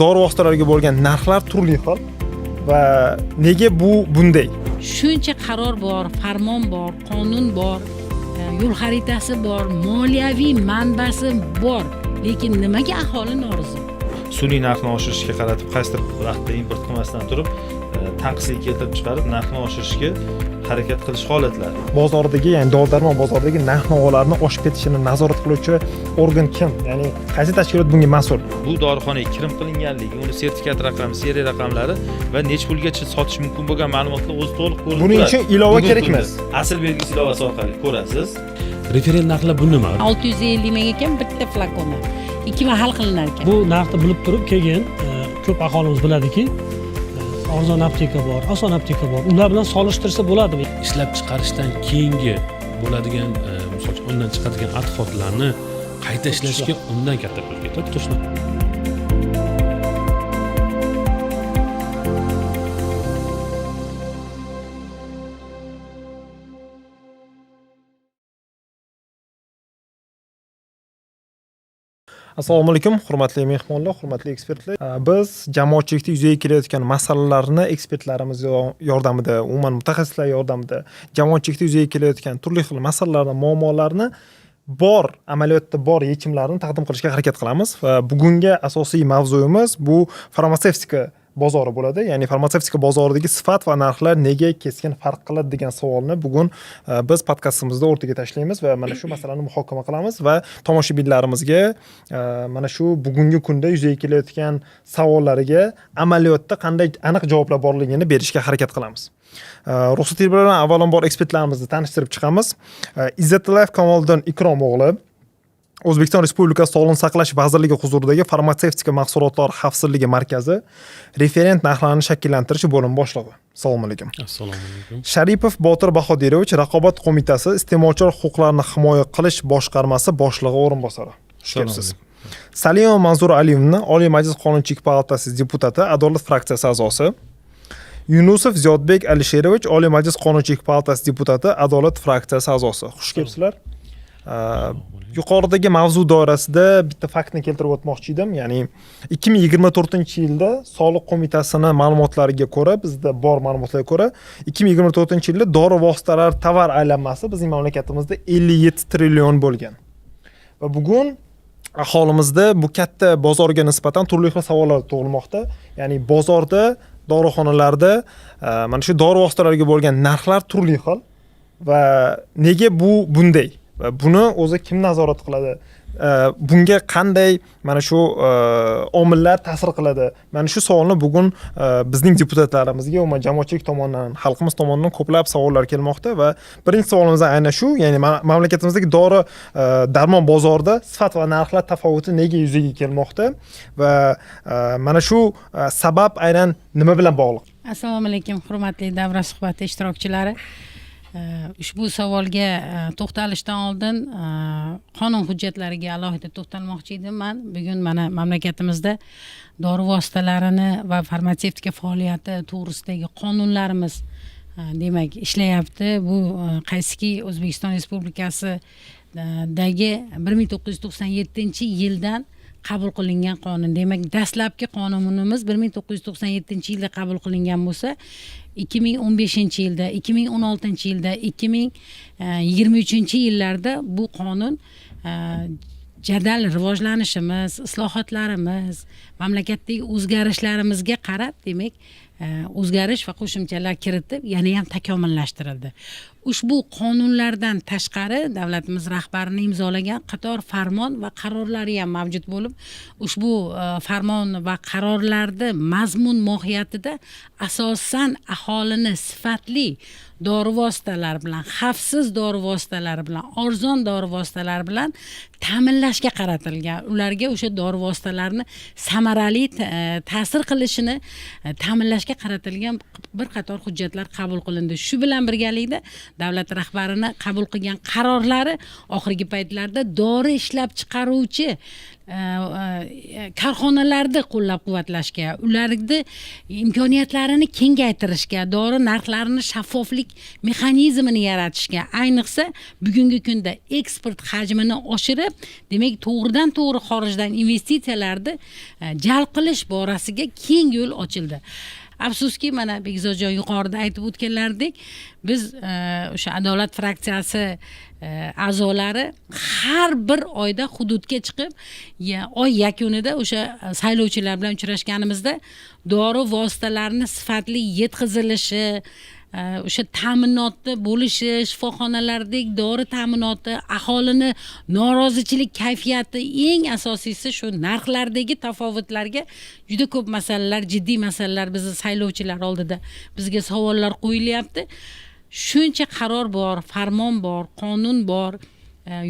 dori vositalariga bo'lgan narxlar turli xil va nega bunday? Shuncha qaror bor, farmon bor, qonun bor, yo'l xaritasi bor, moliyaviy manbasi bor, lekin nimaga aholi norozi? Sun'iy narxni oshirishga qaratib, qaysidir vaqtda import qilmasdan turib, tanqislik keltirib chiqarib, narxni oshirishga harakat qilish holatlari. Bozordagi, ya'ni dori-darmon bozoridagi narx-navolarni oshib ketishini nazorat qiluvchi organ kim? Ya'ni qaysi tashkilot bunga mas'ul? Bu dorixonaga kirim qilinganligi, uni sertifikat raqami, seriya raqamlari va necha pulgacha sotish mumkin bo'lgan ma'lumotlar o'zi to'liq ko'rinib turadi. Buning uchun ilova kerak emas. Asl belgisi ilovasi orqali ko'rasiz. Referent narxlar bu nima? 650 ming ekan bitta flakonni. 2 mahal qilinar ekan. Bu narxni bilib turib keyin ko'p aholimiz biladiki, arzon apteka bor, oson apteka bor. Ular bilan solishtirsa bo'ladimi? Ishlab chiqarishdan keyingi bo'ladigan, misol uchun undan chiqadigan adxotlarni qayta ishlashga undan katta pul ketadi, точно. Assalomu alaykum, hurmatli mehmonlar, hurmatli ekspertlar. Biz jamoatchilikda yuzaga kelayotgan masalalarni ekspertlarimiz yordamida, umuman mutaxassislar yordamida jamoatchilikda yuzaga kelayotgan turli xil masalalarni, muammolarni amaliyotda bor yechimlarini taqdim qilishga harakat qilamiz. Va bugungi asosiy mavzuyimiz bu farmatsevtika bozori bo'ladi. Ya'ni farmatsevtika bozoridagi sifat va narxlar nega keskin farq qiladi degan savolni bugun biz podkastimizda o'rtaga tashlaymiz va mana shu masalani muhokama qilamiz va tomoshabinlarimizga mana shu bugungi kunda yuzaga kelayotgan savollariga amaliyotda qanday aniq javoblar borligini berishga harakat qilamiz. Ruxsat bilan avvalambor ekspertlarimizni tanishtirib chiqamiz. Izzatullayev Kamoliddin Ikrom o'g'li O'zbekiston Respublikasi Sog'liqni saqlash vazirligi huzuridagi farmatsevtika mahsulotlari xavfsizligi markazi referent narxlarni shakllantirish bo'limi boshlig'i. Assalomu alaykum. Assalomu alaykum. Sharipov Botir Bahodirovich Raqobat qo'mitasi iste'molchilar huquqlarini himoya qilish boshqarmasi boshlig'i o'rinbosari. Xush kelibsiz. Salimova Manzura Aliyevna Oliy Majlis Qonunchilik palatasi deputati, Adolat fraksiyasi a'zosi. Yunusov Ziyodbek Alisherovich Oliy Majlis Qonunchilik palatasi deputati, Adolat fraksiyasi a'zosi. Xush kelibsizlar. Yuqoridagi mavzu doirasida bitta faktni keltirib o'tmoqchi edim. Ya'ni 2024-yilda Soliq qo'mitasining ma'lumotlariga ko'ra, bizda bor ma'lumotlarga ko'ra, 2024-yilda dori vositalari tovar aylanmasi bizning mamlakatimizda 57 trillion bo'lgan. Va bugun aholimizda bu katta bozorga nisbatan turli xil savollar tug'ilmoqda. Ya'ni bozorda, dorixonalarda mana shu dori vositalariga bo'lgan narxlar turli xil va nega bunday? Buni o'zi kim nazorat qiladi? Bunga qanday mana shu omillar ta'sir qiladi? Mana shu savolni bugun bizning deputatlarimizga, umuman jamoatchilik tomonidan, xalqimiz tomonidan ko'plab savollar kelmoqda va birinchi savolimiz aynan shu, ya'ni mamlakatimizdagi dori darmon bozorida sifat va narxlar tafovuti nega yuzaga kelmoqda va mana shu sabab aynan nima bilan bog'liq? Assalomu alaykum, hurmatli davra suhbati ishtirokchilari. Ushbu savolga to'xtalishdan oldin qonun hujjatlariga alohida to'xtalmoqchi edim. Men bugun mana mamlakatimizda dori vositalarini va farmatsevtika faoliyati to'g'risidagi qonunlarimiz demak ishlayapti. Bu qaysiki O'zbekiston Respublikasidagi 1997-yildan qabul qilingan qonun. Demak, dastlabki qonunimiz 1997-yilda qabul qilingan bo'lsa, 2015-yilda, 2016-yilda, 2023-yillarda bu qonun jadal rivojlanishimiz, islohotlarimiz, mamlakatdagi o'zgarishlarimizga qarab, demak, o'zgarish va qo'shimchalar kiritib, yana ham takomillashtirildi. Ushbu qonunlardan tashqari davlatimiz rahbarining imzolagan qator farmon va qarorlari ham mavjud bo'lib, ushbu farmon va qarorlarda mazmun mohiyatida asosan aholini sifatli dori vositalari bilan, xavfsiz dori vositalari bilan, arzon dori vositalari bilan ta'minlashga qaratilgan. Ularga o'sha dori vositalarini samarali ta'sir qilishini ta'minlashga qaratilgan bir qator hujjatlar qabul qilindi. Shu bilan birgalikda davlat rahbarini qabul qilgan qarorlari oxirgi paytlarda dori ishlab chiqaruvchi korxonalarni qo'llab-quvvatlashga, ularni imkoniyatlarini kengaytirishga, dori narxlarini shaffoflik mexanizmini yaratishga, ayniqsa bugungi kunda eksport hajmini oshirib, demak to'g'ridan-to'g'ri xorijdan investitsiyalarni jalb qilish borasiga keng yo'l ochildi. Afsuski, mana Bekzodjon yuqorida aytib o'tganlaridek, biz o'sha adolat fraksiyasi a'zolari har bir oyda hududga chiqib, oy yakunida o'sha saylovchilar bilan uchrashganimizda dori vositalarini sifatli yetkazilishi, o'sha ta'minotni bo'lishi, shifoxonalardek dori ta'minoti, aholini norozichilik kayfiyati, eng asosiysi shu narxlardagi tafovutlarga juda ko'p masalalar, jiddiy masalalar bizni saylovchilar oldida bizga savollar qo'yilyapti. Shuncha qaror bor, farmon bor, qonun bor,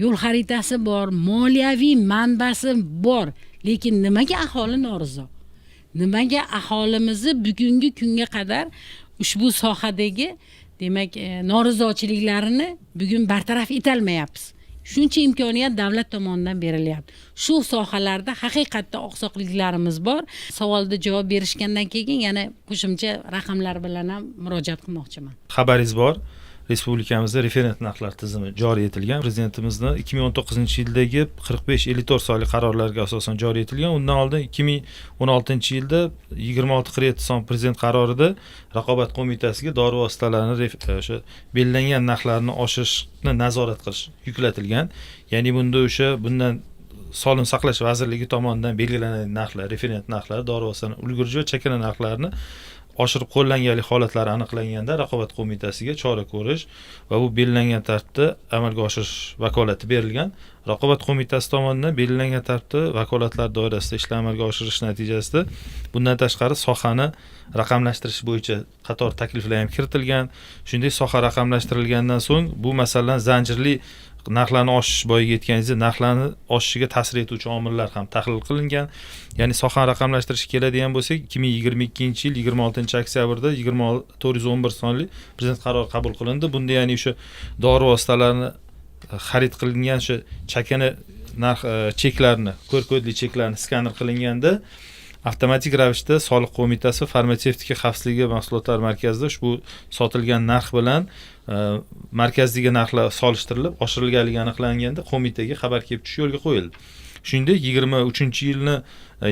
yo'l xaritasi bor, moliyaviy manbasi bor, lekin nimaga aholi norizo? Nimaga aholimizni bugungi kunga qadar ushbu sohadagi demak norizochiliklarini bugun bartaraf etolmayapmiz? Shuncha imkoniyat davlat tomonidan berilyapti. Shu sohalarda haqiqatda oqsoqliklarimiz bor. Savolga javob berishgandan keyin yana qo'shimcha raqamlar bilan ham murojaat qilmoqchiman. Xabaringiz bor, respublikamizda referent narxlar tizimi joriy etilgan. Prezidentimizni 2019-yildagi 45-54 sonli qarorlarga asosan joriy etilgan. Undan oldin 2016-yilda 26-47 son prezident qarorida Raqobat qo'mitasiga dori vositalarini o'sha belgilangan narxlarni oshirishni nazorat qilish yuklatilgan. Ya'ni bunda o'sha bundan Sog'liqni saqlash vazirligi tomonidan belgilangan narxlar, referent narxlar, dori vositalarining ulgurji va chakana narxlarini oshirib qo'llanganlik holatlari aniqlanganda Raqobat qo'mitasiga chora ko'rish va bu belgilangan tartibda amalga oshirish vakolati berilgan. Raqobat qo'mitasi tomonidan belgilangan tartibda vakolatlar doirasida ishlar amalga oshirish natijasida bundan tashqari sohani raqamlashtirish bo'yicha qator takliflar ham kiritilgan. Shunday soha raqamlashtirilgandan so'ng bu masalan zanjirli narxlarni oshish boyiga yetganingizda narxlarni oshishiga ta'sir etuvchi omillar ham tahlil qilingan. Ya'ni sohani raqamlashtirishga keladigan bo'lsak, 2022-yil 26-oktyabrda 411 sonli prezident qarori qabul qilindi. Bunda ya'ni o'sha dori vositalarini xarid qilingan o'sha chakana narx cheklarni, QR-kodli cheklarni skaner qilinganda avtomatik ravishda Soliq qo'mitasi farmatsevtika xavfsizligi mahsulotlar markazida ushbu sotilgan narx bilan markazdagi narxlar solishtirilib, oshirilganligi aniqlanganda qo'mitaga xabar kelib tushish yo'lga qo'yildi. Shuningdek 23-yilni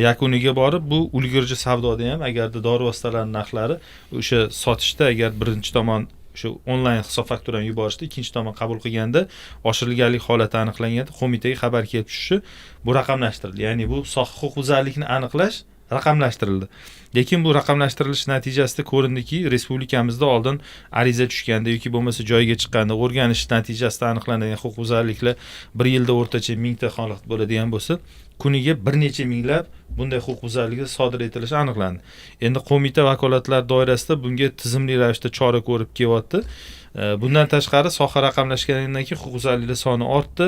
yakuniga borib, bu ulgurji savdoda ham agarda dori vositalarining narxlari o'sha sotishda agar birinchi tomon shu onlayn hisob fakturani yuborishda, ikkinchi tomon qabul qilganda oshirilganlik holati aniqlanganda qo'mitaga xabar kelib tushishi bu raqamlashtirildi. Ya'ni bu soha huquqbuzarlikni aniqlash raqamlashtirildi. Lekin bu raqamlashtirilish natijasida ko'rindiki, respublikamizda oldin ariza tushganda yoki bo'lmasa joyiga chiqqanda o'rganish natijasida aniqlanadigan huquqbuzarliklar bir yilda o'rtacha 1000 ta holat bo'ladigan bo'lsa, kuniga bir necha minglab bunday huquqbuzarliklar sodir etilishi aniqlandi. Endi qo'mita vakolatlari doirasida bunga tizimli ravishda chora ko'rib kelyapti. Bundan tashqari soha raqamlashgandan keyin huquqbuzarliklar soni ortdi.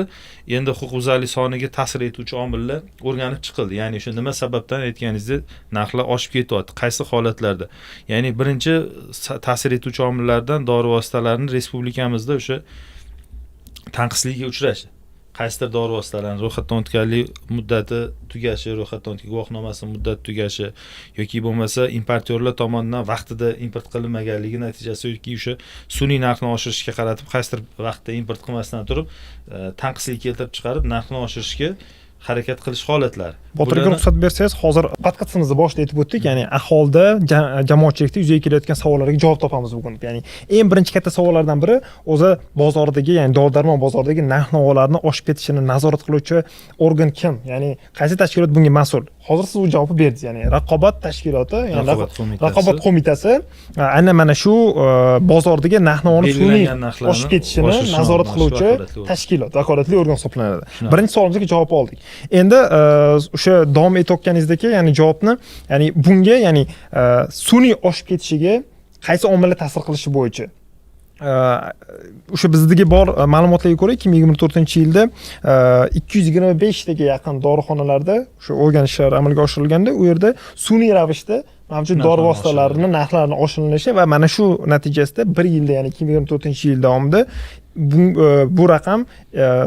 Endi huquqbuzarlik soniga ta'sir etuvchi omillar o'rganib chiqildi. Ya'ni o'sha nima sababdan aytganingizdek narxlar oshib ketyapti, qaysi holatlarda. Ya'ni birinchi ta'sir etuvchi omillardan dori vositalarining respublikamizda o'sha tanqislikka uchrashi. Qaysidir dori vositalarining ro'yxatdan o'tganlik muddati tugashi, ro'yxatdan o'tgan guvohnomasi muddati tugashi yoki bo'lmasa importyorlar tomonidan vaqtida import qilinmaganligi natijasida yoki o'sha sun'iy narxni oshirishga qaratib qaysidir vaqtda import qilmasdan turib tanqislik keltirib chiqarib narxni oshirishga harakat qilish holatlari. Botirga ruxsat bersangiz, hozir podkastimizni boshida aytib o'tdik, ya'ni aholida, jamoatchilikda yuzaga kelayotgan savollarga javob topamiz bugun. Ya'ni eng birinchi katta savollardan biri o'zi bozordagi, ya'ni dori-darmon bozoridagi narx-navolarni oshib ketishini nazorat qiluvchi organ kim? Ya'ni qaysi tashkilot bunga mas'ul? Hozir siz bu javobni berdingiz, ya'ni raqobat tashkiloti, ya'ni raqobat qo'mitasi aynan mana shu bozordagi narx-navoni sun'iy oshib ketishini nazorat qiluvchi tashkilot, vakolatli organ hisoblanadi. Birinchi savolimizga javob oldik. Endi o'sha davom etayotganingizdagi, ya'ni javobni, ya'ni bunga, ya'ni sun'iy oshib ketishiga qaysi omillar ta'sir qilishi bo'yicha o'sha bizdagi bor ma'lumotlarga ko'ra 2024-yilda 225 taga yaqin dorixonalarda o'sha o'rganishlar amalga oshirilganda, u yerda sun'iy ravishda mavjud dori vositalarining narxlarini oshirilishi va mana shu natijasida bir yilda, ya'ni 2024-yil davomida bu raqam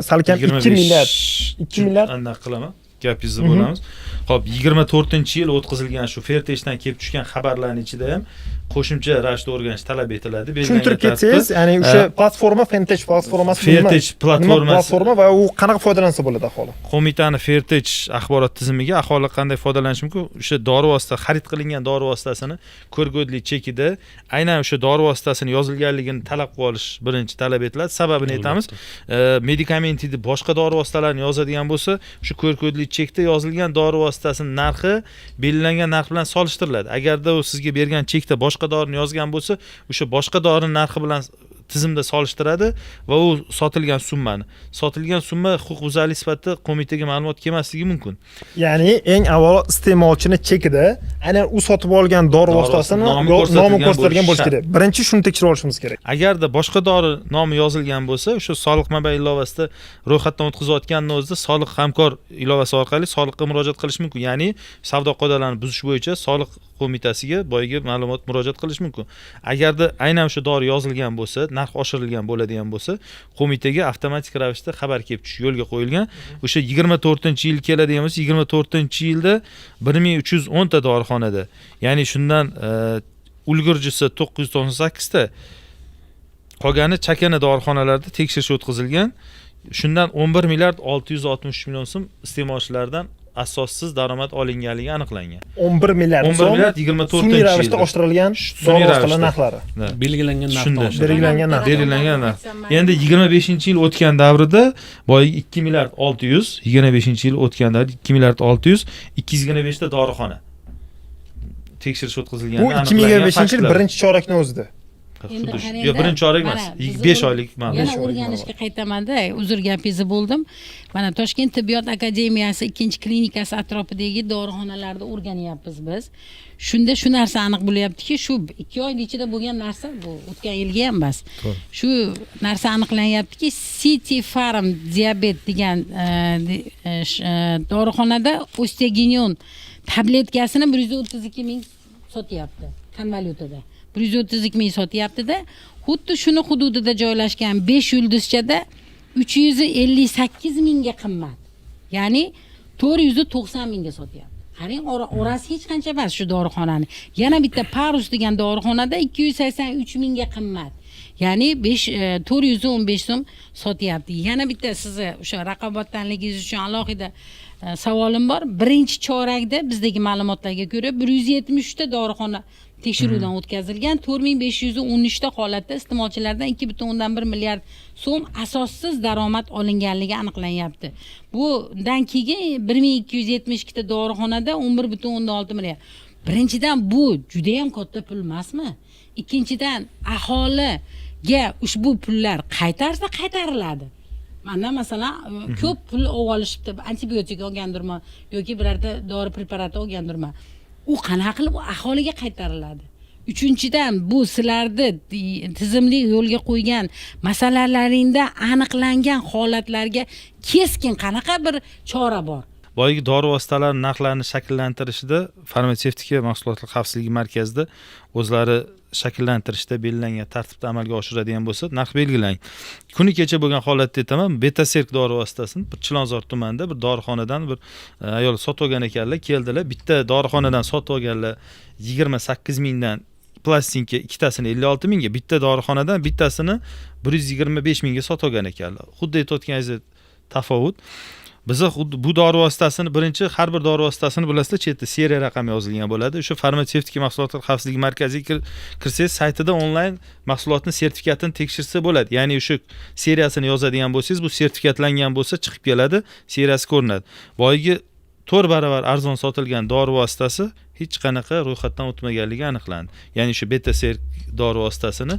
salkam 2 milliard aniq qilaman. gapingizni bo'lamiz. Xo'p, 24-yil o'tkazilgan shu Fairtechdan kelib tushgan xabarlarning ichida ham qo'shimcha ravishda o'rganish talab etiladi. Tushuntirib ketsangiz, ya'ni o'sha platforma Fairtech platformasi Fairtech platformasi platforma va u qanaqa foydalansa bo'ladi aholi? Qo'mitani Fairtech axborot tizimiga aholi qanday foydalanishi mumkin? O'sha dori vosita, xarid qilingan dori vositasini ko'rgudlik chekida aynan o'sha dori vositasini yozilganligini talab qilib olish birinchi talab etiladi. Sababini aytamiz. Medikamentni boshqa dori vositalarini yozadigan bo'lsa, shu ko'rgudlik chekda yozilgan dori vositasining narxi belgilangan narx bilan solishtiriladi. Agarda u sizga bergan chekda boshqa dorini yozgan bo'lsa, o'sha boshqa dorining narxi bilan tizimda solishtiradi va u sotilgan summa huquqbuzarlik sifatida qo'mitaga ma'lumot kelmasligi mumkin. Ya'ni eng avvalo iste'molchini chekida aynan u sotib olgan dori vositasini nomi ko'rsatilgan bo'lishi kerak. Birinchi shuni tekshirib olishimiz kerak. Agarda boshqa dori nomi yozilgan bo'lsa, o'sha soliq manbai ilovasida ro'yxatdan o'tkazayotganning o'zida soliq hamkor ilovasi orqali soliqqa murojaat qilish mumkin. Ya'ni savdo qoidalarini buzish bo'yicha soliq qo'mitasiga boyagi ma'lumot murojaat qilish mumkin. Agarda aynan o'sha dori yozilgan bo'lsa, narx oshirilgan bo'ladigan bo'lsa, qo'mitaga avtomatik ravishda xabar kelib tushish yo'lga qo'yilgan. O'sha 24-yil keladigan bo'lsa, 24-yilda 1310 ta dorixonada, ya'ni shundan ulgurjisi 998 ta, qolgani chakana dorixonalarda tekshirish o'tkazilgan. Shundan 11 milliard 663 million so'm iste'molchilardan asossiz daromad olinganligi aniqlangan. 11 milliard 24-yilda sun'iy ravishda oshirilgan dori vositalari narxlari. Belgilangan narx. Belgilangan narx. Endi 25-yil o'tgan davrida boyagi 2 milliard 600, 25-yil o'tgan davrda 2 milliard 600, 225 ta dorixona tekshirish o'tkazilgan. Bu 2025-yil birinchi chorakning o'zida. Yo'q, birinchi chorak emas, 5 oylik ma'lum. Yana o'rganishga qaytaman-da, uzr gapingizni bo'ldim. Mana Toshkent tibbiyot akademiyasi 2-klinikasi atrofidagi dorixonalarda o'rganyapmiz biz. Shunda shu narsa aniq bo'lyaptiki, shu 2 oy ichida bo'lgan narsa, bu o'tgan yilga ham emas. Shu narsa aniqlanyaptiki, City Farm diabet degan dorixonada Osteogenion tabletkasini 132 ming sotyapti konvalyutada. 132 ming sotyapti-da, xuddi shuni hududida joylashgan 5 yulduzchada 358 mingga qimmat. Ya'ni 490 mingga sotyapti. Qarang, orasi hech qancha emas shu dorixonani. Yana bitta Parus degan dorixonada 283 mingga qimmat. Ya'ni 415 so'm sotyapti. Yana bitta sizni o'sha raqobatdanligingiz uchun alohida savolim bor. Birinchi chorakda bizdagi ma'lumotlarga ko'ra 173 ta dorixona tekshiruvdan o'tkazilgan, 4513 ta holatda iste'molchilardan 2.1 milliard so'm asossiz daromad olinganligi aniqlanyapti. Bundan keyin 1272 ta dorixonada 11.6 milliard. Birinchidan bu juda ham katta pul emasmi? Ikkinchidan aholiga ushbu pullar qaytariladi. Mana masalan, ko'p pul olishibdi, antibiotik olgandirman yoki birorta dori preparati olgandirman. U qanaqa qilib aholiga qaytariladi? Uchinchidan, bu sizlarni tizimli yo'lga qo'ygan masalalaringda aniqlangan holatlarga keskin qanaqa bir chora bor? Boyagi dori vositalari narxlarini shakllantirishda Farmatsevtika mahsulotlar xavfsizligi markazida o'zlari shakllantirishda belgilangan tartibda amalga oshiradigan bo'lsa, narx belgilang. Kuni kecha bo'lgan holatda aytaman, Betaserk dori vositasini bir Chilonzor tumanida bir dorixonadan bir ayol sotib olgan ekanlar, keldilar. Bitta dorixonadan sotib olganlar 28 mingdan plastinka ikkitasini 56 mingga, bitta dorixonadan bittasini 125 mingga sotib olgan ekanlar. Xuddi aytayotganingiz tafovut. Biza bu dori vositasini birinchi har bir dori vositasini bilasizlar, chetda seriya raqami yozilgan bo'ladi. O'sha Farmatsevtika mahsulotlar xavfsizligi markaziga kirsangiz, saytida onlayn mahsulotni sertifikatini tekshirsa bo'ladi. Ya'ni o'sha seriyasini yozadigan bo'lsangiz, bu sertifikatlangan bo'lsa chiqib keladi, seriyasi ko'rinadi. Boyagi 4 barobar arzon sotilgan dori vositasi hech qanaqa ro'yxatdan o'tmaganligi aniqlandi. Ya'ni shu Betaserk dori vositasini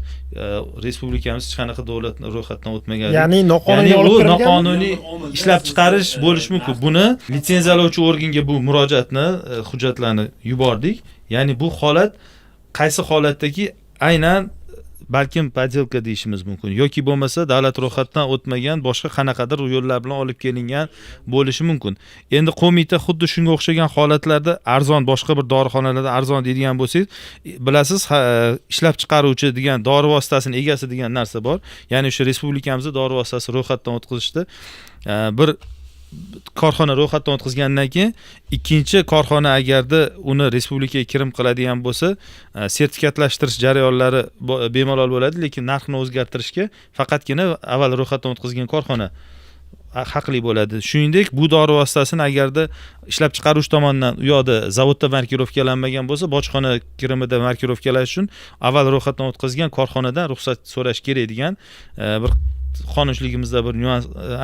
respublikamiz hech qanaqa davlat ro'yxatdan o'tmagan. Ya'ni noqonuniy ishlab chiqarish bo'lishi mumkin. Buni litsenziyalovchi organga bu murojaatni, hujjatlarni yubordik. Ya'ni bu holat qaysi holatdagi aynan balkim podelka deyishimiz mumkin yoki bo'lmasa davlat ro'yxatdan o'tmagan boshqa qanaqadir yo'llar bilan olib kelingan bo'lishi mumkin. Endi qo'mita xuddi shunga o'xshagan holatlarda arzon, boshqa bir dorixonalarda arzon deydigan bo'lsangiz, bilasiz, ishlab chiqaruvchi degan dori vositasini egasi degan narsa bor. Ya'ni o'sha respublikamizda dori vositasi ro'yxatdan o'tkazishda bir korxona ro'yxatdan o'tkazgandan keyin ikkinchi korxona agarda uni respublikaga kirim qiladigan bo'lsa, sertifikatlashtirish jarayonlari bemalol bo'ladi, lekin narxni o'zgartirishga faqatgina avval ro'yxatdan o'tkazgan korxona haqli bo'ladi. Shuningdek, bu dori vositasini agarda ishlab chiqaruvchi tomonidan u yoqda zavodda markirovkalanmagan bo'lsa, bojxona kirimida markirovkalash uchun avval ro'yxatdan o'tkazgan korxonadan ruxsat so'rash kerak degan bir qonunchiligimizda bir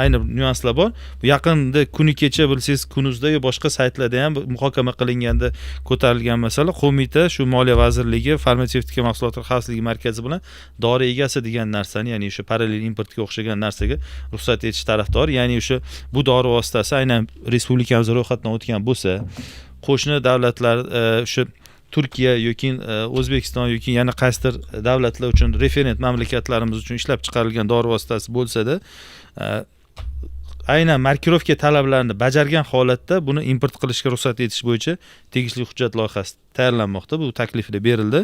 ayni nyuanslar bor. Bu yaqinda kuni kecha bilsangiz Kunuzda yo boshqa saytlarda ham muhokama qilinganda ko'tarilgan masala. Qo'mita shu Moliya vazirligi farmatsevtika mahsulotlar xavfsizligi markazi bilan dori egasi degan narsani, ya'ni o'sha parallel importga o'xshagan narsaga ruxsat etish tarafdor. Ya'ni o'sha bu dori vositasi aynan respublikamizda ro'yxatdan o'tgan bo'lsa, qo'shni davlatlar o'sha Turkiya yoki O'zbekiston yoki yana qaysidir davlatlar uchun referent mamlakatlarimiz uchun ishlab chiqarilgan dori vositasi bo'lsa-da, aynan markirovka talablarini bajargan holatda buni import qilishga ruxsat etish bo'yicha tegishli hujjat loyihasi tayyorlanmoqda. Bu taklifda berildi.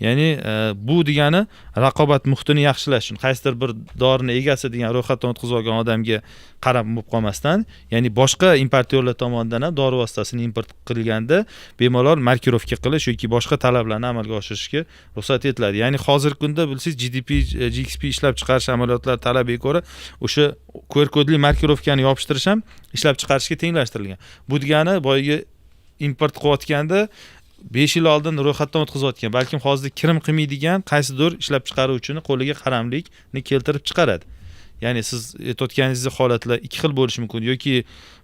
Ya'ni bu degani raqobat muhitini yaxshilash uchun qaysidir bir dorini egasi degan ro'yxatdan o'tkazib olgan odamga qarab bo'lib qolmasdan, ya'ni boshqa importyorlar tomonidan ham dori vositasini import qilganda bemalol markirovka qilish yoki boshqa talablarni amalga oshirishga ruxsat etiladi. Ya'ni hozirgi kunda bilsangiz GXP ishlab chiqarish amaliyotlari talabiga ko'ra o'sha QR kodli markirovkani yopishtirish ham ishlab chiqarishga tenglashtirilgan. Bu degani boyagi import qilayotganda 5 yil oldin ro'yxatdan o'tkazayotgan, balkim hozir kirim qilmaydigan qaysidir ishlab chiqaruvchini qo'liga qaramlikni keltirib chiqaradi. Ya'ni siz aytayotganingizdek holatlar ikki xil bo'lishi mumkin yoki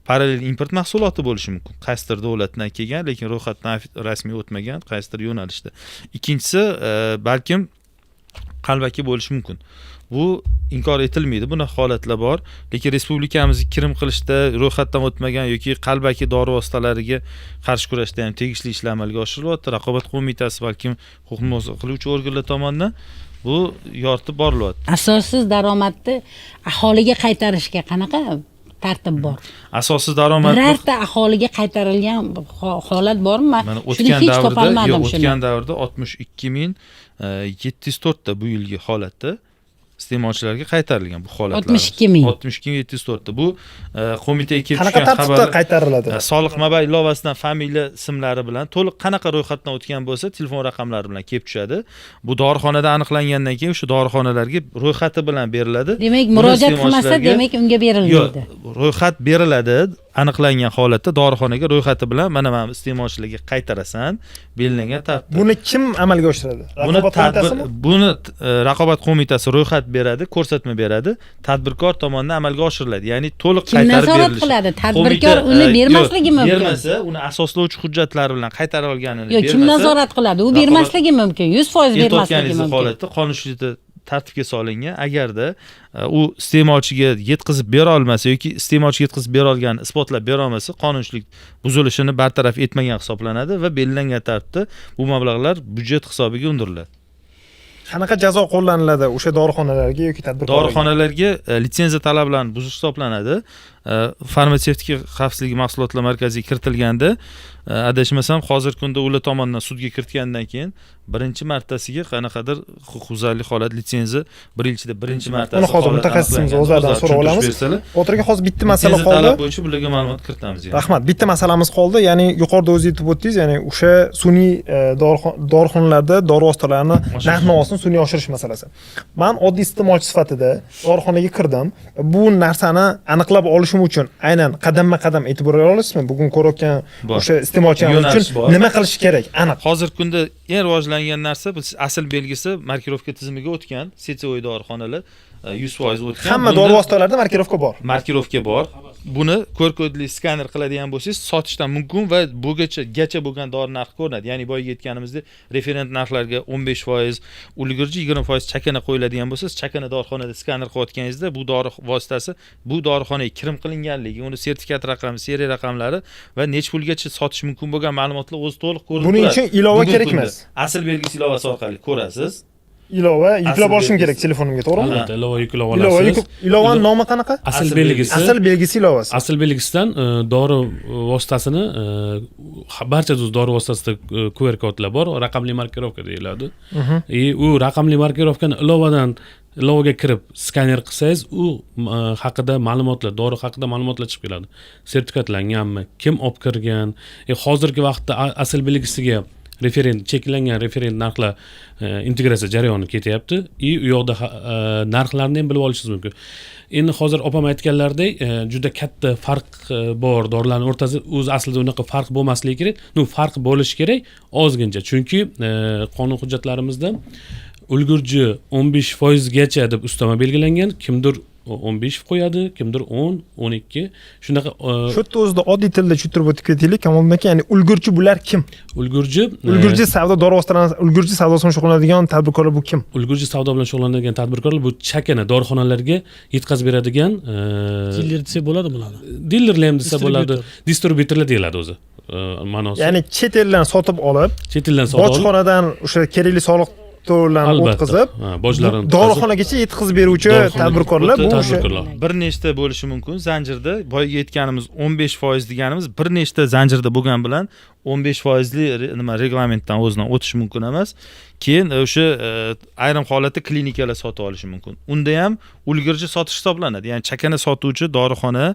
parallel import mahsuloti bo'lishi mumkin. Qaysidir davlatdan kelgan, lekin ro'yxatdan rasmiy o'tmagan qaysidir yo'nalishda. Ikkinchisi balkim qalbaki bo'lishi mumkin. Bu inkor etilmaydi, buni holatlar bor, lekin respublikamizga kirim qilishda ro'yxatdan o'tmagan yoki qalbaki dori vositalariga qarshi kurashda ham tegishli ishlar amalga oshirilyapti. Raqobat qo'mitasi balkim huquqni himoya qiluvchi organlar tomonidan bu yoritib borilyapti. Asossiz daromadni aholiga qaytarishga qanaqa tartib bor? Asossiz daromad birorta aholiga qaytarilgan holat bormi? Mana Shuni hech topolmadim. O'tgan davrda 62704 ta bu yilgi holatda iste'molchilarga qaytarilgan bu holatlar. 62704 ta. Bu qo'mitaga kelib qanaqa tushgan tartibda qaytariladi? Soliq mablag' ilovasidan familiya ismlari bilan to'liq qanaqa ro'yxatdan o'tgan bo'lsa, telefon raqamlari bilan kelib tushadi. Bu dorixonada aniqlangandan keyin o'sha dorixonalarga ro'yxati bilan beriladi. Demak, murojaat qilmasa, demak unga berilmaydi. Yo'q, ro'yxat beriladi. Aniqlangan holatda dorixonaga ro'yxati bilan mana iste'molchilarga qaytarasan, belgilangan tartibda. Buni kim amalga oshiradi? Buni raqobat qo'mitasi ro'yxat beradi, ko'rsatma beradi, tadbirkor tomonidan amalga oshiriladi. Ya'ni to'liq qaytarib berilishi. Kim nazorat qiladi? Tadbirkor uni bermasligi mumkin. Bermasa, uni asoslovchi hujjatlari bilan qaytarib olganini bermasa. Yo'q, kim nazorat qiladi? U bermasligi mumkin. 100% bermasligi mumkin. Holatda qonunchilikda tartibga solingan, agarda u iste'molchiga yetkazib bera olmasa yoki iste'molchi yetkazib bera olganini isbotlab bera olmasa, qonunchilik buzilishini bartaraf etmagan hisoblanadi va belgilangan tartibda bu mablag'lar byudjet hisobiga undiriladi. Qanaqa jazo qo'llaniladi o'sha dorixonalarga yoki tadbirkorlarga? Dorixonalarga litsenziya talablarini buzish hisoblanadi. Farmatsevtika xavfsizligi mahsulotlar markaziga kiritilganda, adashmasam hozirgi kunda ular tomonidan sudga kiritgandan keyin birinchi martasiga qanaqadir huquqbuzarlik holat litsenziya 1 yil ichida birinchi martasi. Uni hozir mutaxassisimiz o'zlaridan so'rab olamiz. O'tirga hozir bitta masala qoldi. Talab bo'yicha bularga ma'lumot kiritamiz. Rahmat. Bitta masalamiz qoldi. Ya'ni yuqorida o'zingiz aytib o'tdingiz, ya'ni o'sha sun'iy dorixonalarda dori vositalarini narx-navosini sun'iy oshirish masalasi. Men oddiy iste'molchi sifatida dorixonaga kirdim. Bu narsani aniqlab olishim uchun aynan qadamma-qadam e'tibor bera olasizmi? Bugun ko'rayotgan o'sha iste'molchilar uchun nima qilish kerak? Aniq. Hozirgi kunda eng rivojlangan narsa asl belgisi markirovka tizimiga o'tgan, setsovой dorixonalar 100% o'tgan. Hamma dori vositalarida markirovka bor. Markirovka bor. Buni QR kodli skaner qiladigan bo'lsangiz, sotishdan mumkin va gacha bo'lgan dori narxi ko'rinadi. Ya'ni boyaga aytganimizdek, referent narxlarga 15%, ulgurji 20% chakana qo'yiladigan bo'lsa, chakana dorixonada skaner qilayotganingizda bu dori vositasi bu dorixonaga kirim qilinganligi, uni sertifikat raqami, seriya raqamlari va necha pulgacha sotish mumkin bo'lgan ma'lumotlar o'zi to'liq ko'rinib turadi. Buning uchun ilova kerak emas. Asl belgisi ilovasi orqali ko'rasiz. Ilova yuklab olishim kerak telefonimga, to'g'rimi? Albatta, ilova yuklab olasiz. Ilovaning nomi qanaqa? Asl belgisi. Asl belgisi ilovasi. Asl belgisidan dori vositasini barcha dori vositasida QR kodlar bor, raqamli markirovka deyiladi. U raqamli markirovkani ilovadan ilovaga kirib skaner qilsangiz u haqida ma'lumotlar, dori haqida ma'lumotlar chiqib keladi. Sertifikatlanganmi, kim olib kirgan, hozirgi vaqtda asl belgisiga cheklangan referent narxlar integratsiya jarayoni ketyapti. U yoqda narxlarni ham bilib olishingiz mumkin. Endi hozir opam aytganlaridek, juda katta farq bor dorilarning o'rtasida. O'zi aslida unaqa farq bo'lmasligi kerak. Farq bo'lishi kerak ozgincha. Chunki qonun hujjatlarimizda ulgurji 15% gacha deb ustama belgilangan. Kimdir 15 qo'yadi, kimdir 10, 12 shunaqa. Shu yerda o'zida oddiy tilda tushuntirib o'tib ketaylik. Kamoliddin aka, ya'ni ulgurji bular kim? Ulgurji savdo dori vositalarini ulgurji savdosi bilan shug'ullanadigan tadbirkorlar bu kim? Ulgurji savdo bilan shug'ullanadigan tadbirkorlar bu chakana dorixonalarga yetkazib beradigan Diler desa bo'ladi bularni. Dilerlar ham desa bo'ladi, distributorlar deyiladi o'zi. Ma'nosi. Ya'ni chet eldan sotib olib, bojxonadan bojxonadan o'sha kerakli soliq to'lovlarni o'tkazib, bojlarni dorixonaga yetkazib beruvchi tadbirkorlar bu o'sha bir nechta bo'lishi mumkin. Zanjirda boyaga aytganimiz 15% deganimiz bir nechta zanjirda bo'lgan bilan 15% nima reglamentdan o'zidan o'tish mumkin emas. Keyin o'sha ayrim holatda klinikalar sotib olishi mumkin. Unda ham ulgurji sotish hisoblanadi. Ya'ni chakana sotuvchi dorixona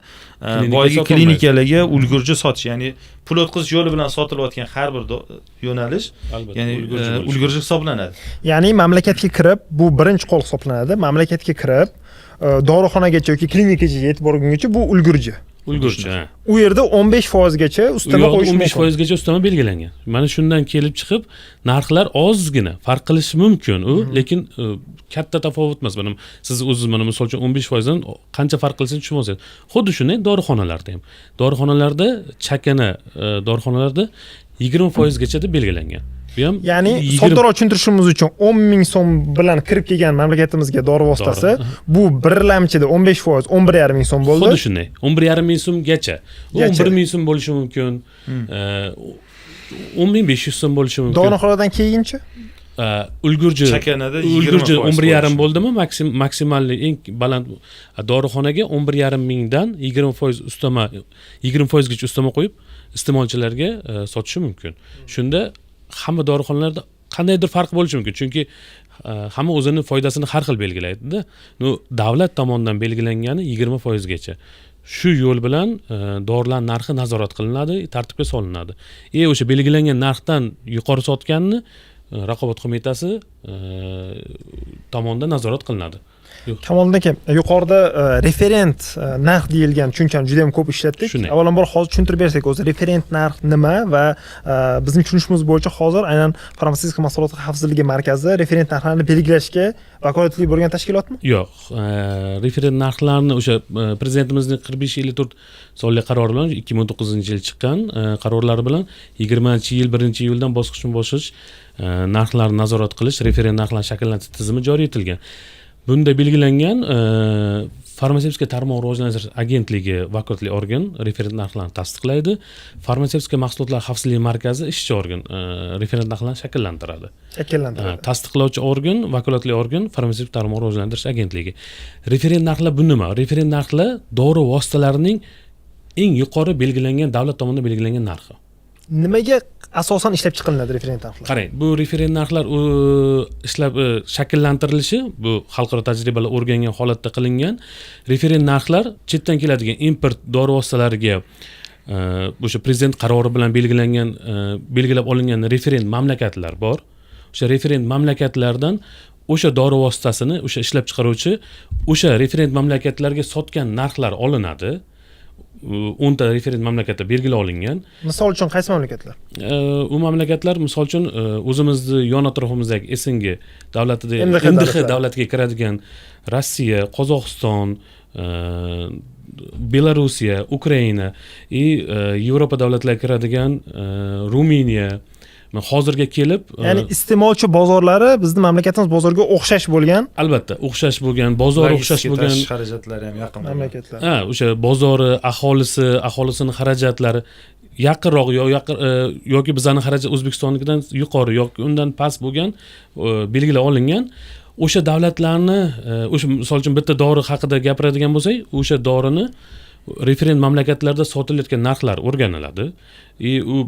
boyaga klinikalarga ulgurji sotish, ya'ni pul o'tkazish yo'li bilan sotilayotgan har bir yo'nalish ya'ni ulgurji hisoblanadi. Ya'ni mamlakatga kirib, bu birinchi qo'l hisoblanadi. Mamlakatga kirib, dorixonagacha yoki klinikaga yetib borgungacha bu ulgurji. U yerda 15% gacha ustama qo'yish mumkin. 15% gacha ustama belgilangan. Mana shundan kelib chiqib narxlar ozgina farq qilishi mumkin lekin katta tafovut emas. Mana siz o'zingiz mana misol uchun 15% dan qancha farq qilsangiz tushunmaysiz. Xuddi shunday dorixonalarda ham. Dorixonalarda chakana dorixonalarda 20% gacha deb belgilangan. Ya'ni soddaroq tushuntirishimiz uchun 10 ming so'm bilan kirib kelgan mamlakatimizga dori vositasi bu birlamchida 15%, 11,5 ming so'm bo'ldi. Xuddi shunday. 11,5 ming so'mgacha. 11 ming so'm bo'lishi mumkin. 10,500 so'm bo'lishi mumkin. Dorixonadan keyinchi? Ulgurji chakanada 11,5 bo'ldimi? Maksimalli eng baland dorixonaga 11,5 mingdan 20% ustama 20% gacha ustama qo'yib iste'molchilarga sotishi mumkin. Shunda hamma dorixonalarda qandaydir farq bo'lishi mumkin, chunki hamma o'zining foydasini har xil belgilaydi-da. Davlat tomonidan belgilangani 20% gacha. Shu yo'l bilan dorilar narxi nazorat qilinadi, tartibga solinadi. O'sha belgilangan narxdan yuqori sotganni Raqobat qo'mitasi tomonidan nazorat qilinadi. Kamoliddin aka, yuqorida referent narx deyilgan tushunchani juda ham ko'p ishlatdik. Avvalambor hozir tushuntirib bersak, o'zi referent narx nima va bizning tushunishimiz bo'yicha hozir aynan Farmatsevtika mahsulotlar xavfsizligi markazi referent narxlarni belgilashga vakolatli bo'lgan tashkilotmi? Yo'q. Referent narxlarni o'sha prezidentimizning 4554 sonli qarori bilan 2009-yil chiqqan qarorlari bilan 20-yil 1-iyuldan bosqichma-bosqich narxlarni nazorat qilish, referent narxlarni shakllantirish tizimi joriy etilgan. Bunda belgilangan Farmatsevtika tarmog' rivojlantirish agentligi vakolatli organ referent narxlarni tasdiqlaydi. Farmatsevtika mahsulotlar xavfsizligi markazi ishchi organ referent narxlarni shakllantiradi. Tasdiqlovchi organ, vakolatli organ Farmatsevtika tarmog' rivojlantirish agentligi. Referent narxlar bu nima? Referent narxlar dori vositalarining eng yuqori belgilangan davlat tomonidan belgilangan narxi. Nimaga asosan ishlab chiqariladi referent narxlar? Qarang, bu referent narxlar ishlab shakllantirilishi bu xalqaro tajribalar o'rgangan holatda qilingan. Referent narxlar chetdan keladigan import dori vositalariga o'sha prezident qarori bilan belgilab olingan referent mamlakatlar bor. O'sha referent mamlakatlardan o'sha dori vositasini o'sha ishlab chiqaruvchi o'sha referent mamlakatlarga sotgan narxlar olinadi. 10 ta referent mamlakatda belgilab olingan. Misol uchun qaysi mamlakatlar? U mamlakatlar misol uchun o'zimizni yon atrofimizdagi SNG davlatida MDH davlatiga kiradigan Rossiya, Qozog'iston, Belorussiya, Ukraina, Yevropa davlatlariga kiradigan Ruminiya hozirga kelib, ya'ni iste'molchi bozorlari bizning mamlakatimiz bozoriga o'xshash bo'lgan. Albatta, o'xshash bo'lgan, bozori o'xshash bo'lgan, xarajatlari ham yaqin mamlakatlar. O'sha bozori, aholisining xarajatlari yaqinroq yoki bizning xarajat O'zbekistonnikidan yuqori yoki undan past bo'lgan belgilab olingan. O'sha davlatlarni, o'sha misol uchun bitta dori haqida gapiradigan bo'lsak, o'sha dorini referent mamlakatlarda sotilayotgan narxlar o'rganiladi.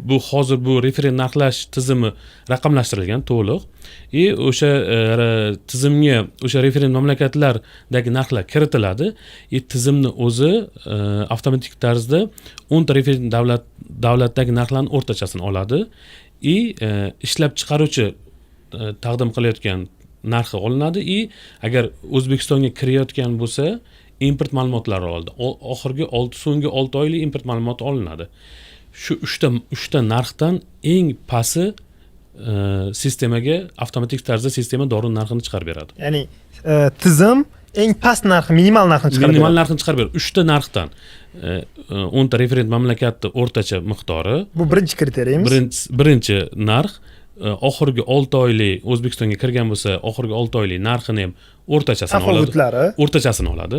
Bu hozir bu referent narxlash tizimi raqamlashtirilgan to'liq. O'sha tizimga o'sha referent mamlakatlardagi narxlar kiritiladi. Tizimni o'zi avtomatik tarzda 10 ta referent davlatdagi narxlarning o'rtachasini oladi. Ishlab chiqaruvchi taqdim qilayotgan narxi olinadi. Agar O'zbekistonga kirayotgan bo'lsa, import ma'lumotlari olinadi. Oxirgi so'nggi 6 oylik import ma'lumoti olinadi. Shu 3 ta narxdan eng pasti sistemaga avtomatik tarzda sistema dori narxini chiqarib beradi. Ya'ni tizim eng past narx, minimal narxni chiqarib beradi. Minimal narxni chiqarib beradi. 3 ta narxdan 10 ta referent mamlakatning o'rtacha miqdori. Bu birinchi kriteriyimiz. Birinchi narx oxirgi 6 oylik O'zbekistonga kirgan bo'lsa, oxirgi 6 oylik narxini ham o'rtachasini oladi. Tafovutlar. O'rtachasini oladi.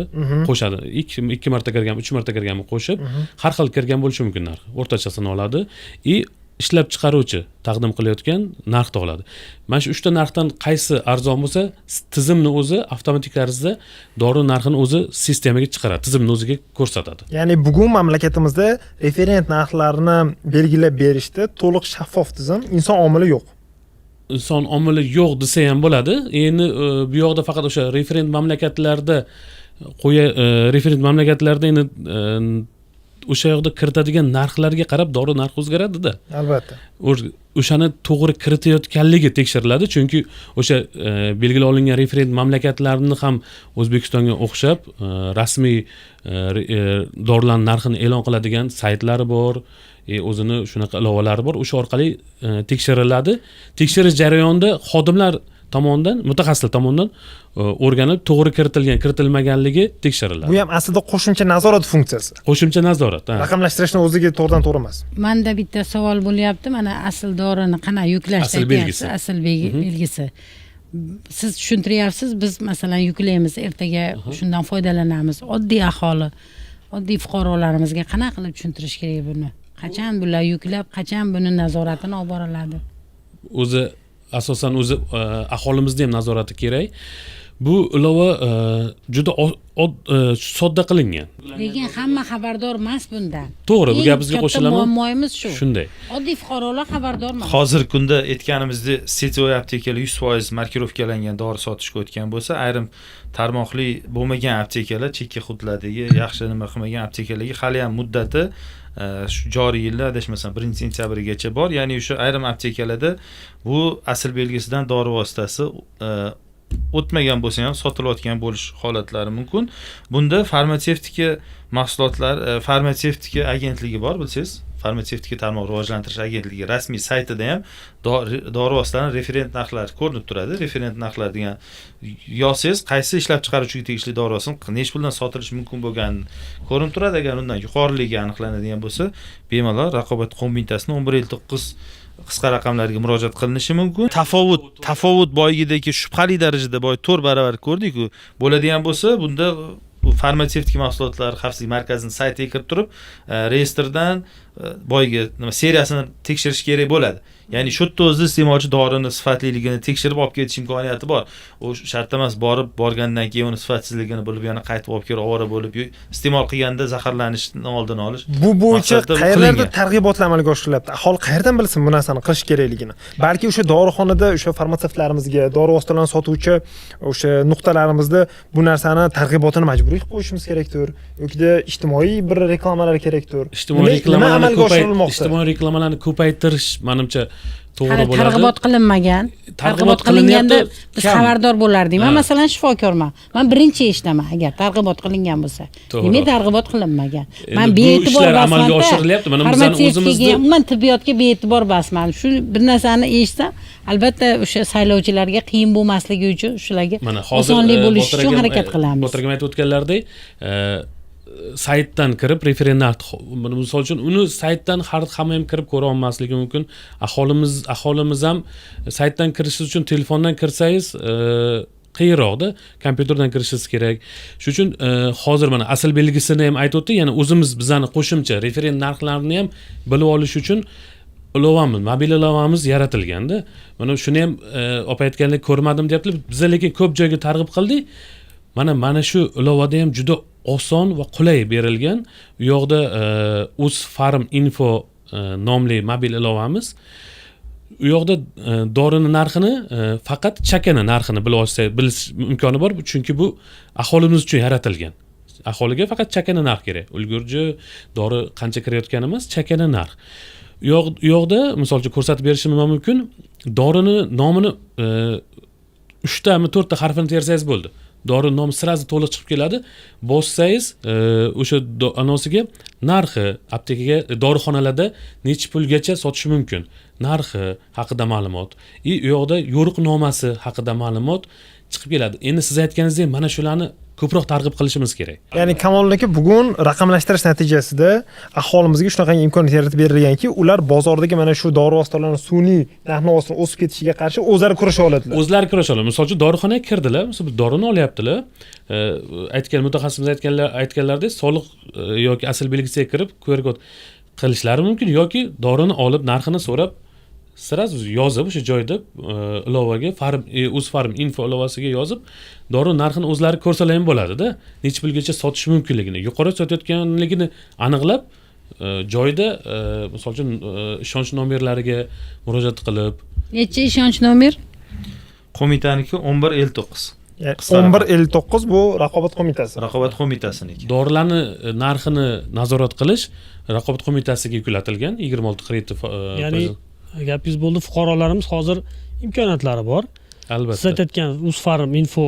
Qo'shadi. 2 marta kirgan, 3 marta kirganmi qo'shib, har xil kirgan bo'lishi mumkin narx. O'rtachasini oladi. Ishlab chiqaruvchi taqdim qilayotgan narxni oladi. Mana shu 3 ta narxdan qaysi arzon bo'lsa, tizimni o'zi avtomatik tarzda dori narxini o'zi sistemaga chiqaradi, tizimni o'ziga ko'rsatadi. Ya'ni bugun mamlakatimizda referent narxlarni belgilab berishda to'liq shaffof tizim, inson omili yo'q. Inson omili yo'q desa ham bo'ladi. Endi bu yoqda faqat o'sha referent mamlakatlarda referent mamlakatlarda endi o'sha yoqda kiritadigan narxlarga qarab dori narxi o'zgaradi-da. Albatta. O'shani to'g'ri kiritayotganligi tekshiriladi, chunki o'sha belgilab olingan referent mamlakatlarni ham O'zbekistonga o'xshab rasmiy dorilarning narxini e'lon qiladigan saytlari bor, o'zini shunaqa ilovalari bor. O'sha orqali tekshiriladi. Tekshirish jarayonida xodimlar tomonidan, mutaxassislar tomonidan o'rganib, to'g'ri kiritilmaganligi tekshiriladi. Bu ham aslida qo'shimcha nazorat funksiyasi. Qo'shimcha nazorat. Raqamlashtirishni o'ziga to'g'ridan-to'g'ri emas. Manda bitta savol bo'lyapti. Mana asl dorini qanaqa yuklashda Asl belgisi. Asl belgisi. Siz tushuntiryapsiz, biz masalan yuklaymiz, ertaga shundan foydalanamiz. Oddiy aholi, oddiy fuqarolarimizga qanaqa qilib tushuntirish kerak buni? Qachon bular yuklab, qachon buni nazoratini olib boriladi? O'zi asosan aholimizda ham nazorati kerak. Bu ilova juda sodda qilingan. Lekin hamma xabardor emas bundan. To'g'ri, bu gapingizga qo'shilaman. Muammoyimiz shu. Shunday. Oddiy fuqarolar xabardor emas. Hozirgi kunda aytganimizdek, setivoy aptekalar 100% markirovkalangan dori sotishga o'tgan bo'lsa, ayrim tarmoqli bo'lmagan aptekalar, chekka hududlardagi yaxshi nima qilmagan aptekalarga hali ham muddati shu joriy yilda adashmasam 1-sentyabrgacha bor. Ya'ni o'sha ayrim aptekalarda bu asl belgisidan dori vositasi o'tmagan bo'lsa ham sotilayotgan bo'lish holatlari mumkin. Bunda farmatsevtika mahsulotlar, farmatsevtika agentligi bor, bilsangiz. Farmatsevtika tarmoq rivojlantirish agentligi rasmiy saytida ham dori vositalarining referent narxlari ko'rinib turadi. Referent narxlar degan yozsangiz, qaysi ishlab chiqaruvchiga tegishli dori vositasi necha puldan sotilishi mumkin bo'lgani ko'rinib turadi. Agar undan yuqoriligi aniqlanadigan bo'lsa, bemalol Raqobat qo'mitasining 1159 qisqa raqamlarga murojaat qilinishi mumkin. Tafovut boyigidagi shubhali darajada 4 baravar ko'rdik-ku. Bo'ladigan bo'lsa, bunda farmatsevtika mahsulotlar xavfsizlik markazining saytiga kirib turib, reyestrdan boyigi seriyasini tekshirish kerak bo'ladi. Ya'ni shu yerda o'zi iste'molchi dorini sifatliligini tekshirib olib ketish imkoniyati bor. U shart emas, borgandan keyin uni sifatsizligini bilib yana qaytib olib kelib ovora bo'lib, iste'mol qilganda zaharlanishni oldini olish. Bu bo'yicha qayerlarda targ'ibotlar amalga oshirilyapti? Aholi qayerdan bilsin bu narsani qilish kerakligini? Balki o'sha dorixonada o'sha farmatsevtlarimizga, dori vositalarini sotuvchi o'sha nuqtalarimizda bu narsani targ'ibotini majburiy qilib qo'yishimiz kerakdir. Yoki ijtimoiy bir reklamalar kerakdir. Ijtimoiy reklamalarni ko'paytirish menimcha to'g'ri bo'ladi. Targ'ibot qilinmagan. Targ'ibot qilinganda biz xabardor bo'lardik. Men masalan shifokorman. Men birinchi eshitaman agar targ'ibot qilingan bo'lsa. Demak, targ'ibot qilinmagan. Men bee'tibor amalga oshirilyapti. Mana bizning o'zimizda umuman tibbiyotga bee'tibor basman. Shu bir narsani eshitsam, albatta o'sha saylovchilarga qiyin bo'lmasligi uchun shularga osonlik bo'lishi uchun harakat qilamiz. Botirga aytib o'tganlaridek, saytdan kirib referent narx, misol uchun uni saytdan hamma ham kirib ko'ra olmasligi mumkin. Aholimiz ham saytdan kirish uchun telefondan kirsangiz qiyinroqda, kompyuterdan kirishingiz kerak. Shuning uchun hozir mana asl belgisini ham aytib o'tdik, ya'ni bizani qo'shimcha referent narxlarini ham bilib olish uchun ilovamiz, mobil ilovamiz yaratilganda. Mana shuni ham opa aytgandek ko'rmadim deyaptilar. Biz lekin ko'p joyga targ'ib qildik. Mana shu ilovada ham juda oson va qulay berilgan. U yoqda UzFarm Info nomli mobil ilovamiz. U yoqda dorini narxini faqat chakana narxini bilish imkoni bor, chunki bu aholimiz uchun yaratilgan. Aholiga faqat chakana narx kerak. Ulgurji dori qancha kirayotgani emas, chakana narx. U yoqda misol uchun ko'rsatib berishim mumkin. Dorini nomini 3 tami 4 ta harfini tersangiz bo'ldi. Dori nomi sirazi to'liq chiqib keladi. Bossangiz o'sha anonsiga narxi, aptekaga, dorixonalarda necha pulgacha sotish mumkin, narxi haqida ma'lumot, u yoqda yo'riqnomasi haqida ma'lumot chiqib keladi. Endi siz aytganingizdek mana shularni ko'proq targ'ib qilishimiz kerak. Ya'ni Kamolniki bugun raqamlashtirish natijasida aholimizga shunaqa imkoniyat yaratib berilganki, ular bozordagi mana shu dori vositalarining sun'iy narx-navosini o'sib ketishiga qarshi o'zlari kurasha oladilar. O'zlari kurasha oladi. Misol uchun dorixonaga kirdilar, misol dorini olyaptilar. Aytgan mutaxassisimiz aytganlaridek soliq yoki asl belgisiga kirib QR-kod qilishlari mumkin yoki dorini olib narxini so'rab sirazu yozib o'sha joyda ilovaga UzFarm Info ilovasiga yozib dori narxini o'zlari ko'rsalar ham bo'ladi-da, necha pulgacha sotish mumkinligini, yuqori sotayotganligini aniqlab joyda misol uchun ishonch nomerlariga murojaat qilib. Necha ishonch nomer? Qo'mitaniki 1159. 1159 bu raqobat qo'mitasi. Raqobat qo'mitasiniki. Dorilarni narxini nazorat qilish raqobat qo'mitasiga yuklatilgan 26 kredit. Ya'ni gapingiz bo'ldi, fuqarolarimiz hozir imkoniyatlari bor. Albatta. Siz aytgan UzFarm Info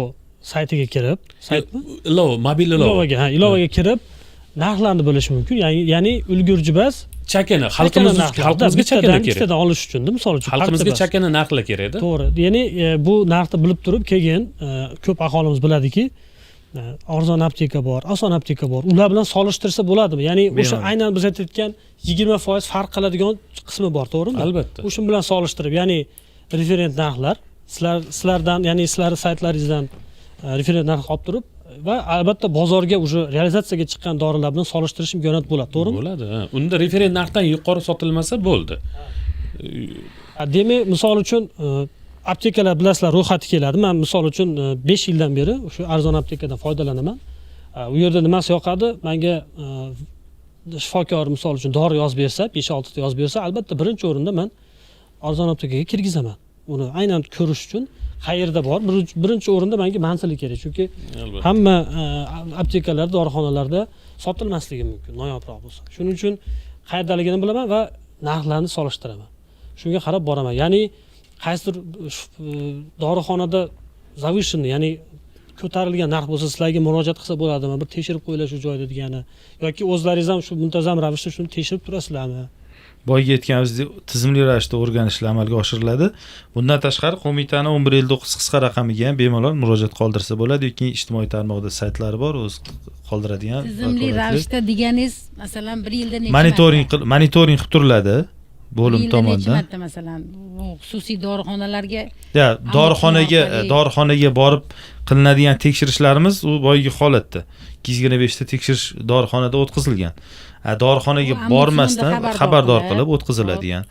saytiga kirib, saytmi? Mobil ilova. Ilovaga kirib narxlarni bilish mumkin. Ya'ni ulgurji bas chakana xalqimizga chakana kerak. Bittadan olish uchun-da, misol uchun. Xalqimizga chakana narxlar kerak-da. To'g'ri. Ya'ni bu narxni bilib turib keyin ko'p aholimiz biladiki, arzon apteka bor, oson apteka bor. Ular bilan solishtirsa bo'ladimi? Ya'ni o'sha aynan biz aytayotgan 20% farq qiladigan qismi bor, to'g'rimi? Albatta. O'sha bilan solishtirib, ya'ni referent narxlar sizlardan, ya'ni sizlarning saytlaringizdan referent narx olib turib va albatta bozorga уже realizatsiyaga chiqqan dorilar bilan solishtirish imkoniyati bo'ladi, to'g'rimi? Bo'ladi. Unda referent narxdan yuqori sotilmasa bo'ldi. Demak, misol uchun aptekalar bilasizlar ro'yxati keladi. Men misol uchun 5 yildan beri o'sha arzon aptekadan foydalanaman. U yerda nimasi yoqadi? Menga shifokor misol uchun dori yozib bersa, 5-6 ta yozib bersa, albatta birinchi o'rinda men arzon aptekaga kirgizaman. Uni aynan ko'rish uchun qayerda bor? Birinchi o'rinda menga manzili kerak, chunki hamma aptekalar, dorixonalarda sotilmasligi mumkin, noyoblroq bo'lsa. Shuning uchun qayerdaligini bilaman va narxlarni solishtiraman. Shunga qarab boraman. Ya'ni qaysidir dorixonada zavishini, ya'ni ko'tarilgan narx bo'lsa sizlarga murojaat qilsa bo'ladimi? Bir tekshirib qo'yinglar shu joyda degani yoki o'zlaringiz ham shu muntazam ravishda shuni tekshirib turasizlarmi? Boyga aytganimizdek tizimli ravishda o'rganishlar amalga oshiriladi. Bundan tashqari qo'mitaning 1159 qisqa raqamiga ham bemalol murojaat qoldirsa bo'ladi yoki ijtimoiy tarmoqda saytlari bor, o'z qoldiradigan. Tizimli ravishda deganingiz, masalan, 1 yilda necha monitoring qilib turiladi bo'lim tomonidan. Necha marta masalan xususiy dorixonalarga dorixonaga borib qilinadigan tekshirishlarimiz u boyagi holatda 225 ta tekshirish dorixonada o'tkazilgan. Dorixonaga bormasdan xabardor qilib o'tkaziladigan.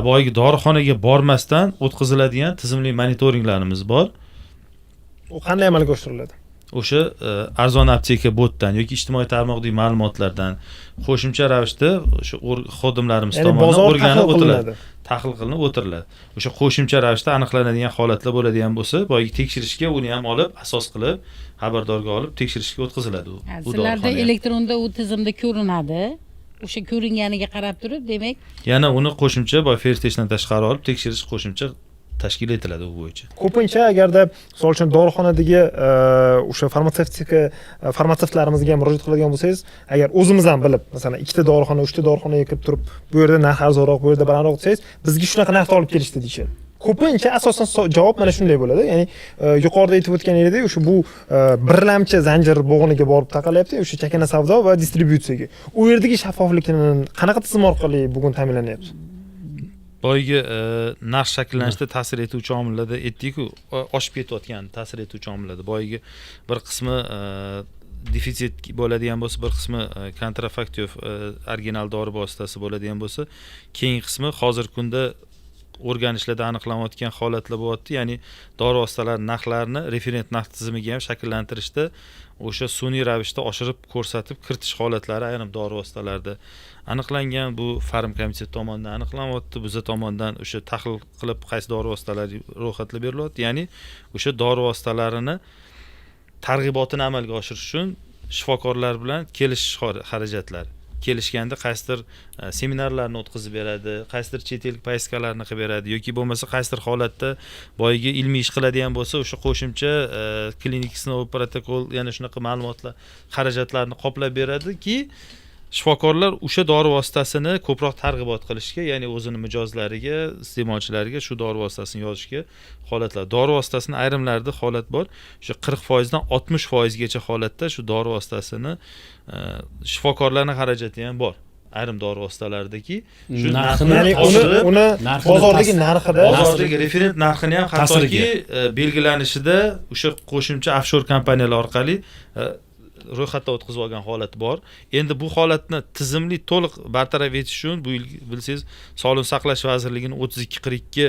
Boyagi dorixonaga bormasdan o'tkaziladigan tizimli monitoringlarimiz bor. U qanday amalga oshiriladi? O'sha arzon apteka botdan yoki ijtimoiy tarmoqdagi ma'lumotlardan qo'shimcha ravishda o'sha xodimlarimiz tomonidan o'rganib o'tiladi, tahlil qilinib o'tiriladi. O'sha qo'shimcha ravishda aniqlanadigan holatlar bo'ladigan bo'lsa, boyagi tekshirishga uni ham olib, asos qilib, xabardorga olib tekshirishga o'tkaziladi u. Sizlarda elektronda u tizimda ko'rinadi. O'sha ko'ringaniga qarab turib, demak, yana uni qo'shimcha boy fertechdan tashqari olib tekshirish qo'shimcha tashkil etiladi u bo'yicha. Ko'pincha agarda misol uchun dorixonadagi o'sha farmatsevtlarimizga murojaat qiladigan bo'lsangiz, agar o'zimiz ham bilib, masalan, 2 ta dorixona, 3 ta dorixonaga kirib turib, bu yerda narx arzonroq, bu yerda balandroq desangiz, bizga shunaqa narxda olib kelishdi deyishadi. Ko'pincha asosan javob mana shunday bo'ladi. Ya'ni yuqorida aytib o'tganingdek, o'sha bu birlamchi zanjir bo'g'iniga borib taqalyapti, o'sha chakana savdo va distributsiyaga. U yerdagi shaffoflikni qanaqa tizim orqali bugun ta'minlanyapti? Boyagi narx shakllanishida ta'sir etuvchi omillarda aytdik-ku, oshib ketayotgan ta'sir etuvchi omillarda boyagi bir qismi defitsit bo'ladigan bo'lsa, bir qismi kontrafaktiv original dori vositasi bo'ladigan bo'lsa, keyingi qismi hozirgi kunda o'rganishlarda aniqlanayotgan holatlar bo'lyapti. Ya'ni dori vositalari narxlarini referent narx tizimiga ham shakllantirishda o'sha sun'iy ravishda oshirib ko'rsatib kiritish holatlari ayrim dori vositalarida aniqlangan. Bu Farm komiteti tomonidan aniqlanyapti. Biz tomonidan o'sha tahlil qilib qaysi dori vositalari ro'yxatlab berilyapti. Ya'ni o'sha dori vositalarini targ'ibotini amalga oshirish uchun shifokorlar bilan kelishish xarajatlari. Kelishganda qaysidir seminarlarni o'tkazib beradi, qaysidir chet el poyezkalarni qilib beradi yoki bo'lmasa qaysidir holatda boyagi ilmiy ish qiladigan bo'lsa, o'sha qo'shimcha klinik sinov protokol, ya'ni shunaqa ma'lumotlar, xarajatlarni qoplab beradiki, shifokorlar o'sha dori vositasini ko'proq targ'ibot qilishga, ya'ni o'zini mijozlariga, iste'molchilariga shu dori vositasini yozishga holatlar. Dori vositasini ayrimlarida holat bor, o'sha 40% dan 60% gacha holatda shu dori vositasini shifokorlarning xarajati ham bor. Ayrim dori vositalaridagi shu narxini ya'ni uni bozordagi narxida, bozordagi referent narxini ham hattoki belgilanishida o'sha qo'shimcha offshore kompaniyalar orqali ro'yxatdan o'tkazib olgan holat bor. Endi bu holatni tizimli to'liq bartaraf etish uchun bu yil bilsangiz Sog'liqni saqlash vazirligining 3242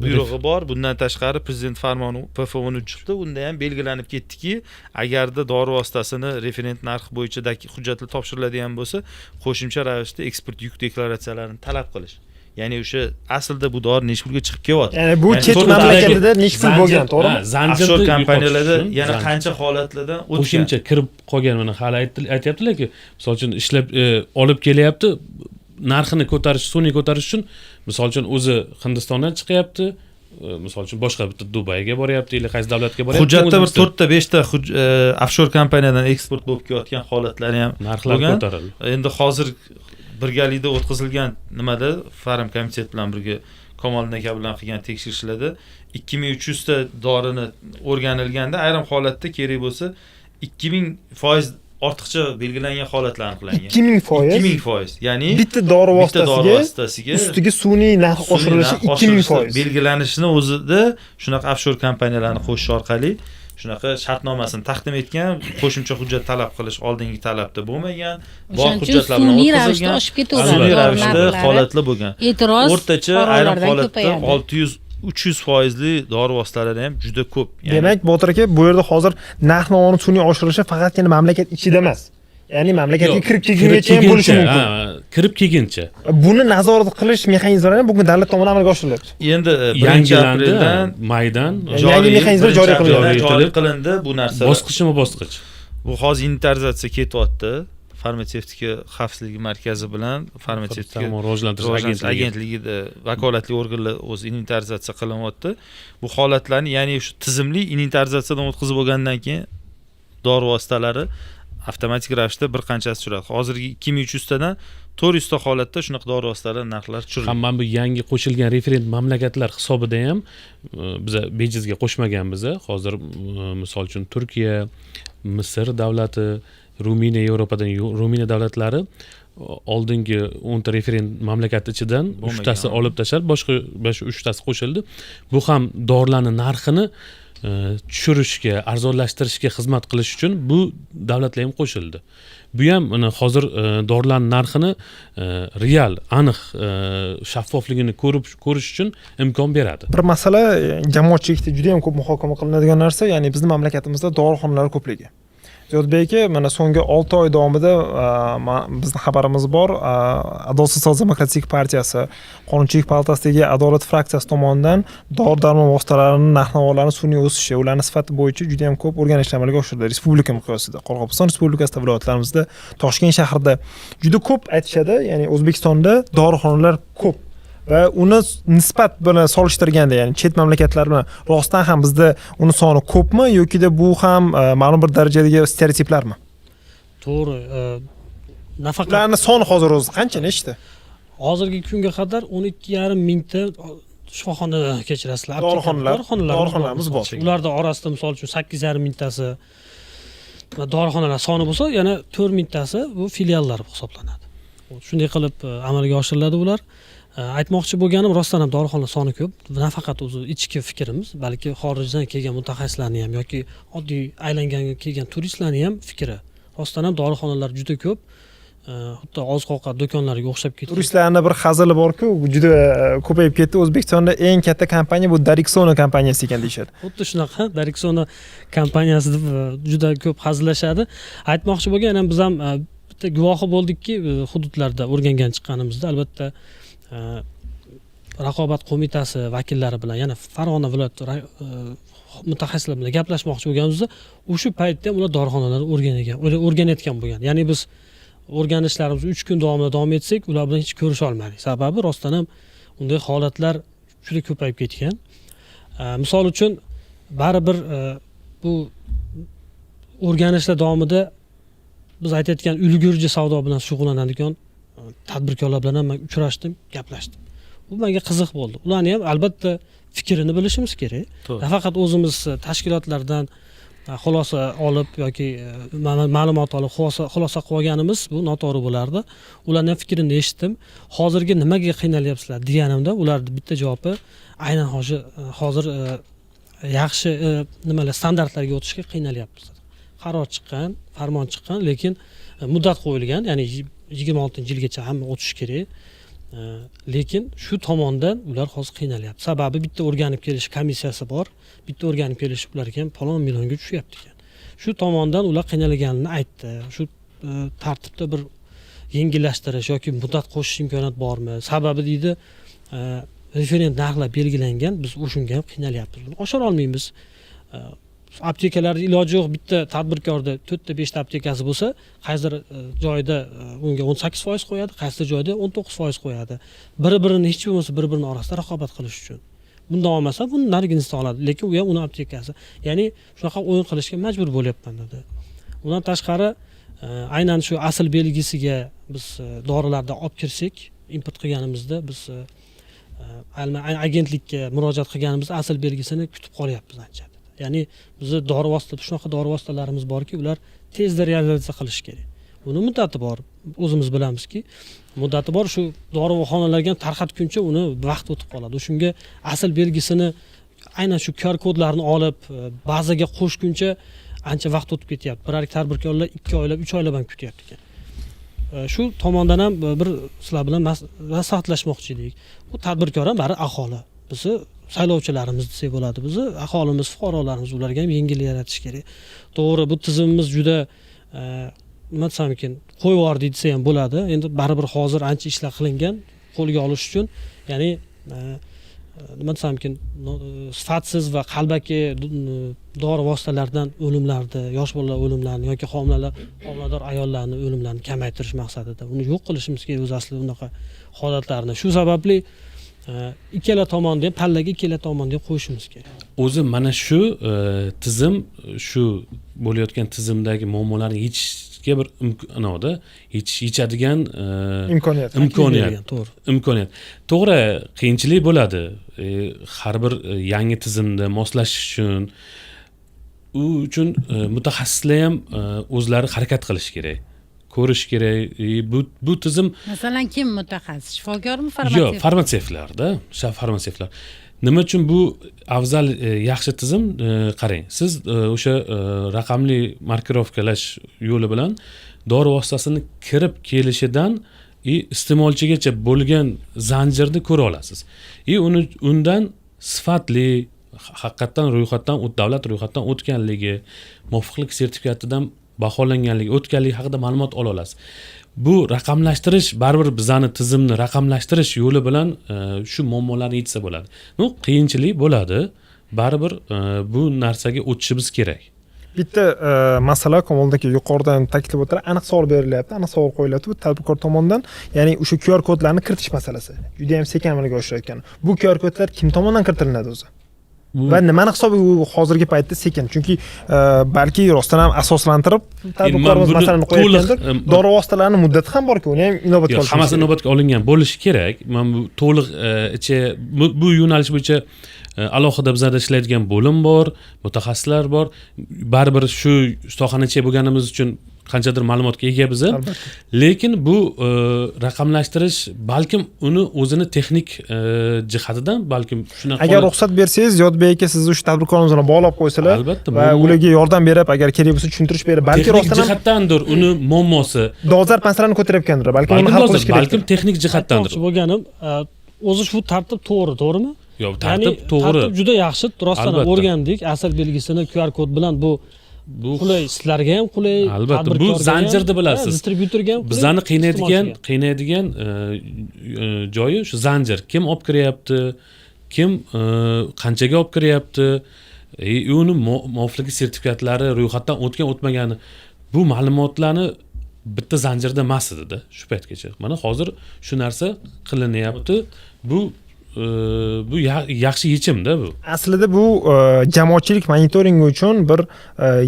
buyrug'i bor. Bundan tashqari prezident farmoni PF13 chiqdi. Unda ham belgilanib ketdiki, agarda dori vositasini referent narx bo'yicha hujjatlar topshiriladigan bo'lsa, qo'shimcha ravishda eksport yuk deklaratsiyalarini talab qilish. Ya'ni o'sha aslida bu dori necha pulga chiqib kelyapti. Ya'ni bu chet mamlakatida necha pul bo'lgan, to'g'rimi? Offshore kompaniyalarda yana qancha holatlardan o'tgan. Qo'shimcha kirib qolgan, mana hali aytyaptilar-ku, misol uchun ishlab olib kelyapti, narxini ko'tarish, sun'iy ko'tarish uchun misol uchun o'zi Hindistondan chiqyapti, misol uchun boshqa bitta Dubayga boryapti yoki qaysi davlatga boryapti. Hujjatda bir 4 ta 5 ta offshore kompaniyadan eksport bo'lib kelayotgan holatlari ham narxlar ko'tarildi. Endi hozir birgalikda o'tkazilgan nimada Farm komiteti bilan birga Kamoliddin aka bilan qilgan tekshirishlarda 2300 ta dorini o'rganilganda ayrim holatda kerak bo'lsa 2000% ortiqcha belgilangan holatlar aniqlangan. 2000%. Ya'ni bitta dori vositasiga ustiga sun'iy narx oshirilishi 2000%. Belgilanishini o'zida shunaqa offshore kompaniyalarni qo'shish orqali shunaqa shartnomasini taqdim etgan, qo'shimcha hujjat talab qilish oldingi talabda bo'lmagan, bor hujjatlar bilan o'tkazilgan, oshib ketaveradi. sun'iy ravishda holatlar bo'lgan. E'tiroz o'rtacha ayrim holatda 600-300%li dori vositalari ham juda ko'p. Demak, Botir aka, bu yerda hozir narx-navoni sun'iy oshirilishi faqatgina mamlakat ichida emas. Ya'ni mamlakatga kirib kelguncha ham bo'lishi mumkin. Kirib kelguncha. Buni nazorat qilish mexanizmlari bugun davlat tomonidan amalga oshiriladi. Endi 1-apreldan maydan yangi mexanizmlar joriy qilindi bu narsa. Bosqichma-bosqich. Bu hozir inventarizatsiya ketyapti. Farmatsevtika xavfsizligi markazi bilan farmatsevtika rivojlantirish agentligida vakolatli organlar o'z inventarizatsiya qilinyapti. Bu holatlarni, ya'ni shu tizimli inventarizatsiyadan o'tkazib bo'lgandan keyin dori vositalari avtomatik ravishda bir qanchasi tushiradi. Hozirgi 2300 tadan 400 ta holatda shunaqa dori vositalari narxlari tushirildi. Hamma bu yangi qo'shilgan referent mamlakatlar hisobida ham biz bejizga qo'shmaganmiz. Hozir misol uchun Turkiya, Misr davlati, Ruminiya, Yevropadan Ruminiya davlatlari oldingi 10 ta referent mamlakat ichidan 3 tasi olib tashlab, boshqa 3 tasi qo'shildi. Bu ham dorilarning narxini tushirishga, arzonlashtirishga xizmat qilish uchun bu davlatlar ham qo'shildi. Bu ham mana hozir dorilarning narxini real, aniq, shaffofligini ko'rish uchun imkon beradi. Bir masala jamoatchilikda juda ham ko'p muhokama qilinadigan narsa, ya'ni bizning mamlakatimizda dorixonalar ko'pligi. Ziyodbek aka, mana so'nggi 6 oy davomida bizning xabarimiz bor, Adolatsiz so'z demokratik partiyasi Qonunchilik palatasidagi adolat fraksiyasi tomonidan dori-darmon vositalarining narx-navolarini sun'iy o'sishi, ularning sifati bo'yicha juda ham ko'p o'rganishlar amalga oshirildi. Respublika miqyosida, Qoraqalpog'iston Respublikasida, viloyatlarimizda, Toshkent shahrida juda ko'p aytishadi, ya'ni O'zbekistonda dorixonalar ko'p. Va uni nisbat bilan solishtirganda, ya'ni chet mamlakatlar bilan rostdan ham bizda uni soni ko'pmi yoki bu ham ma'lum bir darajadagi stereotiplarmi? To'g'ri. Nafaqat ularning soni hozir o'zi qancha, nechta? Hozirgi kunga qadar 12,5 mingta shifoxona kechirasizlar. Dorixonalarimiz bor. Ularda orasida misol uchun 8,5 mingtasi dorixonalar soni bo'lsa, yana 4 mingtasi bu filiallar hisoblanadi. Shunday qilib amalga oshiriladi ular. Aytmoqchi bo'lganim, rostdan ham dorixona soni ko'p. Nafaqat o'zi ichki fikrimiz, balki xorijdan kelgan mutaxassislarning ham yoki oddiy aylanganga kelgan turistlarning ham fikri. Rostdan ham dorixonalar juda ko'p. xuddi oziq ovqat do'konlariga o'xshab ketgan. Turistlarning bir hazili bor-ku, juda ko'payib ketdi. O'zbekistonda eng katta kompaniya bu Darixono kompaniyasi ekan deyshadi. Xuddi shunaqa Darixono kompaniyasi deb juda ko'p hazillashadi. Aytmoqchi bo'lganim biz ham bitta guvohi bo'ldikki, hududlarda o'rgangan chiqqanimizda albatta raqobat qo'mitasi vakillari bilan, yana Farg'ona viloyati mutaxassislar bilan gaplashmoqchi bo'lganimizda, o'sha paytda ham ular dorixonalarni o'rganayotgan bo'lgan. Ya'ni biz o'rganishlarimiz 3 kun davomida davom etsak, ular bilan hech ko'risha olmadik. Sababi rostdan ham unday holatlar juda ko'payib ketgan. Misol uchun baribir bu o'rganishlar davomida biz aytayotgan ulgurji savdo bilan shug'ullanadigan tadbirkorlar bilan ham men uchrashdim, gaplashdim. Bu menga qiziq bo'ldi. Ularni ham albatta fikrini bilishimiz kerak. Nafaqat o'zimiz tashkilotlardan xulosa olib yoki ma'lumot olib xulosa qilib olganimiz bu noto'g'ri bo'lardi. Ularning fikrini eshitdim. Hozirgi nimaga qiynalyapsizlar deganimda ularning bitta javobi aynan hozir yaxshi nimalar standartlarga o'tishga qiynalyapmiz. Qaror chiqqan, farmon chiqqan, lekin muddat qo'yilgan, ya'ni 26-yilgacha hamma o'tishi kerak. Lekin shu tomondan ular hozir qiynalyapti. Sababi bitta o'rganib kelish komissiyasi bor. Bitta o'rganib kelish ularga ham palon millionga tushyapti ekan. Shu tomondan ular qiynalganini aytdi. Shu tartibda bir yengillashtirish yoki muddat qo'shish imkoniyat bormi? Sababi deydi, referent narxlar belgilangan, biz o'shunga ham qiynalyapmiz. Oshira olmaymiz. Aptekalarda iloji yo'q, bitta tadbirkorda 4 ta 5 ta aptekasi bo'lsa, qaysidir joyda unga 18% qo'yadi, qaysidir joyda 19% qo'yadi. Biri-birini hech bo'lmasa bir-birini orasida raqobat qilish uchun. Bundan olmasa, buni narigisini oladi, lekin u ham uni aptekasi. Ya'ni shunaqa o'yin qilishga majbur bo'lyapman dedi. Undan tashqari, aynan shu asl belgisiga biz dorilarni olib kirsak, import qilganimizda biz agentlikka murojaat qilganimizda asl belgisini kutib qolyapmiz ancha. Ya'ni bizda dori vosita, shunaqa dori vositalarimiz borki, ular tezda realizatsiya qilish kerak. Uni muddati bor. O'zimiz bilamizki, muddati bor. Shu dorixonalarga tarqatguncha uni vaqt o'tib qoladi. Shunga asl belgisini aynan shu QR kodlarni olib bazaga qo'shguncha ancha vaqt o'tib ketyapti. Birorta tadbirkorlar 2 oylab, 3 oylab ham kutyapti ekan. Shu tomondan ham bir sizlar bilan maslahatlashmoqchi edik. Bu tadbirkor ham bari aholi. Bizni saylovchilarimiz desak bo'ladi. Bizni aholimiz, fuqarolarimiz, ularga ham yengillik yaratish kerak. To'g'ri, bu tizimimiz juda nima desam ekan, qo'yvordi desa ham bo'ladi. Endi baribir hozir ancha ishlar qilingan qo'lga olish uchun, ya'ni nima desam ekan, sifatsiz va qalbaki dori vositalaridan o'limlarni, yosh bolalar o'limlarini yoki homilador ayollarni o'limlarini kamaytirish maqsadida uni yo'q qilishimiz kerak o'z aslida unaqa holatlarni. Shu sababli ikkala tomonni ham pallaga ikkala tomonni ham qo'yishimiz kerak. O'zi mana shu tizim, shu bo'layotgan tizimdagi muammolarni yechishga bir yechadigan imkoniyat. To'g'ri, qiyinchilik bo'ladi. Har bir yangi tizimda moslashish uchun u uchun mutaxassislar ham o'zlari harakat qilish kerak. Ko'rish kerak. Bu tizim, masalan, kim mutaxassis? Shifokormi, farmatsevt? Yo'q, farmatsevtlarda, farmatsevtlar. Nima uchun bu afzal, yaxshi tizim? Qarang, siz o'sha raqamli markirovkalash yo'li bilan dori vositasini kirib kelishidan iste'molchigacha bo'lgan zanjirni ko'ra olasiz. Undan sifatli, haqiqatan ro'yxatdan, davlat ro'yxatdan o'tganligi, muvofiqlik sertifikatidan baholanganligi, o'tganligi haqida ma'lumot ola olasiz. Bu raqamlashtirish, baribir bizani tizimni raqamlashtirish yo'li bilan shu muammolarni yechsa bo'ladi. Qiyinchilik bo'ladi. Baribir bu narsaga o'tishimiz kerak. Bitta masala Komildagi yuqoridan ta'kidlab o'tira, aniq savol berilyapti, aniq savol qo'yilyapti bu tadbirkor tomonidan, ya'ni o'sha QR kodlarni kiritish masalasi. Juda ham sekin amalga oshirayotgan. Bu QR kodlar kim tomonidan kiritilinadi o'zi? Va nimani hisobiga u hozirgi paytda sekin? Chunki balki rostdan ham asoslantirib tadbirkorimiz masalani qo'yayotgandir. Dori vositalarining muddati ham bor-ku, uni ham inobatga olish. Hammasi inobatga olingan bo'lishi kerak. Men bu to'liq bu yo'nalish bo'yicha alohida bizada ishlaydigan bo'lim bor, mutaxassislar bor. Baribir shu sohani ichiga bo'lganimiz uchun qanchadir ma'lumotga ega biz ham. Albatta. Lekin bu raqamlashtirish balkim uni o'zini texnik jihatidan balkim shunaqa Agar ruxsat bersangiz, Yodbek aka sizni o'sha tadbirkorimiz bilan bog'lab qo'ysalar Albatta, va ularga yordam berib, agar kerak bo'lsa tushuntirish berib, balki texnik rostdan ham jihatdandir uni muammosi. dolzarb masalalarni ko'tarayotgandir, balki uni hal qilish kerak. balkim texnik jihatdandir. Aytmoqchi bo'lganim, o'zi shu tartib to'g'rimi? Yo'q, tartib to'g'ri. Tartib juda yaxshi, rostdan ham Albatta. o'rgandik. Asl belgisini QR kod bilan bu qulay, sizlarga ham qulay, Albatta, bu tadbirkorga ham, zanjirni bilasiz. distribyutorga ham qulay, Bizlarni iste'molchiga. qiynaydigan joyi shu zanjir. Kim olib kiryapti, kim qanchaga olib kiryapti, uni muvofiqlik sertifikatlari ro'yxatdan o'tgan o'tmagani bu ma'lumotlarni bitta zanjirda emas edi-da shu paytgacha. Mana hozir shu narsa qilinyapti. Bu yaxshi yechimda bu. Aslida bu jamoatchilik monitoringi uchun bir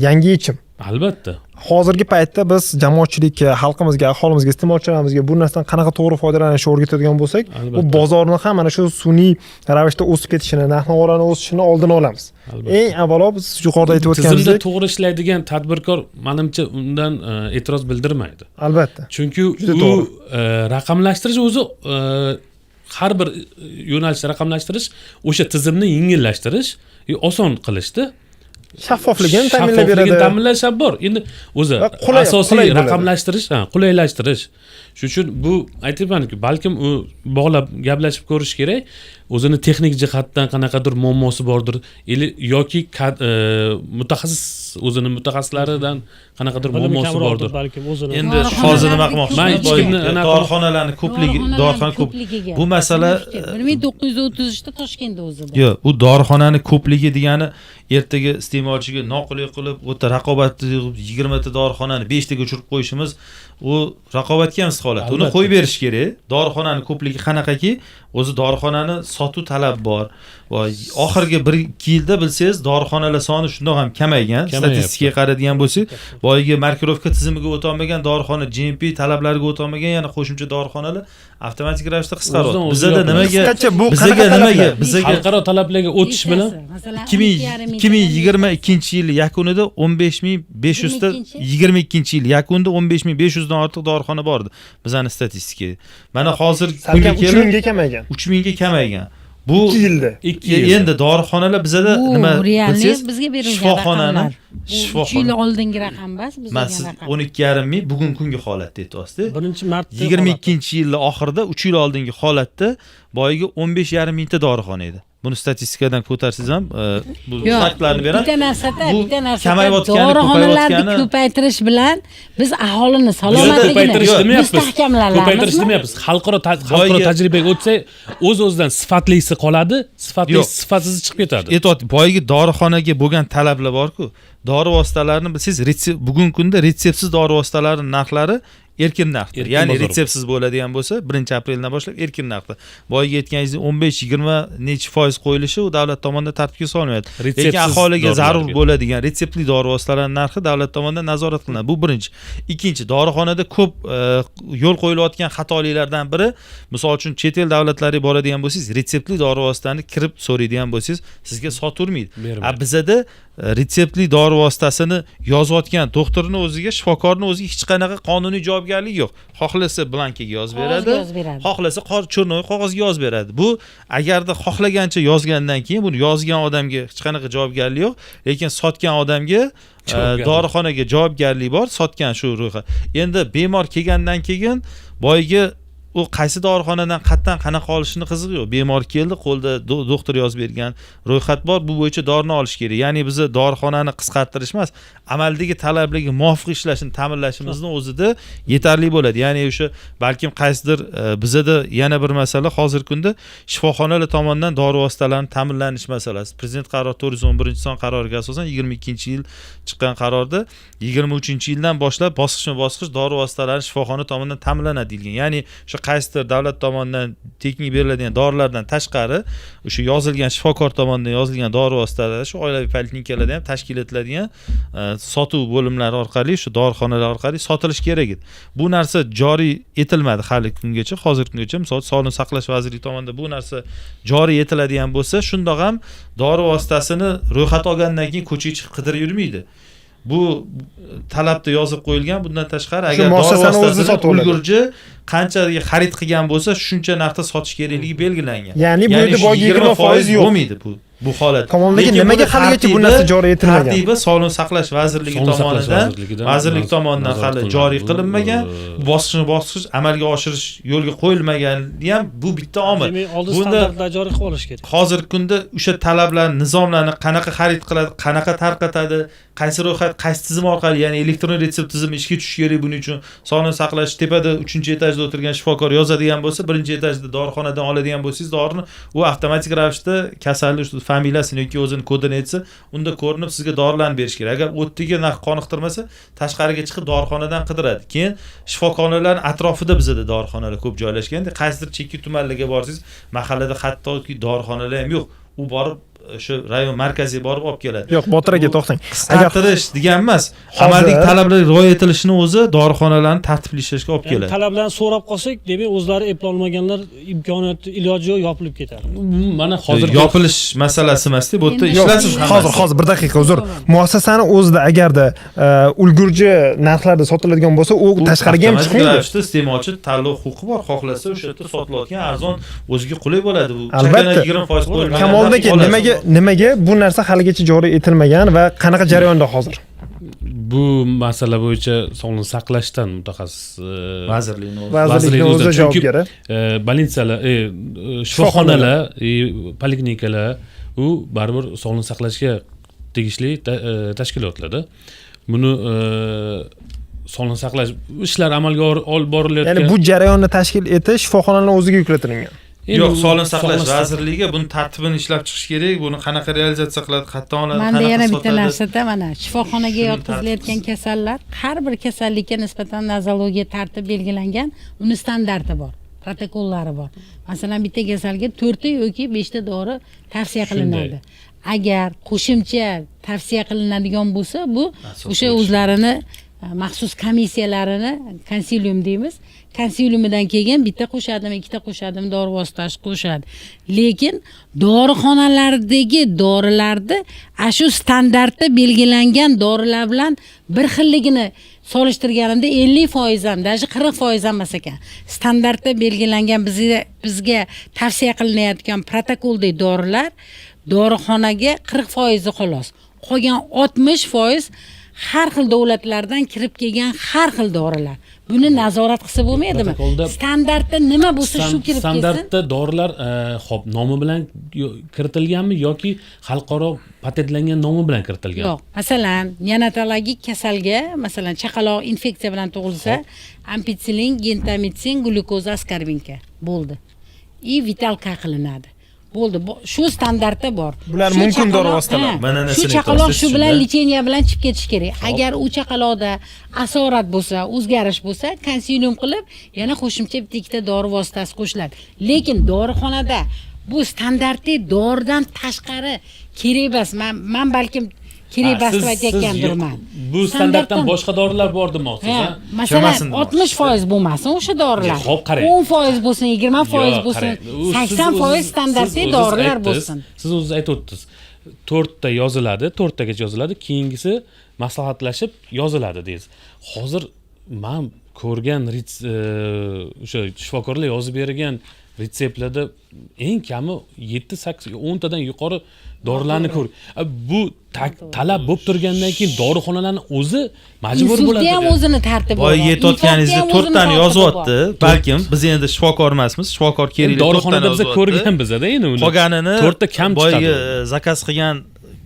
yangi yechim. Albatta. Hozirgi paytda biz jamoatchilikka, xalqimizga, aholimizga, iste'molchilarimizga bu narsadan qanaqa to'g'ri foydalanishni o'rgatadigan bo'lsak, bu Albatta. bozorni ham mana shu sun'iy ravishda o'sib ketishini, narx-navolarni o'sishini oldini olamiz. Albatta. Eng avvalo biz yuqorida aytib Tizimda o'tganimizdek, to'g'ri ishlaydigan tadbirkor menimcha undan e'tiroz bildirmaydi. albatta. Chunki Juda u to'g'ri. raqamlashtirish o'zi har bir yo'nalishda raqamlashtirish o'sha tizimni yengillashtirish, oson qilishda. Shaffofligini ta'minlab beradi. ta'minlash ham bor. Endi o'zi Va qulay asosiy bo'ladi. raqamlashtirish, qulaylashtirish. Shuning uchun bu aytibmanki, balkim u bog'lab gaplashib ko'rish kerak. O'zini texnik jihatdan qanaqadir muammosi bordir, yoki mutaxassis o'zini mutaxassislaridan qanaqadir Bilimi muammosi kamroqdir bordir. balkim o'zini. Endi hozir nima qilmoqchiman? Man hech kimni anaqa- Dorixonalarni ko'pligi, dorixona ko'p. Bu masala 1933 da Toshkentda o'zida. yo'q, bu dorixonani ko'pligi degani ertaga iste'molchiga noqulay qilib, o'ta raqobatli 20 ta dorixonani 5 taga uchirib qo'yishimiz u raqobatga ham holat. Uni Albatta. qo'yib berish kerak. Dorixonani ko'pligi qanaqaki, o'zi dorixonani sotuv talab bor. Va oxirgi 1-2 yilda bilsangiz, dorixonalar soni shundoq ham kamaygan. Statistikaga qaraydigan bo'lsak, boyagi markirovka tizimiga o'ta olmagan dorixona, GMP talablariga o'ta olmagan yana qo'shimcha dorixonalar avtomatik ravishda qisqaryapti. O'zidan o'zi Bizada yopiladi. nimaga Qisqacha bu bizaga qanaqa nimaga talablar? bizaga Xalqaro talablarga o'tish bilan 2022 yil yakunida 15500 ta 22 yil yakunida 15500 dan ortiq dorixona bor edi. Bizning statistikaga. Mana hozir Salkam kunga 3000 kelib ga kamaygan. 3000 ga kamaygan. Bu 2 yilda. 2 yil. endi dorixonalar bizada Bu nima realniy bilsangiz, bizga berilgan shifoxonani raqamlar. 3 yil shifoxona oldingi raqam emas, biz man olgan siz raqam. 12,5 ming bugungi kungi holatda aytyapsiz. 1-marta 22-yilning oxirida 3 yil oldingi holatda boyagi 15,5 mingta dorixona edi. Buni statistikadan ko'tarsangiz ham bu Yo'q, faktlarni beradi. bitta narsada, Bu bitta narsada kamayayotgani, dorixonalarni ko'payayotgani- ko'paytirish bilan biz aholini Bizda salomatligini ko'paytirish demayapmiz. mustahkamlayapmiz. Ko'paytirish demayapmiz. Xalqaro tajribaga o'tsa, o'z-o'zidan sifatlisi qoladi, Yo'q. sifatsiz chiqib ketadi. Aytyapti, boyagi dorixonaga bo'lgan talablar bor-ku. Dori vositalarini bilsangiz, bugungi kunda retseptsiz dori vositalarining narxlari erkin narxda. Erkin Ya'ni bozor. retseptsiz bo'ladigan bo'lsa, 1-apreldan boshlab erkin narxda. Boyagi aytganingizdek 15-20 necha foiz qo'yilishi u davlat tomonidan tartibga solinmayapti. Lekin Retseptsiz aholiga zarur dorilarga. bo'ladigan retseptli dori vositalarining narxi davlat tomonidan nazorat qilinadi. Bu birinchi. Ikkinchi, dorixonada ko'p yo'l qo'yilayotgan xatoliklardan biri, misol uchun chet el davlatlariga boradigan bo'lsangiz, retseptli dori vositani kirib so'raydigan bo'lsangiz, sizga sotvermaydi. Bermaydi. Bizada retseptli dori vositasini yozayotgan doktorning o'ziga, shifokorning o'ziga hech qanaqa qonuniy javobgarlik yo'q. Xohlasa blankaga yozib beradi, Qog'ozga yozib beradi. xohlasa cho'rnoy qog'ozga yozib beradi. Bu agarda xohlagancha yozgandan keyin buni yozgan odamga hech qanaqa javobgarlik yo'q, lekin sotgan odamga dorixonaga javobgarlik bor, sotgan shu ro'yxat. Endi bemor kelgandan keyin boyga u qaysi dorixonadan qatdan qanaqa olishini qizig'i yo'q. Bemor keldi, qo'lda doktor yozib bergan ro'yxat bor, bu bo'yicha dorini olish kerak. Ya'ni biz dorixonani qisqartirish emas, amaldagi talablarga muvofiq ishlashini ta'minlashimizni o'zida yetarli bo'ladi. Ya'ni o'sha balkim qaysidir bizada yana bir masala hozirgi kunda shifoxonalar tomonidan dori vositalarining ta'minlanish masalasi. Prezident qarori 411-son qaroriga asosan 22-yil chiqqan qarorda 23-yildan boshlab bosqichma-bosqich dori vositalari shifoxona tomonidan ta'minlanadi deyilgan. Ya'ni o'sha qaysidir davlat tomonidan tekin beriladigan dorilardan tashqari o'sha yozilgan shifokor tomonidan yozilgan dori vositalari shu oilaviy poliklinikalarda ham tashkil etiladigan sotuv bo'limlari orqali, shu dorixonalar orqali sotilish kerak edi. Bu narsa joriy etilmadi hali kungacha, hozirgi kungacha. Misol Sog'liqni saqlash vazirligi tomonidan bu narsa joriy etiladigan bo'lsa, shundoq ham dori vositasini ro'yxat olgandan keyin ko'chaga chiqib qidirib yurmaydi. bu talabda yozib qo'yilgan. Bundan tashqari agar muassasani o'zida sotib oladi. ulgurji qanchaga xarid qilgan bo'lsa, shuncha narxda sotish kerakligi belgilangan. Ya'ni bu yerda shu boyagi 20% yo'q. bo'lmaydi bu holat. Tomonligi nimaga haligacha bu narsa joriy etilmagan? Tartibi Sog'liqni saqlash vazirligi vazirlik tomonidan hali joriy qilinmagan. Bosqichma-bosqich amalga oshirish yo'lga qo'yilmagan ham bu bitta omil. Demak, oldin Bunda standartlar joriy qilib olish kerak. hozirgi kunda o'sha talablar, nizomlarni qanaqa xarid qiladi, qanaqa tarqatadi, qaysi ro'yxat, qaysi tizim orqali, ya'ni elektron retsept tizimi ishga tushishi kerak. Buning uchun sog'liqni saqlash tepada 3-etajda o'tirgan shifokor yozadigan bo'lsa, 1-etajda dorixonadan oladigan bo'lsangiz, dorini u avtomatik ravishda kasallik familiyasini yoki o'zini kodini aytsa, unda ko'rinib sizga dorilarni berish kerak. Agar o'tdagi narx qoniqtirmasa, tashqariga chiqib dorixonadan qidiradi. Keyin shifoxonalarning atrofida bizda dorixonalar ko'p joylashgan. Qaysidir chekka tumanlarga borsangiz, mahallada hattoki dorixonalar ham yo'q. U borib shu rayon markaziga borib olib keladi. Yo'q, Botir aka to'xtang. Qisqartirish degan emas, amaldagi talablarga rioya etilishini o'zi dorixonalarni tartibli ishlashga olib keladi. Talablarni so'rab qolsak, demak, o'zlari eplolmaganlar imkoniyati, iloji yo'q, yopilib ketadi. Mana hozir yopilish masalasi emasda, bu yerda ishlatish Hozir bir daqiqa, uzr. Muassasani o'zida agarda ulgurji narxlarda sotiladigan bo'lsa, u tashqariga ham chiqmaydi. Iste'molchi tanlov huquqi bor, xohlasa o'sha yerda sotilayotgan arzon o'ziga qulay bo'ladi. Bu Albatta. 20% qo'yilmagan. Kamolda nimaga bu narsa haligacha joriy etilmagan va qanaqa jarayonda hozir? bu masala bo'yicha sog'liqni saqlashdan mutaxassis vazirlikning o'zi javobgari. Bolnitsalar, shifoxonalar, poliklinikalar u baribir sog'liqni saqlashga tegishli tashkilotlarda. Buni sog'liqni saqlash ishlari amalga olib borilayotgan. Ya'ni bu jarayonni tashkil etish shifoxonalarning o'ziga yuklatilgan. Yo'q, Sog'liqni saqlash vazirligi buni tartibini ishlab chiqish kerak, buni qanaqa realizatsiya qiladi, qayerdan oladi, qanaqa sotadi. Menda yana bitta sotadi. narsada mana shifoxonaga yotqizilayotgan kasallar har bir kasallikka nisbatan nozologiya tartib belgilangan, uni standarti bor, protokollari bor. Masalan, bitta kasalga 4 ta yoki 5 ta dori tavsiya qilinadi. Agar qo'shimcha tavsiya qilinadigan bo'lsa, bu o'sha o'zlarini maxsus komissiyalarini konsilium deymiz. Konsiliumidan kelgan bitta qo'shadimi, ikkita qo'shadimi, dori vositasi qo'shadi. Lekin dorixonalardagi dorilarni shu standartda belgilangan dorilar bilan bir xilligini solishtirganimda 50% ham, даже 40% ham emas ekan. Standartda belgilangan bizga tavsiya qilinayotgan protokoldagi dorilar dorixonaga 40% xolos. Qolgan 60% har xil davlatlardan kirib kelgan har xil dorilar. Buni nazorat qilsa bo'lmaydimi? Standartda nima bo'lsa shu kirib kelsin. Standartda dorilar xo'p, nomi bilan kiritilganmi yoki xalqaro patentlangan nomi bilan kiritilgan? Yo'q. Masalan, neonatologik kasalga, masalan, chaqaloq infeksiya bilan tug'ilsa, ampitsilin, gentamicin, glyukoza, askarbinka bo'ldi. Vitalka qilinadi. Bo'ldi. Shu standartda bor. Bular mumkin dori vositalar. Shu chaqaloq shu bilan lecheniya bilan chiqib ketish kerak. Agar u chaqaloqda asorat bo'lsa, o'zgarish bo'lsa, konsilium qilib, yana qo'shimcha bitta ikkita dori vositasi qo'shiladi. Lekin dorixonada bu standartli doridan tashqari kerak emas. Men balkim kerak emas deb aytayotgandirman. Bu standartdan boshqa dorilar bor demoqsiz, ha? Masalan, 60% bo'lmasin o'sha dorilar. Xo'p, qarang. 10% bo'lsin, 20% bo'lsin, 80% standartli dorilar bo'lsin. Siz o'zingiz aytib o'tdingiz. 4 ta yoziladi, 4 tagacha yoziladi, keyingisi maslahatlashib yoziladi deysiz. Hozir men ko'rgan o'sha shifokorlar yozib bergan retseptlarda eng kami 7-8 10 tadan yuqori dorilarni ko'r. Bu talab bo'lib turgandan keyin dorixonalarning o'zi majbur bo'ladi. Ham o'zini tartibi bor. Boy yetayotganingizda 4 tani yozyapti. Balkim biz endi shifokor emasmiz, shifokor kerak. Dorixonada biz ko'rgan bizada endi uni. Qolganini 4 ta kam chiqadi. Boy zakaz qilgan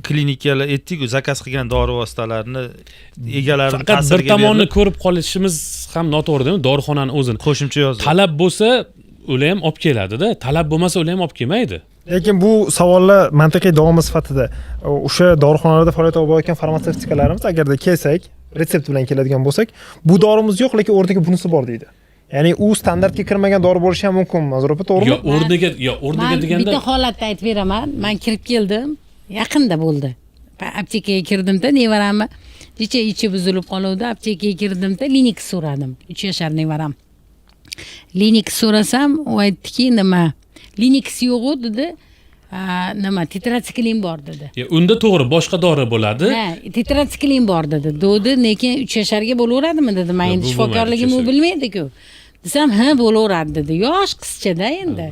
klinikalar aytdik-ku, zakaz qilgan dori vositalarini egalarining faqat bir tomonni ko'rib qolishimiz ham noto'g'ri-da, dorixonaning o'zini. Qo'shimcha yozdi. Talab bo'lsa, ular ham olib keladi-da. Talab bo'lmasa, ular ham olib kelmaydi. Lekin bu savollar mantiqiy davomi sifatida o'sha dorixonalarda faoliyat olib borayotgan farmatsevtikalarimiz agarda kelsak, retsept bilan keladigan bo'lsak, bu dorimiz yo'q, lekin o'rniga bunisi bor deydi. Ya'ni u standartga kirmagan dori bo'lishi ham mumkin, Manzur opa, to'g'rimi? O'rniga deganda bitta holatda aytib beraman. Men kirib keldim, yaqinda bo'ldi. Aptekaga kirdimda, nevaramni ichi buzilib qoluvdi. Aptekaga kirdimda, Linux so'radim. 3 yashar nevaram. Linux so'rasam, u aytdiki, nima? Linux yo'q dedi. nima tetratsiklin bor dedi. Unda to'g'ri boshqa dori bo'ladi. Ha, tetratsiklin bor dedi. Dedi, lekin 3 yasharga bo'laveradimi dedi. Men endi bu shifokorligimni bo'lmaydi, bilmaydi-ku. Desam, ha, bo'laveradi dedi. Yosh qizchada endi.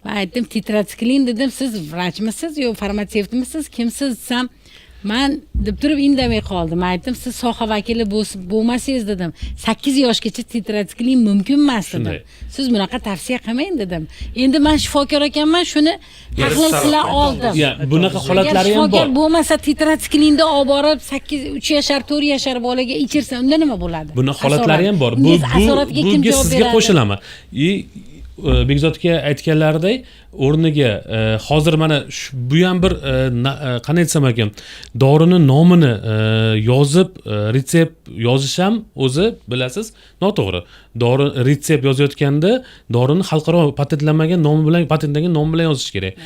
Men aytdim, tetratsiklin dedim, siz vrachmisiz yo farmatsevtmisiz, kimsiz desam, men deb turib indamay qoldim. Men aytdim, siz soha vakili bo'lmasangiz dedim. 8 yoshgacha tetratsiklin mumkin emas dedim. Siz bunaqa tavsiya qilmang dedim. Endi men shifokor ekanman, shuni tahlil qila oldim. Bunaqa holatlari ham bor. Shifokor bo'lmasa tetratsiklinni olib borib 3 yashar, 4 yashar bolaga ichirsa, unda nima bo'ladi? Bunaqa holatlari ham bor. Bunga sizga qo'shilaman. Bekzod aka aytganlaridek o'rniga hozir mana bu ham bir qanday aytsam ekan, dorini nomini yozib retsept yozish ham o'zi bilasiz noto'g'ri. Dori retsept yozayotganda dorini xalqaro patentlanmagan nomi bilan, patentlangan nomi bilan yozish kerak.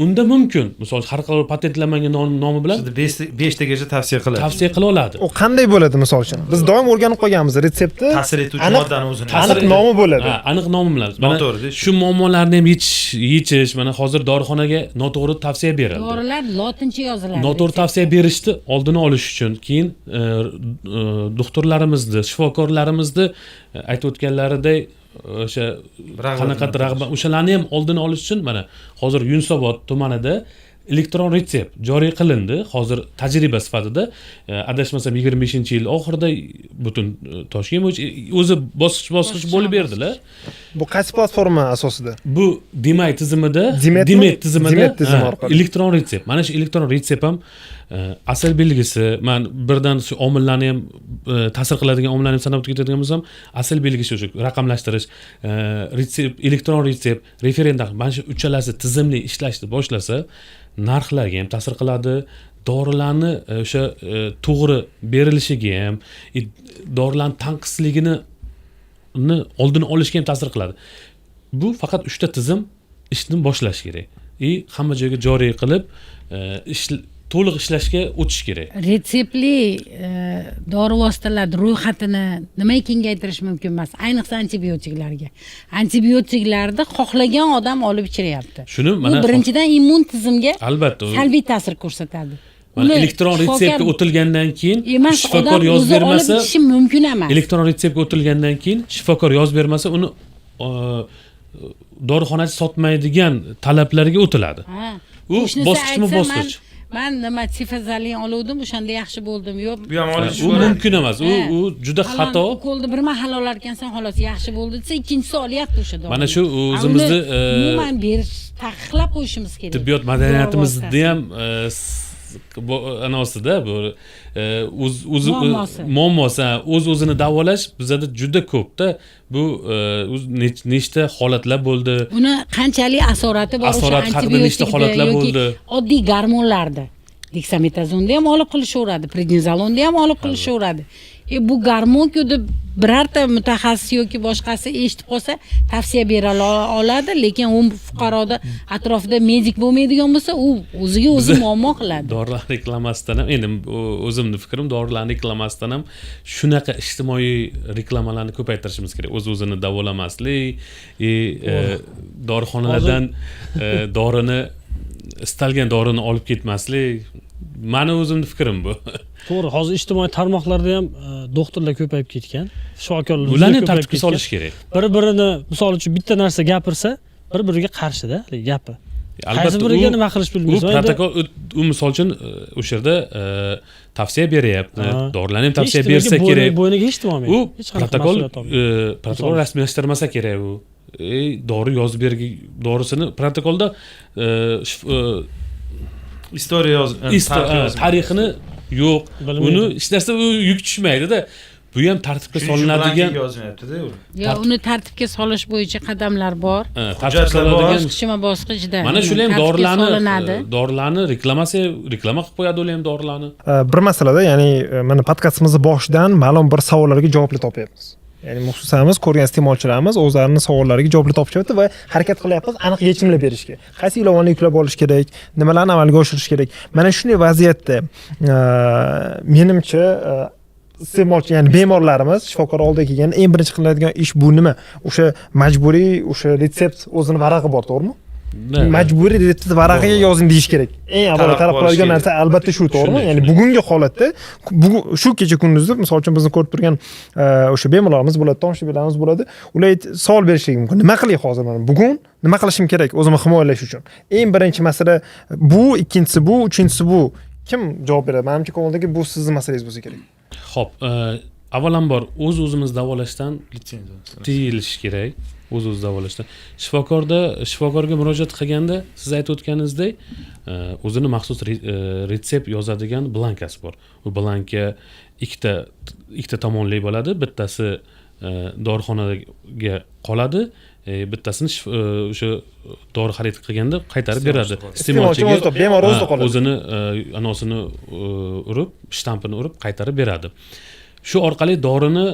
Unda mumkin, misol xalqaro patentlanmagan nomi bilan 5 tagacha tavsiya qiladi. Tavsiya qila oladi. U qanday bo'ladi misol uchun? Biz doim o'rganib qolganmiz retseptni. Ta'sir etuvchi moddani o'zini. Aniq nomi bo'ladi. Ha, aniq nomi bilamiz. Mana Noto'g'ri. shu muammolarni ham yechish, mana hozir dorixonaga noto'g'ri tavsiya berildi. Dorilar lotincha yoziladi. Noto'g'ri tavsiya berishni oldini olish uchun keyin doktorlarimizni, shifokorlarimizni aytib o'tganlaridek o'sha qanaqadir rag'bat o'shalarni ham oldini olish uchun mana hozir Yunusobod tumanida elektron retsept joriy qilindi. Hozir tajriba sifatida adashmasam 25-yil oxirida butun Toshkent bo'yicha o'zi bosqich bo'lib berdilar. Bu qaysi platforma asosida? Bu Dimay tizimida, Dimet tizimida tizimi orqali. elektron retsept. Mana shu elektron retsept ham asal belgisi, men birdan shu omillarni ham ta'sir qiladigan omillarni ham sanab ketadigan bo'lsam, asal belgisi o'sha raqamlashtirish, retsept, elektron retsept, referent, mana shu uchalasi tizimli ishlashni boshlasa, narxlarga ham ta'sir qiladi, dorilarni o'sha to'g'ri berilishiga ham, dorilarning tanqisligini oldini olishga ham ta'sir qiladi. Bu faqat 3 ta tizim ishni boshlash kerak. Hamma joyga joriy qilib, to'liq ishlashga o'tish kerak. Retseptli dori vositalar ro'yxatini nimaga kengaytirish mumkin emas? Ayniqsa antibiotiklarga. Antibiotiklarni xohlagan odam olib ichiryapti. Shuni mana bu birinchidan immun tizimga albatta salbiy ta'sir ko'rsatadi. Mana elektron retseptga o'tilgandan keyin shifokor yozib yozib bermasa, olib ichishi mumkin emas. elektron retseptga o'tilgandan keyin shifokor yozib bermasa, uni dorixonachi sotmaydigan talablarga o'tiladi. U bosqichma-bosqich. Men nima sifazalin oluvdim, o'shanda yaxshi bo'ldim. Yo'q. Bu ham olish U mumkin emas. U juda xato. Qo'lda bir mahal olar ekansan, xolos yaxshi bo'ldi desa, ikkinchisi olyapti o'sha dori. Mana shu o'zimizni umuman berish, taqiqlab qo'yishimiz kerak. Tibbiyot madaniyatimizda ham anosida bu muammosi, o'z-o'zini davolash bizada juda ko'pda. Bu nechta holatlar bo'ldi. Buni qanchalik asorati bor, o'sha antibiotikda yoki oddiy gormonlarda. Deksametazonda ham olib qilishaveradi, prednizolonda ham olib qilishaveradi. Bu gormonku deb birorta mutaxassis yoki boshqasi eshitib qolsa, tavsiya bera oladi, lekin u fuqaroda atrofida medik bo'lmaydigan bo'lsa, u o'ziga o'zi muammo qiladi. Dorilar reklamasidan ham, endi o'zimning fikrim, dorilarning reklamasidan ham shunaqa ijtimoiy reklamalarni ko'paytirishimiz kerak. O'z-o'zini davolamaslik, dorixonalardan dorini istalgan dorini olib ketmaslik. Mani o'zimning fikrim bu. To'g'ri, hozir ijtimoiy tarmoqlarda ham doktorlar ko'payib ketgan, shifokorlar ularni tartibga solish kerak. Bir-birini, misol uchun bitta narsa gapirsa, bir-biriga qarshida gapi. Qaysi biriga nima qilish bilmaysiz. U protokol, u misol uchun o'sha yerda tavsiya beryapti, dorilarni ham tavsiya bersa kerak. Bo'yniga hech nima olmaydi. Protokol rasmiylashtirmasa kerak u. Dori yozib bergan dorisini protokolda istoriya tarixini yo'q. Uni hech narsa yuk tushmaydi-da. Bu ham tartibga solinadigan yozmayapti-da u. Yo, uni tartibga solish bo'yicha qadamlar bor. Tartibga solinadigan Bosqichma-bosqichda. Mana shular ham dorilarni reklama qilib qo'yadi ular ham dorilarni. Bir masalada, ya'ni mana podkastimizni boshidan ma'lum bir savollarga javoblar topyapmiz. Ya'ni xususamiz ko'rgan iste'molchilarimiz o'zlarining savollariga javoblar topishyapti va harakat qilyapmiz aniq yechimlar berishga. Qaysi ilovani yuklab olish kerak, nimalarni amalga oshirish kerak. Mana shunday vaziyatda menimcha iste'molchi, ya'ni bemorlarimiz shifokor oldiga kelganda eng birinchi qiladigan ish bu nima? O'sha majburiy, o'sha retsept o'zini varag'i bor, to'g'rimi? majburiy retsept varag'iga yozing deyish kerak. Eng avvalo talab qiladigan narsa albatta shu, to'g'rimi? Ya'ni bugungi holatda shu kecha kunduzda misol uchun bizni ko'rib turgan o'sha bemorlarimiz bo'ladi, tomoshabinlarimiz bo'ladi. Ular savol berishligi mumkin. Nima qilay hozir men? Bugun nima qilishim kerak o'zimni himoyalash uchun? Eng birinchi masala bu, ikkinchisi bu, uchinchisi bu. Kim javob beradi? Menimcha ko'ngildagi bu sizning masalangiz bo'lsa kerak. Xo'p, avvalambor o'z-o'zimiz davolashdan tiyilish kerak. O'z-o'z davolashdan. Shifokorga murojaat qilganda siz aytib o'tganingizdek, o'zini maxsus retsept yozadigan blankasi bor. U blanka ikkita tomonli bo'ladi. Bittasi dorixonaga qoladi, bittasini o'sha dori xarid qilganda qaytarib beradi. Iste'molchiga bemor o'zida qoladi. O'zini anosini urib, shtampini urib qaytarib beradi. Shu orqali dorini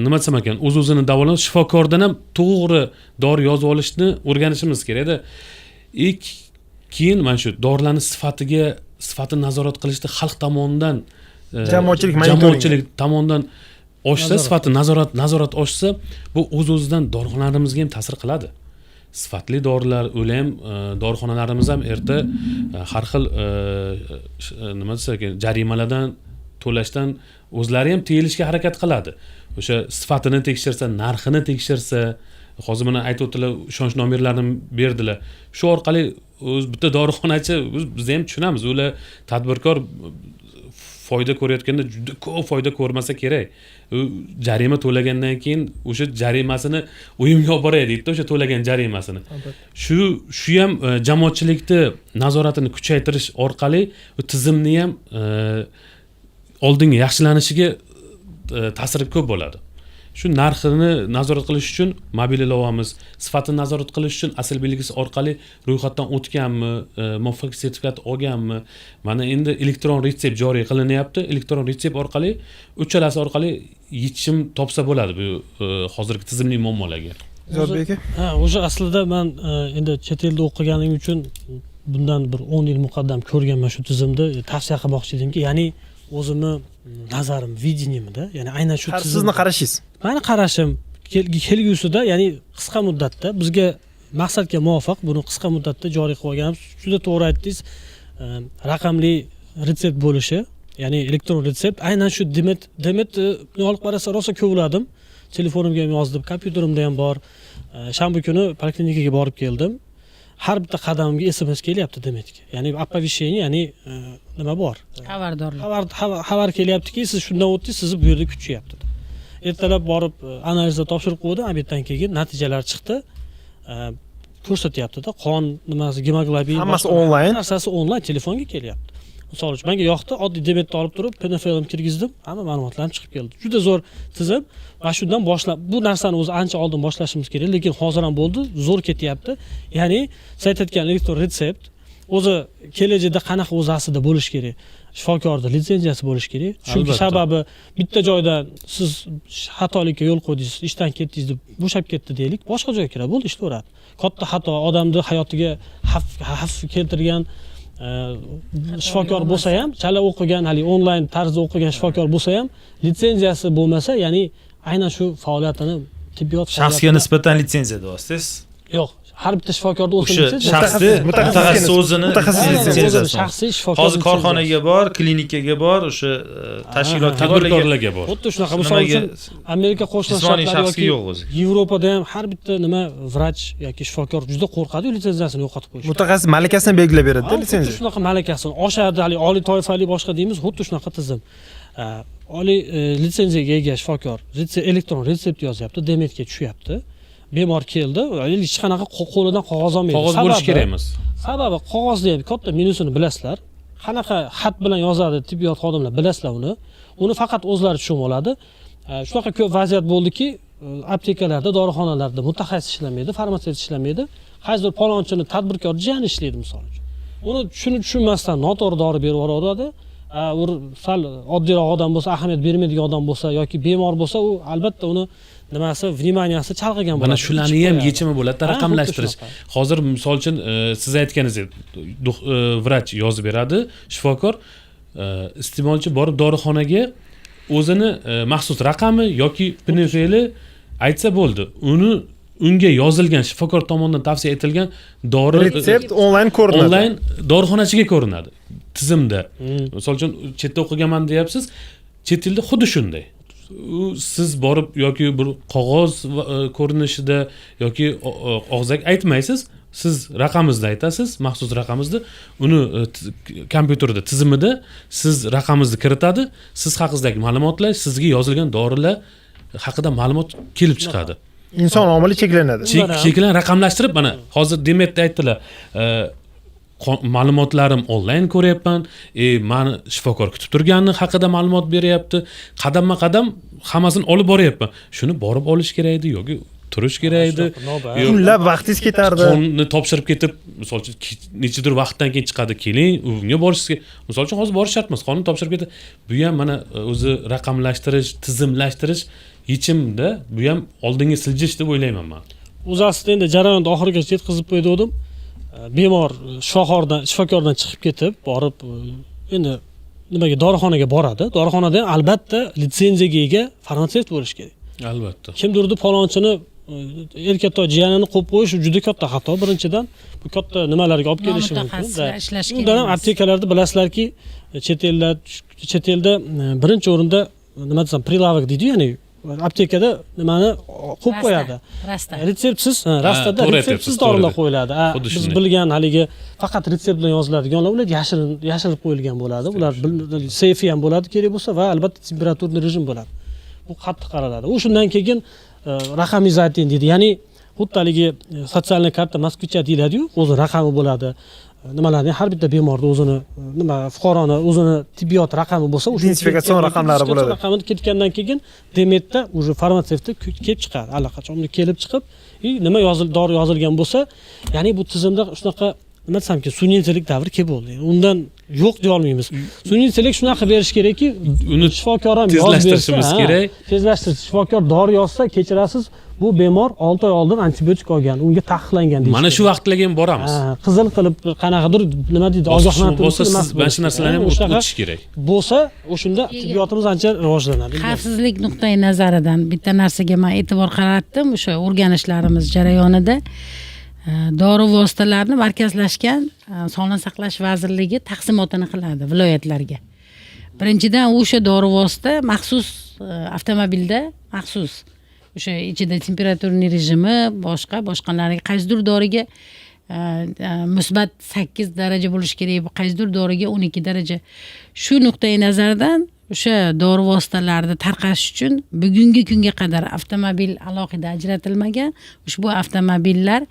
nima desam ekan, o'z-o'zini davolanish, shifokordan ham to'g'ri dori yozib olishni o'rganishimiz kerak-da. Keyin mana shu dorilarning sifatini nazorat qilishda xalq tomonidan jamoatchilik tomonidan oshsa, sifati nazorat oshsa, bu o'z-o'zidan dorixonalarimizga ham ta'sir qiladi. Sifatli dorilar o'la ham dorixonalarimiz ham erta har xil nima desam ekan, jarimalardan to'lashdan o'zlari ham tiyilishga harakat qiladi. O'sha sifatini tekshirsa, narxini tekshirsa, hozir mana aytib o'tdilar, ishonch nomerlarini berdilar. Shu orqali o'z bitta dorixonachi, biz ham tushunamiz, ular tadbirkor foyda ko'rayotganda juda ko'p foyda ko'rmasa kerak. U jarima to'lagandan keyin o'sha jarimasini uyimga olib boray deydi, o'sha to'lagan jarimasini. Shu ham jamoatchilikni nazoratini kuchaytirish orqali tizimni ham oldinga yaxshilanishiga ta'siri ko'p bo'ladi. Shu narxini nazorat qilish uchun mobil ilovamiz, sifatini nazorat qilish uchun asl belgisi orqali ro'yxatdan o'tganmi, muvaffaqiyat sertifikati olganmi? Mana endi elektron retsept joriy qilinyapti. Elektron retsept orqali, uchalasi orqali yechim topsa bo'ladi bu hozirgi tizimli muammolarga. Zotbek aka? Ha, o'sha aslida men endi chet elda o'qiganim uchun bundan bir 10 yil muqaddam ko'rganman shu tizimni, tavsiya qilmoqchi edimki, ya'ni o'zimni nazarim, videniyamda, ya'ni aynan shu tizim. Sizni qarashingiz. Meni qarashim kelgusida, ya'ni qisqa muddatda bizga maqsadga muvofiq buni qisqa muddatda joriy qilib olganmiz. Juda to'g'ri aytdingiz. Raqamli retsept bo'lishi, ya'ni elektron retsept, aynan shu demet olib qarasa rosa ko'ngladim. Telefonimga ham yozdim, kompyuterimda ham bor. Shanba kuni poliklinikaga borib keldim. Har bitta qadamimga SMS kelyapti demetga. Ya'ni оповещение, ya'ni nima bor? Xabar kelyaptiki, siz shundan o'tdingiz, sizni bu yerda kutishyapti. Ertalab borib analizda topshirib qo'ydim, obeddan keyin natijalar chiqdi. Ko'rsatyapti-da, qon nimasi, gemoglobin, hammasi onlayn. Narsasi onlayn telefonga kelyapti. Misol uchun menga yoqdi, oddiy demetni olib turib, PNFLni kirgizdim, hamma ma'lumotlarim chiqib keldi. Juda zo'r tizim. Va shundan boshlab bu narsani o'zi ancha oldin boshlashimiz kerak, lekin hozir ham bo'ldi, zo'r ketyapti. Ya'ni siz aytayotgan elektron retsept o'zi kelajakda qanaqa o'zi aslida bo'lish kerak? Shifokorning litsenziyasi bo'lish kerak. Chunki sababi bitta joydan siz xatolikka yo'l qo'ydingiz, ishdan ketdingiz deb bo'shab ketdi deylik, boshqa joyga kiradi, bo'ldi, ishlayveradi. Katta xato, odamni hayotiga xavf keltirgan shifokor bo'lsa ham, chala o'qigan, hali onlayn tarzda o'qigan shifokor bo'lsa ham, litsenziyasi bo'lmasa, ya'ni aynan shu faoliyatini, tibbiyot shaxsga nisbatan litsenziya deyapsiz? Yo'q, har bitta shifokorda o'zi mutaxassis o'zini litsenziyasi. Shaxsiy shifokor. Hozir korxonaga bor, klinikaga bor, o'sha tashkilot tadbirkorlarga bor. Xuddi shunaqa, misol uchun Amerika Qo'shma Shtatlari yoki Yevropada ham har bitta nima vrach yoki shifokor juda qo'rqadi litsenziyasini yo'qotib qo'yishdan. Mutaxassis malakasini belgilab beradi-da litsenziya. Xuddi shunaqa malakasini oshadi, hali oliy toifali boshqa deymiz, xuddi shunaqa tizim. Oliy litsenziyaga ega shifokor elektron retsept yozyapti, demetga tushyapti. Bemor keldi, hech qanaqa qo'lidan qog'oz olmaydi. Qog'oz bo'lishi kerak emas. Sababi qog'ozni ham katta minusini bilasizlar. Qanaqa xat bilan yozadi tibbiyot xodimlar, bilasizlar uni. Uni faqat o'zlari tushunib oladi. Shunaqa ko'p vaziyat bo'ldiki, aptekalarda, dorixonalarda mutaxassis ishlamaydi, farmatsevt ishlamaydi. Qaysidir palonchini tadbirkor jiyani ishlaydi misol uchun. Uni tushunmasdan noto'g'ri dori berib yuboradi. U sal oddiyroq odam bo'lsa, ahamiyat bermaydigan odam bo'lsa yoki bemor bo'lsa, u albatta uni nimasi, vnimaniyasi chalg'igan bo'ladi. Mana shularni ham yechimi bo'ladi, raqamlashtirish. Hozir misol uchun siz aytganingizdek, vrach yozib beradi, shifokor, iste'molchi borib dorixonaga o'zini maxsus raqami yoki PNFL aytsa bo'ldi. Uni unga yozilgan shifokor tomonidan tavsiya etilgan dori retsept onlayn ko'rinadi. onlayn dorixonachiga ko'rinadi tizimda. Misol uchun chetda o'qiganman deyapsiz, chet elda xuddi shunday. Siz borib yoki bir qog'oz ko'rinishida yoki og'zak aytmaysiz, siz raqamingizni aytasiz, maxsus raqamingizni, uni kompyuterda tizimida siz raqamingizni kiritadi, siz haqingizdagi ma'lumotlar, sizga yozilgan dorilar haqida ma'lumot kelib chiqadi. Inson omili cheklanadi. Cheklan raqamlashtirib, mana hozir Demetda aytdilar, ma'lumotlarim onlayn ko'ryapman, mani shifokor kutib turgani haqida ma'lumot beryapti, qadamma-qadam hammasini olib boryapman. Shuni borib olish kerak edi yoki turish kerak edi. Kunlab vaqtingiz ketardi. Qonni topshirib ketib, misol uchun nechidir vaqtdan keyin chiqadi, keling, unga borishga. Misol uchun hozir borish shart emas, qonni topshirib ketib, bu ham mana o'zi raqamlashtirish, tizimlashtirish yechimda, bu ham oldinga siljish deb o'ylayman men. O'z aslida endi jarayonni oxirigacha yetkazib qo'ydim. Bemor shifokordan chiqib ketib, borib endi nimaga dorixonaga boradi. Dorixonada ham albatta litsenziyaga ega farmatsevt bo'lish kerak. Albatta. Kimdirdi falonchini erkatoy jiyanini qo'yib qo'yish juda katta xato. Birinchidan bu katta nimalarga olib kelishi mumkin. Undan ham aptekalarda bilasizlarki, chet elda birinchi o'rinda nima desam, prilavak deydi, ya'ni aptekada nimani qo'yib qo'yadi. Retseptsiz, rastada retseptsiz dorilar qo'yiladi. Biz bilgan haligi faqat retsept bilan yoziladiganlar ular yashirib qo'yilgan bo'ladi. Ular seyfi ham bo'ladi kerak bo'lsa va albatta temperaturli rejim bo'ladi. Bu qattiq qaraladi. U shundan keyin raqamizating deydi. Ya'ni xuddi haligi sotsialniy karta Moskvicha deyiladi-yu, o'zi raqami bo'ladi. Nimalarni har bitta bemorda o'zini fuqaroni o'zini tibbiyot raqami bo'lsa, o'sha identifikatsion raqamlari bo'ladi. Raqamini ketgandan keyin Demetda уже farmatsevtda kelib chiqadi. Allaqachon kelib chiqib, nima dori yozilgan bo'lsa, ya'ni bu tizimda shunaqa nima desamki, sun'iy intellekt davri kelib bo'ldi. Undan yo'q deya olmaymiz. Sun'iy intellekt shunaqa berish kerakki, uni shifokor ham tezlashtirishimiz kerak. Tezlashtirish. Shifokor dori yozsa, kechirasiz, bu bemor 6 oy oldin antibiotik olgan, unga taqiqlangan deydi. Mana shu vaqtlarga ham boramiz. Qizil qilib qanaqadir nima deydi, ogohlantirish bo'lsa, siz mana shu narsalarni ham o'tish kerak. Bo'lsa, o'shunda tibbiyotimiz ancha rivojlanadi. Xavfsizlik nuqtai nazaridan bitta narsaga men e'tibor qaratdim, o'sha o'rganishlarimiz jarayonida dori vositalarini markazlashgan Sog'liqni saqlash vazirligi taqsimotini qiladi viloyatlarga. Birinchidan o'sha dori vosita maxsus avtomobilda maxsus o'sha ichida temperaturniy rejimi, boshqalariga qaysidir doriga musbat 8 daraja bo'lishi kerak, qaysidir doriga 12 daraja. Shu nuqtai nazardan o'sha dori vositalarini tarqatish uchun bugungi kunga qadar avtomobil alohida ajratilmagan. Ushbu avtomobillar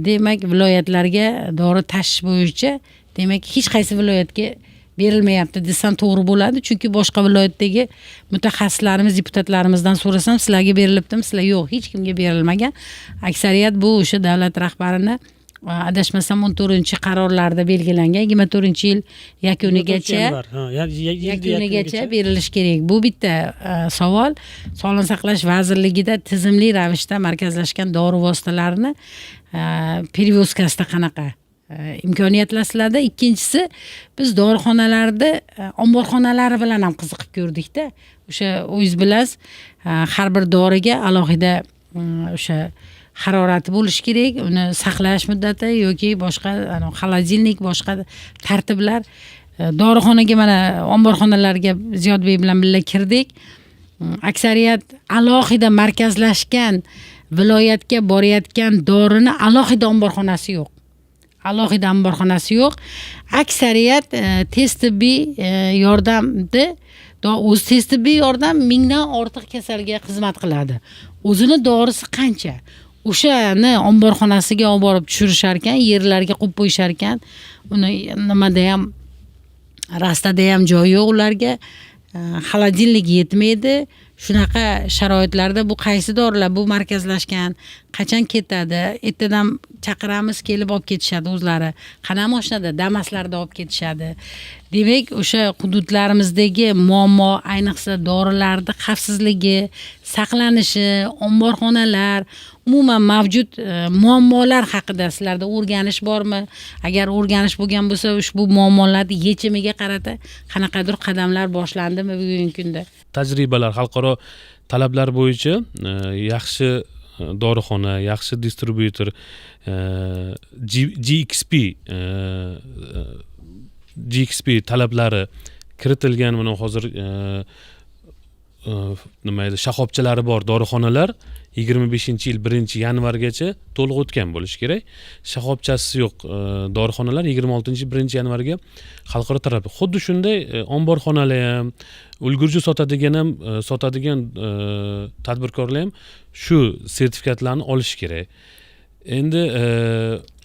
demak viloyatlarga dori tashish bo'yicha demak hech qaysi viloyatga berilmayapti desam to'g'ri bo'ladi, chunki boshqa viloyatdagi mutaxassislarimiz, deputatlarimizdan so'rasam, sizlarga berilibdimi? Sizlar yo'q, hech kimga berilmagan. Aksariyat bu o'sha davlat rahbarini adashmasam 14-qarorlarda belgilangan 24-yil yakunigacha berilish kerak. Bu bitta savol. Sog'liqni saqlash vazirligida tizimli ravishda markazlashgan dori vositalarini perevozkasida qanaqa imkoniyatlasizlarda. Ikkinchisi, biz dorixonalarda omborxonalari bilan ham qiziqib ko'rdikda. O'sha o'zingiz bilasiz, har bir doriga alohida o'sha harorati bo'lishi kerak, uni saqlash muddati yoki boshqa xolodilnik, boshqa tartiblar. Dorixonaga mana omborxonalarga Ziyodbek bilan birga kirdik. Aksariyat alohida markazlashgan viloyatga borayotgan dorini alohida omborxonasi yo'q. Aksariyat tez tibbiy yordamda o'z tez tibbiy yordam 1000 dan ortiq kasalga xizmat qiladi. O'zini dorisi qancha? O'shani omborxonasiga olib borib tushirishar ekan, yerlarga qo'yib qo'yishar ekan. Uni nimada ham rastada ham joy yo'q ularga. Xolodilnik yetmaydi. Shunaqa sharoitlarda bu qaysi dorilar bu markazlashgan, qachon ketadi? Ertadan chaqiramiz, kelib olib ketishadi o'zlari. Qana mashinada, Damaslarda olib ketishadi. Demak, o'sha hududlarimizdagi muammo, ayniqsa dorilarning xavfsizligi, saqlanishi, omborxonalar, umuman mavjud muammolar haqida sizlarda o'rganish bormi? Agar o'rganish bo'lgan bo'lsa, ushbu muammolarning yechimiga qarata qanaqadir qadamlar boshlandimi bugungi kunda? Tajribalar, xalqaro talablar bo'yicha yaxshi dorixona, yaxshi distribyutor, GXP talablari kiritilgan. Mana hozir nima edi, shoxobchalari bor dorixonalar 25-yil 1-yanvargacha to'liq o'tgan bo'lishi kerak. Shoxobchasi yo'q dorixonalar 26-yil 1-yanvarga xalqaro tarafi. Xuddi shunday omborxonalar ham, ulgurji sotadigan tadbirkorlar ham shu sertifikatlarni olishi kerak. Endi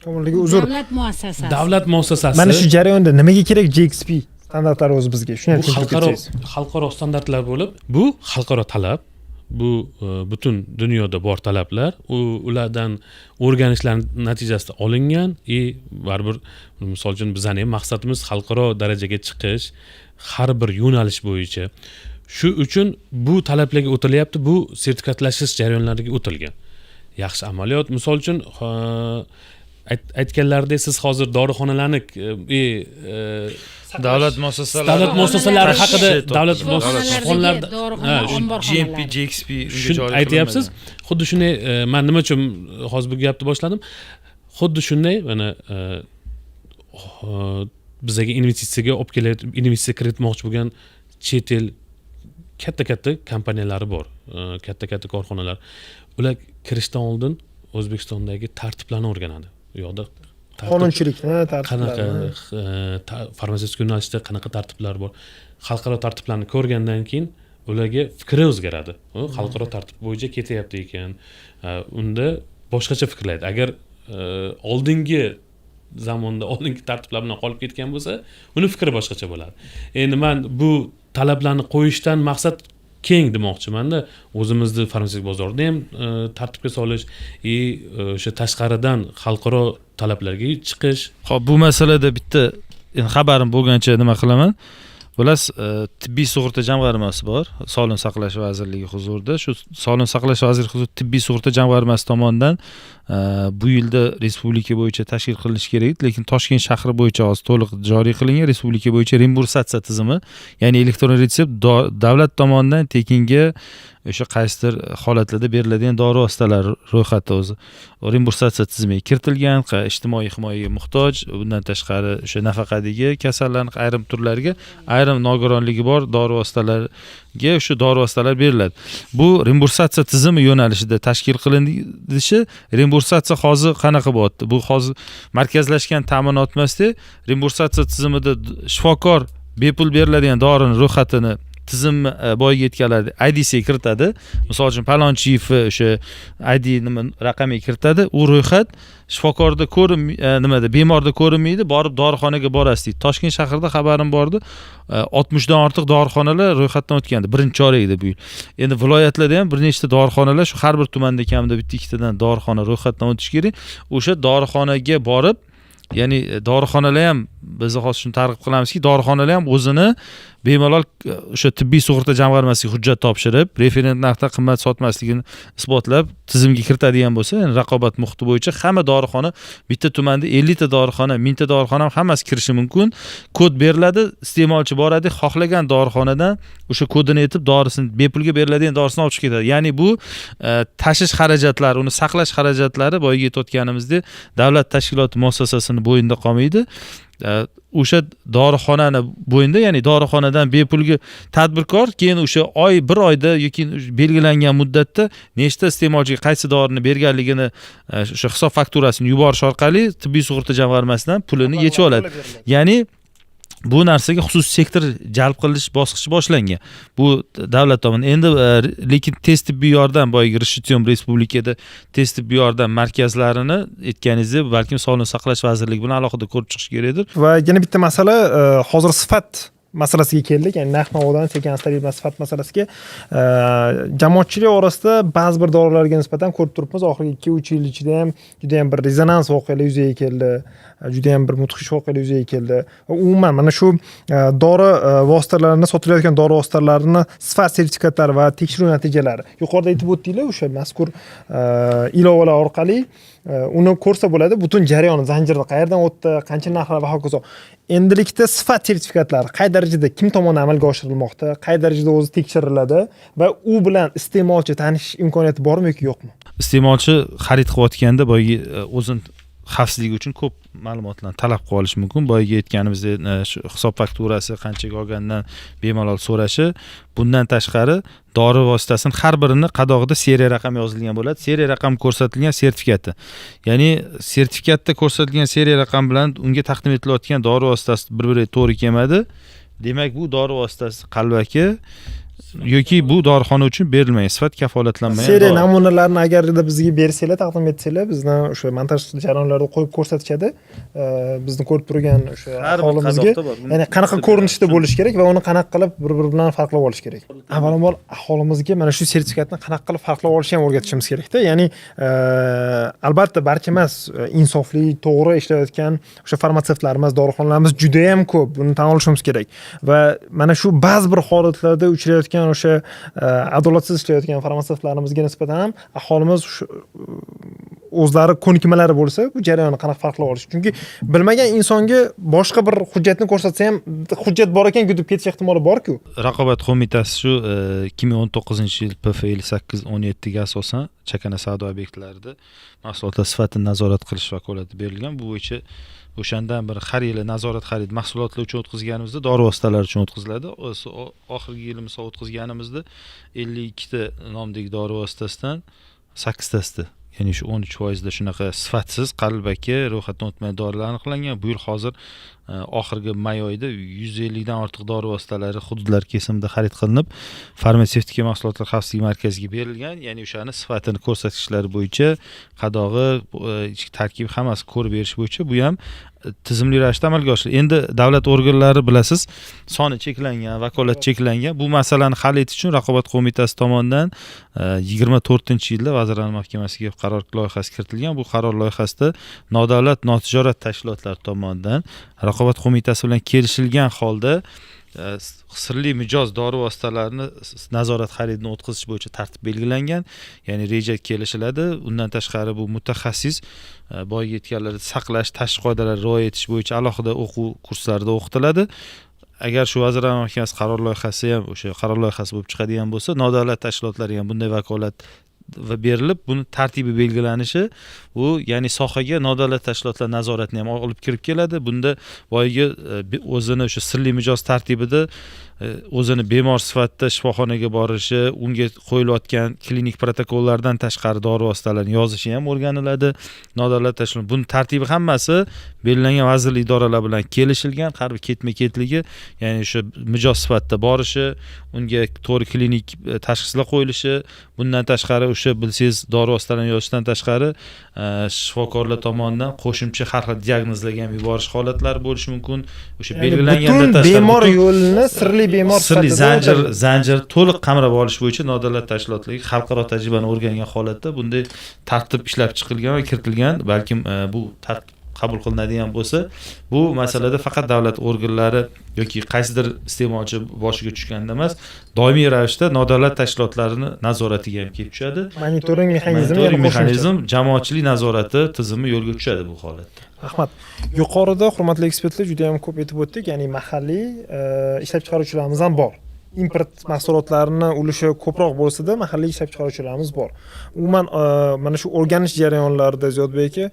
Komilligi uzr. Davlat muassasasi. Mana shu jarayonda nimaga kerak GXP standartlari o'zi bizga? Shuni ham bu tushuntirib ketsangiz. xalqaro standartlar bo'lib, bu xalqaro talab. Bu butun dunyoda bor talablar. Ulardan o'rganishlar natijasida olingan. Baribir misol uchun bizning ham maqsadimiz xalqaro darajaga chiqish, har bir yo'nalish bo'yicha. Shu uchun bu talablarga o'tilyapti, bu sertifikatlashish jarayonlariga o'tilgan. Yaxshi amaliyot. Misol uchun aytganlaridek, siz hozir dorixonalarni davlat muassasalari haqida davlat GMP, GXP shuni aytyapsiz. Xuddi shunday, men nima uchun hozir bu gapni boshladim? Xuddi shunday mana bizga investitsiya kiritmoqchi bo'lgan chet el katta kompaniyalari bor, katta korxonalar. Ular kirishdan oldin O'zbekistondagi tartiblarni o'rganadi. U yoqda qonunchilikni, qanaqa farmatsevtik yo'nalishda qanaqa tartiblar bor, xalqaro tartiblarni ko'rgandan keyin ularga fikri o'zgaradi. Xalqaro tartib bo'yicha ketyapti ekan, unda boshqacha fikrlaydi. Agar oldingi zamonda oldingi tartiblar bilan qolib ketgan bo'lsa, uni fikri boshqacha bo'ladi. Endi men bu talablarni qo'yishdan maqsad keng demoqchiman-da, o'zimizni farmatsevtik bozorni ham tartibga solish, o'sha tashqaridan xalqaro talablarga chiqish. Xo'p, bu masalada bitta xabarim bo'lgancha nima qilaman? Bilasiz, tibbiy sug'urta jamg'armasi bor, Sog'liqni saqlash vazirligi huzurida. Shu Sog'liqni saqlash vazirligi huzurida tibbiy sug'urta jamg'armasi tomonidan bu yilda respublika bo'yicha tashkil qilinishi kerak, lekin Toshkent shahri bo'yicha hozir to'liq joriy qilingan respublika bo'yicha reimbursatsiya tizimi, ya'ni elektron retsept davlat tomonidan tekinga o'sha qaysidir holatlarda beriladigan dori vositalari ro'yxati o'zi reimbursatsiya tizimiga kiritilgan. Ijtimoiy himoyaga muhtoj, bundan tashqari o'sha nafaqadagi kasallarning ayrim turlariga ayrim nogironligi bor dori vositalariga o'sha dori vositalar beriladi. Bu reimbursatsiya tizimi yo'nalishida tashkil qilinishi. Reimbursatsiya hozir qanaqa bo'lyapti? Bu hozir markazlashgan ta'minot emasda, reimbursatsiya tizimida shifokor bepul beriladigan dorining ro'yxatini tizim boyiga yetkazadi, ID'siga kiritadi. Misol uchun palonchiyev o'sha ID nima raqamiga kiritadi. U ro'yxat shifokorda nimada bemorda ko'rinmaydi, borib dorixonaga borasiz deydi. Toshkent shahrida xabarim bordi, 60 dan ortiq dorixonalar ro'yxatdan o'tgandi birinchi chorakda bu yil. Endi viloyatlarda ham bir nechta dorixonalar, shu har bir tumanda kamida bitta ikkitadan dorixona ro'yxatdan o'tish kerak. O'sha dorixonaga borib, ya'ni dorixonalar ham biz hozir shuni targ'ib qilamizki, dorixonalar ham o'zini bemalol o'sha tibbiy sug'urta jamg'armasiga hujjat topshirib, referent narxda qimmat sotmasligini isbotlab tizimga kiritadigan bo'lsa, ya'ni raqobat muhiti bo'yicha hamma dorixona, bitta tumanda 50 ta dorixona, 1000 ta dorixona hammasi kirishi mumkin. Kod beriladi, iste'molchi boradi, xohlagan dorixonadan o'sha kodini aytib dorisini bepulga beriladigan dorisini olib chiqib ketadi. Ya'ni bu tashish xarajatlari, uni saqlash xarajatlari boyaga aytayotganimizdek davlat tashkiloti muassasasining bo'yinda qolmaydi. O'sha dorixonani bo'yinda, ya'ni dorixonadan bepulga tadbirkor keyin o'sha bir oyda yoki belgilangan muddatda nechta iste'molchiga qaysi dorini berganligini o'sha hisob fakturasini yuborish orqali tibbiy sug'urta jamg'armasidan pulini yechib oladi. Ya'ni bu narsaga xususiy sektor jalb qilish bosqichi boshlangan. Bu davlat tomonidan. Endi lekin tez tibbiy yordam boyagi Rishitium respublikada tez tibbiy yordam markazlarini aytganingizdek, balkim Sog'liqni saqlash vazirligi bilan alohida ko'rib chiqish kerakdir. Va yana bitta masala, hozir sifat masalasiga keldik, ya'ni narx-navodan sekin-asta sifat masalasiga. Jamoatchilik orasida ba'zi bir dorilarga nisbatan ko'rib turibmiz, oxirgi 2-3 yil ichida ham juda ham bir rezonans voqealar yuzaga keldi. Juda ham bir mudhish voqealar yuzaga keldi. Umuman mana shu dori vositalarini, sotilayotgan dori vositalarini sifat sertifikatlari va tekshiruv natijalari yuqorida aytib o'tdinglar, o'sha mazkur ilovalar orqali uni ko'rsa bo'ladi, butun jarayon zanjirda qayerdan o'tdi, qancha narxlar va hokazo. Endilikda sifat sertifikatlari qay darajada kim tomonidan amalga oshirilmoqda, qay darajada o'zi tekshiriladi va u bilan iste'molchi tanishish imkoniyati bormi yoki yo'qmi? iste'molchi xarid qilayotganda boyagi o'zini xavfsizligi uchun ko'p ma'lumotlarni talab qilib olishi mumkin. Boyagi aytganimizdek shu hisob fakturasi qanchaga olgandan bemalol so'rashi. Bundan tashqari dori vositasini har birini qadog'ida seriya raqami yozilgan bo'ladi. Seriya raqami ko'rsatilgan sertifikati. Ya'ni sertifikatda ko'rsatilgan seriya raqam bilan unga taqdim etilayotgan dori vositasi bir-biriga to'g'ri kelmadi. Demak, bu dori vositasi qalbaki yoki bu dorixona uchun berilmagan, sifat kafolatlanmagan. Seriya namunalarini agarda bizga bersanglar, taqdim etsanglar, bizdan o'sha montaj jarayonlarida qo'yib ko'rsatishadi. Bizni ko'rib turgan o'sha aholimizga, ya'ni qanaqa ko'rinishda bo'lishi kerak va uni qanaqa qilib bir-biri bilan farqlab olish kerak. Avvalambor aholimizga mana shu sertifikatni qanaqa qilib farqlab olishni ham o'rgatishimiz kerak-da. Ya'ni albatta barcha emas, insofli, to'g'ri ishlayotgan o'sha farmatsevtlarimiz, dorixonalarimiz juda ham ko'p. Buni tan olishimiz kerak. Va mana shu ba'zi bir holatlarda uchrayotgan o'sha adolatsiz ishlayotgan farmatsevtlarimizga nisbatan ham aholimiz o'zlari ko'nikmalari bo'lsa, bu jarayonni qanaqa farqlab olish. Chunki bilmagan insonga boshqa bir hujjatni ko'rsatsa ham hujjat bor ekan deb ketish ehtimoli bor-ku. Raqobat qo'mitasi shu 2019-yil PFL 817 ga asosan chakana savdo obyektlarida mahsulotlar sifatini nazorat qilish vakolati berilgan. Bu bo'yicha o'shandan bir har yili nazorat xarid mahsulotlar uchun o'tkazganimizda dori vositalari uchun o'tkaziladi. Oxirgi yili misol o'tkazganimizda 52 ta nomdagi dori vositasidan 8 tasida, ya'ni shu 13% shunaqa sifatsiz qalbaki ro'yxatdan o'tmagan dorilar aniqlangan. Bu yil hozir oxirgi may oyida 150 dan ortiq dori vositalari hududlar kesimida xarid qilinib, farmatsevtika mahsulotlar xavfsizligi markaziga berilgan. Ya'ni o'shani sifatini ko'rsatkichlari bo'yicha qadog'i, ichki tarkibi hammasi ko'rib berish bo'yicha bu ham tizimli ravishda amalga oshiriladi. Endi davlat organlari bilasiz, soni cheklangan, vakolat cheklangan. Bu masalani hal etish uchun Raqobat qo'mitasi tomonidan 24-yilda Vazirlar Mahkamasiga qaror loyihasi kiritilgan. Bu qaror loyihasida nodavlat notijorat tashkilotlar tomonidan Raqobat qo'mitasi bilan kelishilgan holda sirli mijoz dori vositalarini nazorat xaridini o'tkazish bo'yicha tartib belgilangan, ya'ni reja kelishiladi. Undan tashqari bu mutaxassis boyagi aytganlaridek saqlash, tashqi qoidalarga rioya etish bo'yicha alohida o'quv kurslarida o'qitiladi. Agar shu Vazirlar Mahkamasi qaror loyihasi ham o'sha qaror loyihasi bo'lib chiqadigan bo'lsa, nodavlat tashkilotlarga ham bunday vakolat va berilib, buni tartibi belgilanishi, u ya'ni sohaga nodavlat tashkilotlar nazoratini ham olib kirib keladi. Bunda boyagi o'zini o'sha sirli mijoz tartibida o'zini bemor sifatida shifoxonaga borishi, unga qo'yilayotgan klinik protokollardan tashqari dori vositalarini yozishi ham o'rganiladi. Nodavlat tashkilot buni tartibi hammasi belgilangan vazirlik idoralar bilan kelishilgan, har bir ketma-ketligi, ya'ni o'sha mijoz sifatida borishi, unga to'g'ri klinik tashxislar qo'yilishi, bundan tashqari o'sha bilsangiz dori vositalarini yozishdan tashqari shifokorlar tomonidan qo'shimcha har xil diagnozlarga ham yuborish holatlari bo'lishi mumkin. O'sha belgilangandan tashqari bemor yo'lini sirli bemor sirli zanjir to'liq qamrab olish bo'yicha nodavlat tashkilotlarga xalqaro tajribani o'rgangan holatda bunday tartib ishlab chiqilgan va kiritilgan. Balkim bu tartib qabul qilinadigan bo'lsa, bu masalada faqat davlat organlari yoki qaysidir iste'molchi boshiga tushganda emas, doimiy ravishda nodavlat tashkilotlarini nazoratiga ham kelib tushadi. Monitoring mexanizmi, jamoatchilik nazorati tizimi yo'lga tushadi bu holatda. Rahmat. Yuqorida hurmatli ekspertlar juda ham ko'p aytib o'tdik, ya'ni mahalliy ishlab chiqaruvchilarimiz ham bor. Import mahsulotlarini ulushi ko'proq bo'lsa-da, mahalliy ishlab chiqaruvchilarimiz bor. Umuman mana shu o'rganish jarayonlarida Ziyodbek aka,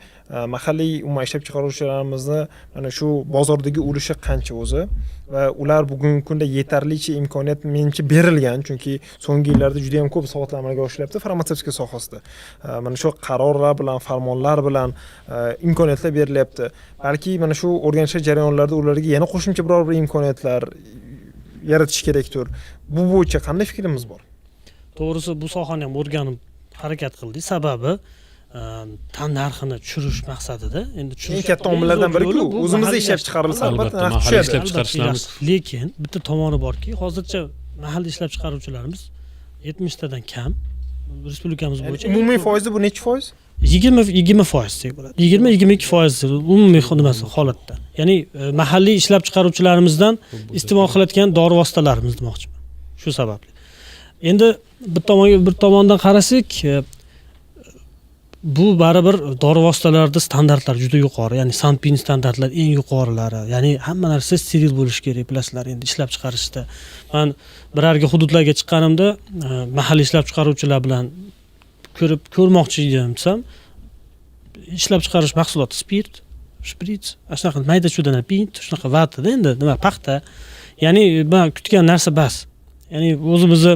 mahalliy umuman ishlab chiqaruvchilarimizni mana shu bozordagi ulushi qancha o'zi va ular bugungi kunda yetarlicha imkoniyat menimcha berilgan, chunki so'nggi yillarda juda ham ko'p islohotlar amalga oshirilyapti farmatsevtika sohasida. Mana shu qarorlar bilan, farmonlar bilan imkoniyatlar berilyapti. Balki mana shu o'rganish jarayonlarida ularga yana qo'shimcha biror bir imkoniyatlar yaratish kerakdir. Bu bo'yicha qanday fikrimiz bor? To'g'risi bu sohani ham o'rganib harakat qildik. Sababi tan narxini tushirish maqsadida. Endi eng katta omillardan biri-ku, o'zimizda ishlab chiqarilsa albatta narx tushadi. Ishlab chiqarishlarimiz. Lekin bitta tomoni borki, hozircha mahalliy ishlab chiqaruvchilarimiz 70 tadan kam respublikamiz bo'yicha. Umumiy foizi bu necha foiz? 20% bo'ladi. 20-22% umumiy nimasi holatda. Ya'ni mahalliy ishlab chiqaruvchilarimizdan iste'mol qilayotgan dori vositalarimiz demoqchiman. Shu sababli. Endi bir tomondan qarasak, bu baribir dori vositalarida standartlar juda yuqori, ya'ni Sanpin standartlar eng yuqorilari. Ya'ni hamma narsa steril bo'lishi kerak, bilasizlar, endi ishlab chiqarishda. Men birarga hududlarga chiqqanimda mahalliy ishlab chiqaruvchilar bilan ko'rmoqchi edim desam, ishlab chiqarish mahsuloti spirt, shprits, shunaqa mayda chudana pint, shunaqa vatada endi nima paxta. Ya'ni men kutgan narsa bas. Ya'ni o'zimizni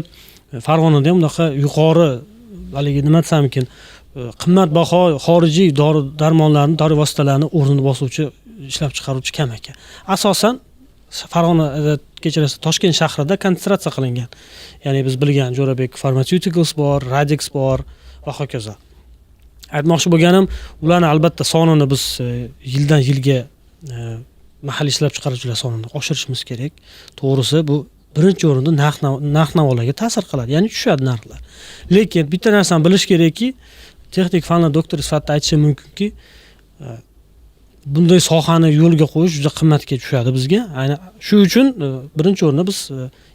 Farg'onada ham bunaqa yuqori haligi nima desam ekan, qimmatbaho xorijiy dori-darmonlarni, dori vositalarini o'rnini bosuvchi ishlab chiqaruvchi kam ekan. Asosan Farg'onada kechirasiz Toshkent shahrida konsentratsiya qilingan. Ya'ni biz bilgan Jo'rabek Pharmaceuticals bor, Radix bor va hokazo. Aytmoqchi bo'lganim, ularni albatta sonini biz yildan yilga mahalliy ishlab chiqaruvchilar sonini oshirishimiz kerak. To'g'risi bu birinchi o'rinda narx-navolarga ta'sir qiladi, ya'ni tushadi narxlar. Lekin bitta narsani bilish kerakki, texnik fanlar doktori sifatida aytishim mumkinki, bunday sohani yo'lga qo'yish juda qimmatga tushadi bizga. Ayni shu uchun birinchi o'rinda biz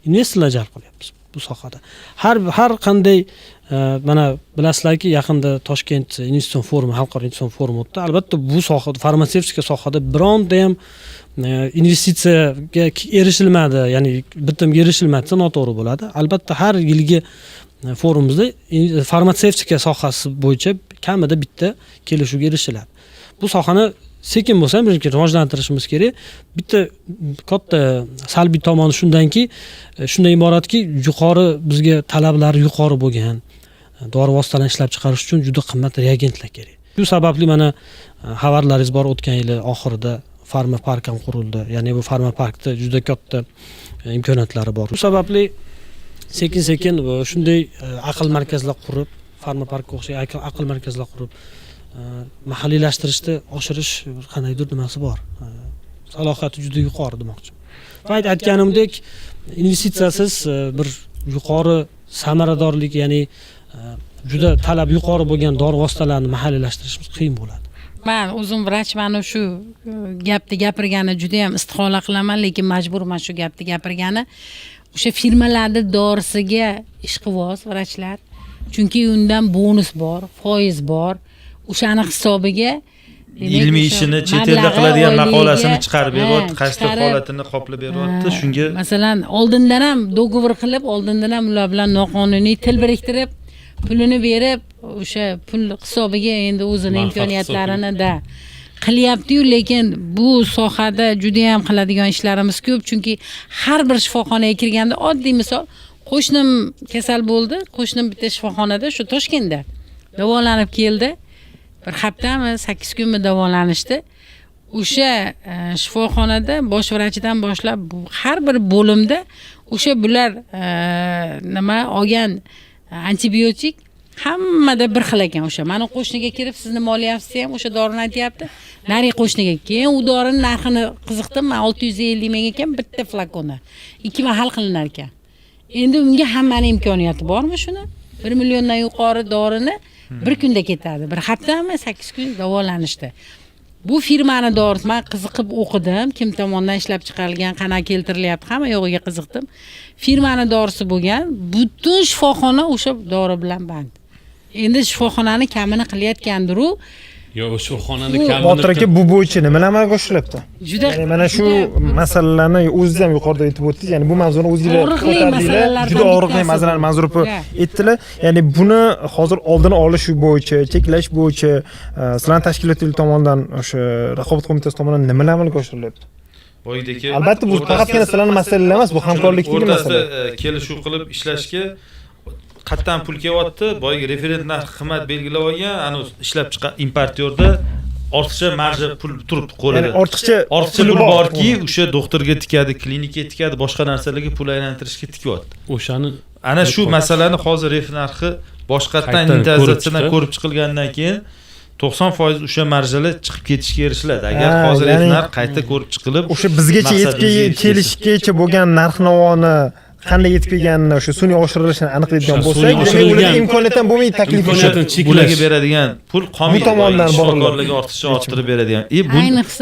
investorlar jalb qilyapmiz bu sohada. Har qanday mana bilasizlarki, yaqinda Toshkent investitsion forumi, xalqaro investitsion forumi o'tdi. Albatta bu sohada, farmatsevtika sohada bironta ham investitsiyaga erishilmadi, ya'ni bitimga erishilmadi desa noto'g'ri bo'ladi. Albatta har yilgi forumimizda farmatsevtika sohasi bo'yicha kamida bitta kelishuvga erishiladi. Bu sohani sekin bo'lsa ham birinchi rivojlantirishimiz kerak. Bitta katta salbiy tomoni shundanki, shunday iboratki, yuqori bizga talablari yuqori bo'lgan dori vositalarini ishlab chiqarish uchun juda qimmat reagentlar kerak. Shu sababli mana xabarlaringiz bor, o'tgan yil oxirida farma park ham qurildi. Ya'ni bu farma parkda juda katta imkoniyatlari bor. Shu sababli sekin-sekin shunday aql markazlar qurib, farma parkga o'xshagan aql markazlar qurib, mahalliylashtirishni oshirish qandaydir nimasi bor. Salohiyati juda yuqori demoqchiman. Faqat aytganimdek, investitsiyasiz bir yuqori samaradorlik, ya'ni juda talab yuqori bo'lgan dori vositalarini mahalliylashtirish qiyin bo'ladi. Men o'zim vrachman, shu gapni gapirgani juda ham istihola qilaman, lekin majburman shu gapni gapirgani. O'sha firmalarda dorisiga ishqivoz vrachlar, chunki undan bonus bor, foiz bor. O'shani hisobiga ilmiy ishini chet elda qiladigan maqolasini chiqarib beryapti, qaysi holatini qoplab beryapti. Shunga masalan, oldindan ham dogovor qilib, oldindan ham ular bilan noqonuniy til biriktirib, pulini berib, o'sha pul hisobiga endi o'zini imkoniyatlarini da qilyapti-yu, lekin bu sohada juda ham qiladigan ishlarimiz ko'p, chunki har bir shifoxonaga kirganda, oddiy misol, qo'shnim kasal bo'ldi, qo'shnim bitta shifoxonada shu Toshkentda davolanib keldi. Bir haftami, 8 kunmi davolanishdi. O'sha shifoxonada bosh vrachidan boshlab har bir bo'limda o'sha bular nima olgan antibiotik hammada bir xil ekan. O'sha meni qo'shniga kirib, sizni moliyasiz ham o'sha dorini aytyapti. Nari qo'shniga keyin u dorining narxini qiziqdim, men 650 ming ekan bitta flakoni. 2 mahal qilinar ekan. Endi unga hammaning imkoniyati bormi shuni? 1 milliondan yuqori dorini bir kunda ketadi. Bir haftami, 8 kun davolanishdi. Bu firmani dorisi men qiziqib o'qidim, kim tomonidan ishlab chiqarilgan, qanaqa keltirilyapti, hamma yo'g'iga qiziqdim. Firmani dorisi bo'lgan, butun shifoxona o'sha dori bilan band. Endi shifoxonani kamini qilayotgandir u. Yo, shifoxonani kamini. Botir aka, bu bo'yicha nimalar amalga oshiryapti? Juda ya'ni mana shu masalalarni o'zingiz ham yuqorida aytib o'tdingiz. Ya'ni bu mavzuni o'zingizlar ko'tardinglar. Juda og'riqli masalalarni manzurib aytdilar. Ya'ni buni hozir oldini olish bo'yicha, cheklash bo'yicha sizlarning tashkilotlar tomonidan o'sha raqobat qo'mitasi tomonidan nimalar amalga oshirilyapti? boyidagi Albatta bu faqatgina sizlarning masalalar emas, bu hamkorlikning masala. Kelishuv qilib ishlashga qattan pul kelyapti, boyagi referent narx qimmat belgilab olgan, ana ishlab chiqqan importyorda ortiqcha marja pul turibdi qo'lida. Ya'ni ortiqcha pul borki, o'sha doktorga tikadi, klinikaga tikadi, boshqa narsalarga pul aylantirishga tikyapti. O'shani ana shu masalani hozir ref narxi boshqatdan integratsiyadan ko'rib chiqilgandan keyin 90% o'sha marjalar chiqib ketishga erishiladi. Agar hozir ref narx qayta ko'rib chiqilib, o'sha bizgacha yetib kelishgacha bo'lgan narx-navoni qanday yetib kelganini, o'sha sun'iy oshirilishini aniqlaydigan bo'lsak, ularga imkoniyat ham bo'lmaydi, taklif bularga beradigan pul qonuniy tomondan shifokorlarga ortiqcha orttirib beradigan.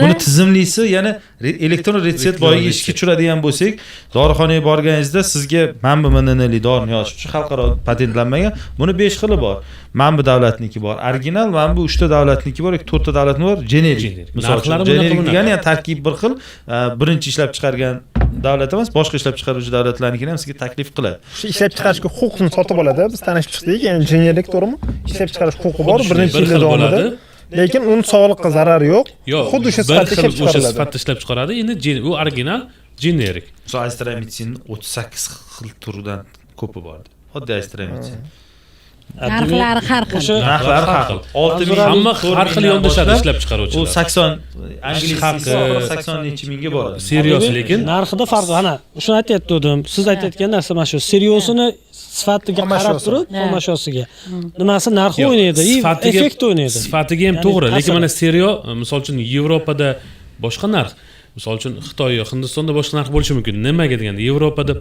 Buni tizimlisi, ya'ni elektron retsept boyiga ishga tushiradigan bo'lsak, dorixonaga borganingizda sizga manbu MNNli dorini yozish uchun xalqaro patentlanmagan, buni 5 xili bor. Manbu davlatniki bor, original, manbu 3 ta davlatniki bor, 4 ta davlatniki bor, generik. Misol uchun generik degani tarkib bir xil, birinchi ishlab chiqargan davlat emas, boshqa ishlab chiqaruvchi davlatlarnikini ham sizga taklif qiladi. Shu ishlab chiqarishga huquqni sotib oladi. Biz tanishib chiqdik, ya'ni injenerlik to'g'rimi? Ishlab chiqarish huquqi bor, bir necha yil davomida. Lekin uning sog'liqqa zarari yo'q. Xuddi o'sha sifatda ishlab o'sha chiqariladi. sifatda ishlab chiqaradi. Endi u original generik. Misol azithromycin 38 xil turidan ko'pi bor. Oddiy azithromycin. narxlari har xil. Narxlari har xil. 6000 Hamma har xil yondashadi ishlab chiqaruvchilar. U 80 angliz haqi 80 necha mingga boradi. Serios lekin narxida farq bor. Ana shuni aytayotgandim. Siz aytayotgan narsa mana shu seriosini sifatiga qarab turib, xomashosiga. Nimasi narxi o'ynaydi, effekt o'ynaydi. Sifatiga ham to'g'ri, lekin mana serio, misol uchun Yevropada boshqa narx. Misol uchun Xitoy yo Hindistonda boshqa narx bo'lishi mumkin. Nimaga deganda Yevropada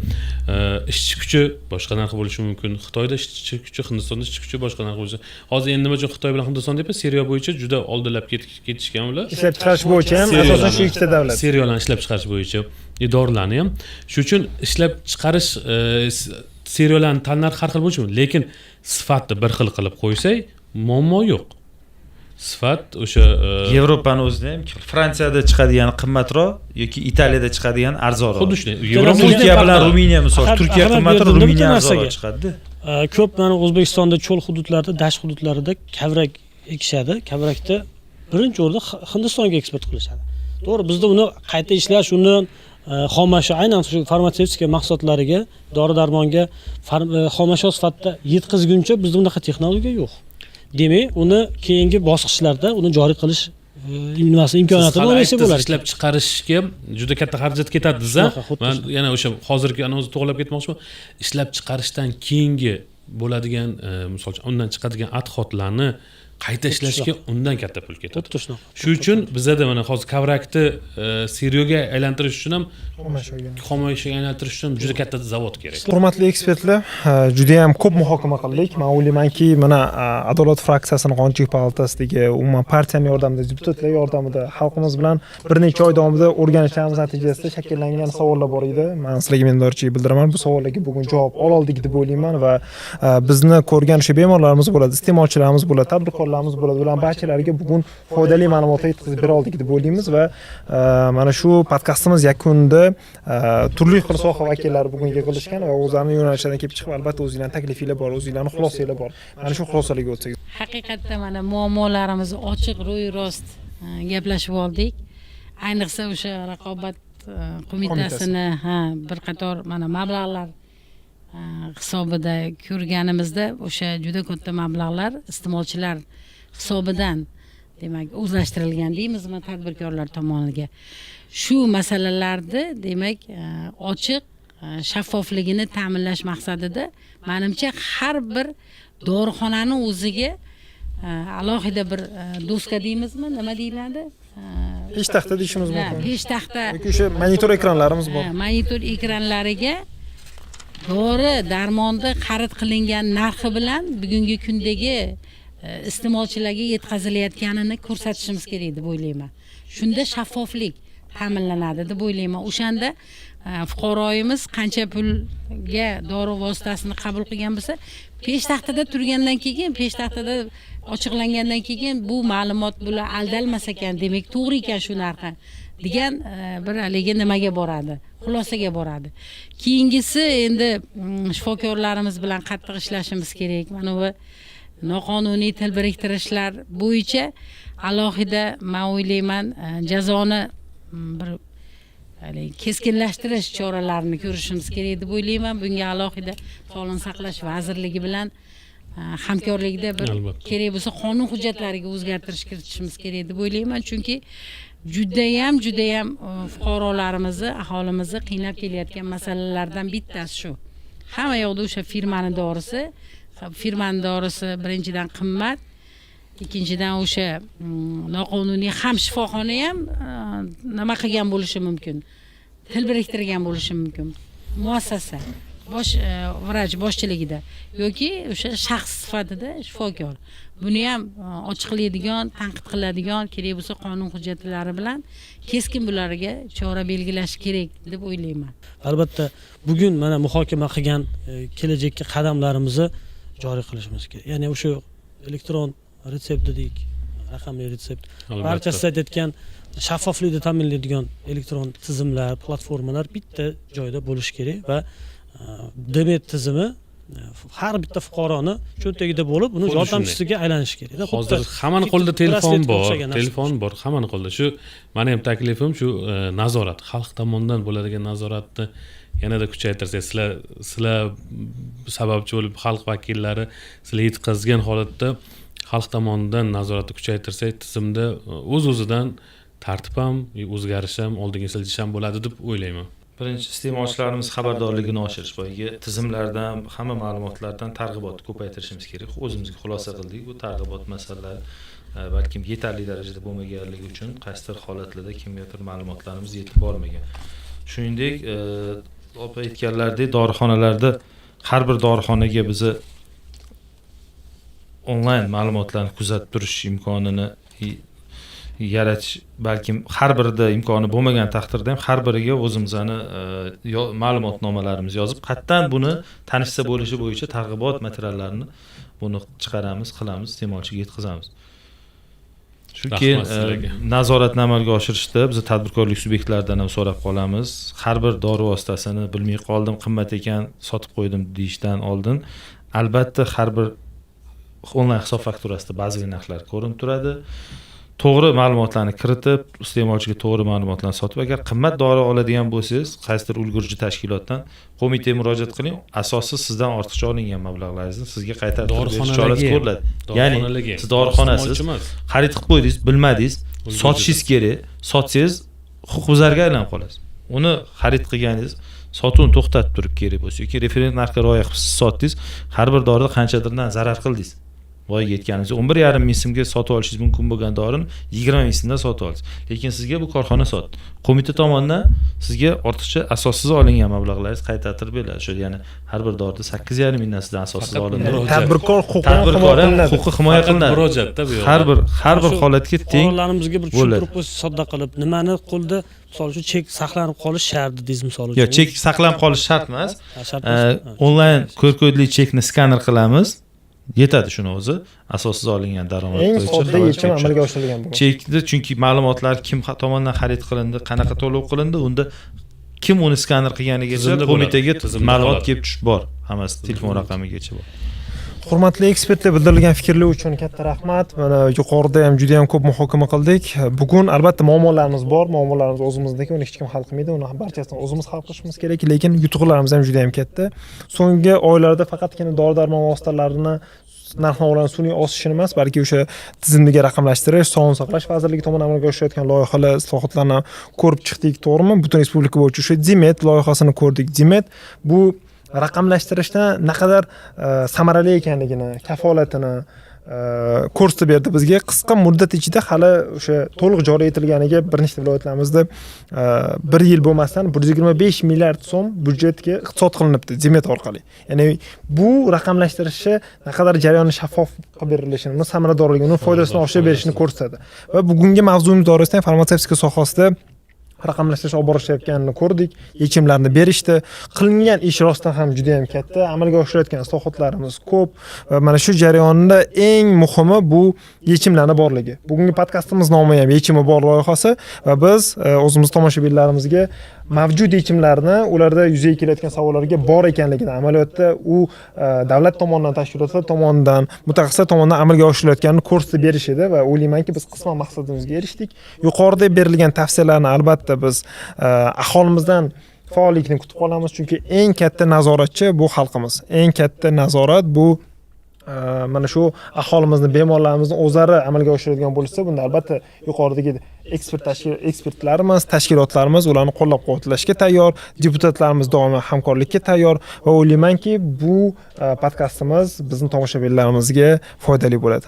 ishchi kuchi boshqa narx bo'lishi mumkin. Xitoyda ishchi kuchi, Hindistonda ishchi kuchi boshqa narx bo'lishi. Hozir endi nima uchun Xitoy bilan Hindiston deb seriyo bo'yicha juda oldinlab ketishgan ular. Ishlab chiqarish bo'yicha ham asosan shu ikkita davlat. Seriyolarni ishlab chiqarish bo'yicha, dorilarni ham. Shuning uchun ishlab chiqarish seriyolarni tanlari har xil bo'lishi mumkin, lekin sifatni bir xil qilib qo'ysak, muammo yo'q. Sifat o'sha Yevropani o'zida ham Fransiyada chiqadigan qimmatroq yoki Italiyada chiqadigan arzonroq. xuddi shunday. Turkiya bilan Ruminiya misol, Turkiya qimmatroq, Ruminiya arzonroq chiqadi. Ko'p mana O'zbekistonda cho'l hududlarida, dasht hududlarida kavrak ekishadi. Kavrakda birinchi o'rinda Hindistonga eksport qilishadi. To'g'ri, bizda uni qayta ishlash, undan xomashyo, aynan shu farmatsevtika mahsulotlariga, dori-darmonga xomashyo sifatida yetkazguncha bizda unaqa texnologiya yo'q. Demak, uni keyingi bosqichlarda uni joriy qilish imkoniyatini o'ylasa bo'lar. Ishlab chiqarishga juda katta xarajat ketadi bizda. Men yana o'sha hozirgi o'zi to'g'rilab ketmoqchiman. Ishlab chiqarishdan keyingi bo'ladigan, misol uchun undan chiqadigan adxotlarni qayta ishlashga undan katta pul ketadi. Shuning uchun bizda mana hozir kavrakni seriyoga aylantirish uchun ham xomashyoga aylantirish uchun juda katta zavod kerak. Hurmatli ekspertlar, juda ham ko'p muhokama qildik. Men o'ylaymanki, mana Adolat fraksiyasining Qonunchilik palatasidagi umuman partiyaning yordamida, deputatlar yordamida xalqimiz bilan bir necha oy davomida o'rganishlarimiz natijasida shakllangan savollar bor edi. Men sizlarga minnatdorchilik bildiraman. Bu savollarga bugun javob oldik deb o'ylayman va bizni ko'rgan o'sha bemorlarimiz bo'ladi, iste'molchilarimiz bo'ladi, tadbirkorlarimiz bo'ladi, ular barchalariga bugun foydali ma'lumotlar yetkazib bera oldik deb o'ylaymiz va mana shu podkastimiz yakunida turli xil soha vakillari bugun yig'ilishgan va o'zlarining yo'nalishlaridan kelib chiqib, albatta o'zingizlarning taklifinglar bor, o'zingizlarning xulosanglar bor. Mana shu xulosalarga o'tsak. Haqiqatda mana muammolarimizni ochiq ro'y rost gaplashib oldik. Ayniqsa o'sha raqobat qo'mitasini bir qator mana mablag'lar hisobida ko'rganimizda o'sha juda katta mablag'lar iste'molchilar hisobidan demak o'zlashtirilgan deymizmi tadbirkorlar tomoniga. Shu masalalarni demak ochiq shaffofligini ta'minlash maqsadida menimcha har bir dorixonani o'ziga alohida bir doska deymizmi, nima deyiladi? Peshtaxta deyishimiz mumkin. Peshtaxta yoki o'sha monitor ekranlarimiz bor. Monitor ekranlariga dori darmonda xarid qilingan narxi bilan bugungi kundagi iste'molchilarga yetkazilayotganini ko'rsatishimiz kerak deb o'ylayman. Shunda shaffoflik ta'minlanadi deb o'ylayman. O'shanda fuqaroyimiz qancha pulga dori vositasini qabul qilgan bo'lsa, peshtaxtada turgandan keyin, peshtaxtada ochiqlangandan keyin bu ma'lumot bular aldalmas ekan, demak to'g'ri ekan shu narxi degan bir haligi nimaga boradi, xulosaga boradi. Keyingisi endi shifokorlarimiz bilan qattiq ishlashimiz kerak. Mana bu noqonuniy til biriktirishlar bo'yicha alohida men o'ylayman jazoni bir keskinlashtirish choralarini ko'rishimiz kerak deb o'ylayman. Bunga alohida Sog'liqni saqlash vazirligi bilan hamkorlikda bir kerak bo'lsa qonun hujjatlariga o'zgartirish kiritishimiz kerak deb o'ylayman. Chunki judayam fuqarolarimizni, aholimizni qiynab kelayotgan masalalardan bittasi shu. Hamma yoqda o'sha firmaning dorisi birinchidan qimmat, ikkinchidan o'sha noqonuniy ham shifoxona ham nima qilgan bo'lishi mumkin, til biriktirgan bo'lishi mumkin. Muassasa vrach boshchiligida yoki o'sha shaxs sifatida shifokor. Buni ham ochiqlaydigan, tanqid qiladigan, kerak bo'lsa qonun hujjatlari bilan keskin bularga chora belgilash kerak deb o'ylayman. Albatta, bugun mana muhokama qilgan kelajakka qadamlarimizni joriy qilishimiz kerak. Ya'ni o'sha elektron retsept dedik, raqamli retsept. Albatta. Barcha siz aytayotgan shaffoflikni ta'minlaydigan elektron tizimlar, platformalar bitta joyda bo'lishi kerak va demet tizimi har bitta fuqaroni cho'ntagida bo'lib, uni Xuddi yordamchisiga aylanishi kerak. Hozir hammani qo'lida telefon bor, hammani qo'lida. Shu meni ham taklifim shu nazorat, xalq tomonidan bo'ladigan nazoratni yanada kuchaytirsak, sizlar sababchi bo'lib xalq vakillari sizlar yetkazgan holatda xalq tomonidan nazoratni kuchaytirsak, tizimda o'z-o'zidan tartib ham, o'zgarish ham, oldinga siljish ham bo'ladi deb o'ylayman. Birinchi iste'molchilarimiz xabardorligini oshirish boyagi tizimlardan, hamma ma'lumotlardan targ'ibotni ko'paytirishimiz kerak. O'zimizga xulosa qildik, bu targ'ibot masalalari balkim yetarli darajada bo'lmaganligi uchun qaysidir holatlarda kimgadir ma'lumotlarimiz yetib bormagan. Shuningdek, opa aytganlaridek, dorixonalarda har bir dorixonaga bizni onlayn ma'lumotlarni kuzatib turish imkonini yaratish, balkim har birida imkoni bo'lmagan taqdirda ham har biriga o'zimizani ma'lumotnomalarimizni yozib, qattan buni tanishsa bo'lishi bo'yicha targ'ibot materiallarini buni chiqaramiz, qilamiz, iste'molchiga yetkazamiz. Shu keyin nazoratni amalga oshirishda biz tadbirkorlik subyektlaridan ham so'rab qolamiz. Har bir dori vositasini bilmay qoldim, qimmat ekan, sotib qo'ydim deyishdan oldin, albatta har bir onlayn hisob fakturasida ba'zi narxlar ko'rinib turadi. To'g'ri ma'lumotlarni kiritib, iste'molchiga to'g'ri ma'lumotlarni sotib, agar qimmat dori oladigan bo'lsangiz, qaysidir ulgurji tashkilotdan qo'mitaga murojaat qiling. Asosi sizdan ortiqcha olingan mablag'laringizni sizga qaytarib berish chorasi ko'riladi. Ya'ni siz dorixonasiz, xarid qilib qo'ydingiz, bilmadingiz, sotishingiz kerak, sotsangiz huquqbuzarga aylanib qolasiz. Uni xarid qilganingiz sotuvni to'xtatib turib kerak bo'lsa yoki referent narxga rioya qilib siz sotdingiz, har bir dorida qanchadirdan zarar qildingiz. Voyaga yetganingizda 11,5 ming so'mga sotib olishingiz mumkin bo'lgan dorini 20 ming so'mdan sotib olasiz. Lekin sizga bu korxona sotdi. Qo'mita tomonidan sizga ortiqcha asossiz olingan mablag'laringiz qaytarib beriladi. Shu ya'ni har bir dorida 8,5 mingdan sizdan asossiz olindi. Tadbirkor huquqi himoya qilinadi. Murojaatda bu har bir holatga teng fuqarolarimizga bir tushuntirib qo'ysiz sodda qilib, nimani qo'lda misol uchun chek saqlanib qolish shart dedingiz misol uchun. Yo'q, chek saqlanib qolish shart emas. Onlayn QR-kodli chekni skaner qilamiz. Yetadi shuni o'zi, asossiz olingan daromad bo'yicha. Eng sodda yechim amalga oshirilgan bu. Chekni chunki ma'lumotlar kim tomonidan xarid qilindi, qanaqa to'lov qilindi, unda kim uni skaner qilganigacha qo'mitaga ma'lumot kelib tushib bor, hammasi telefon raqamigacha bor. Hurmatli ekspertlar, bildirilgan fikrlar uchun katta rahmat. Mana yuqorida ham juda ham ko'p muhokama qildik. Bugun albatta muammolarimiz bor, muammolarimiz o'zimizdagi, uni hech kim hal qilmaydi, uni barchasini o'zimiz hal qilishimiz kerak, lekin yutuqlarimiz ham juda ham katta. So'nggi oylarda faqatgina dori-darmon vositalarini narx-navolarning sun'iy osishini emas, balki o'sha tizimga raqamlashtirish, sog'liqni saqlash vazirligi tomonidan amalga oshirilayotgan loyihalar, islohotlarni ko'rib chiqdik, to'g'rimi? Butun respublika bo'yicha o'sha Demet loyihasini ko'rdik. Demet bu raqamlashtirishda naqadar samarali ekanligini, kafolatini ko'rsatib berdi bizga. Qisqa muddat ichida hali o'sha to'liq joriy etilganiga bir nechta viloyatlarimizda 1 yil bo'lmasdan 125 milliard so'm budjetga iqtisod qilinibdi Demet orqali. Ya'ni bu raqamlashtirishni naqadar jarayonni shaffof qilib berilishini, uni samaradorligini, uni foydasini oshirib berishini ko'rsatadi. Va bugungi mavzuimiz doirasida farmatsevtika sohasida raqamlashtirish olib borishayotganini ko'rdik, yechimlarni berishdi. Qilingan ish rostdan ham juda ham katta, amalga oshirayotgan islohotlarimiz ko'p va mana shu jarayonda eng muhimi bu yechimlarning borligi. Bugungi podkastimiz nomi ham Yechimi bor loyihasi va biz o'zimiz tomoshabinlarimizga mavjud yechimlarni, ularda yuzaga kelayotgan savollarga bor ekanligini, amaliyotda u davlat tomonidan, tashkilotlar tomonidan, mutaxassislar tomonidan amalga oshirilayotganini ko'rsatib berish edi va o'ylaymanki biz qisman maqsadimizga erishdik. Yuqorida berilgan tavsiyalarni albatta biz aholimizdan faollikni kutib qolamiz, chunki eng katta nazoratchi bu xalqimiz. Eng katta nazorat bu mana shu aholimizni, bemorlarimizni o'zlari amalga oshiradigan bo'lsa, bunda albatta yuqoridagi ekspertlarimiz, tashkilotlarimiz ularni qo'llab-quvvatlashga tayyor, deputatlarimiz doimiy hamkorlikka tayyor va o'ylaymanki bu podkastimiz bizning tomoshabinlarimizga foydali bo'ladi.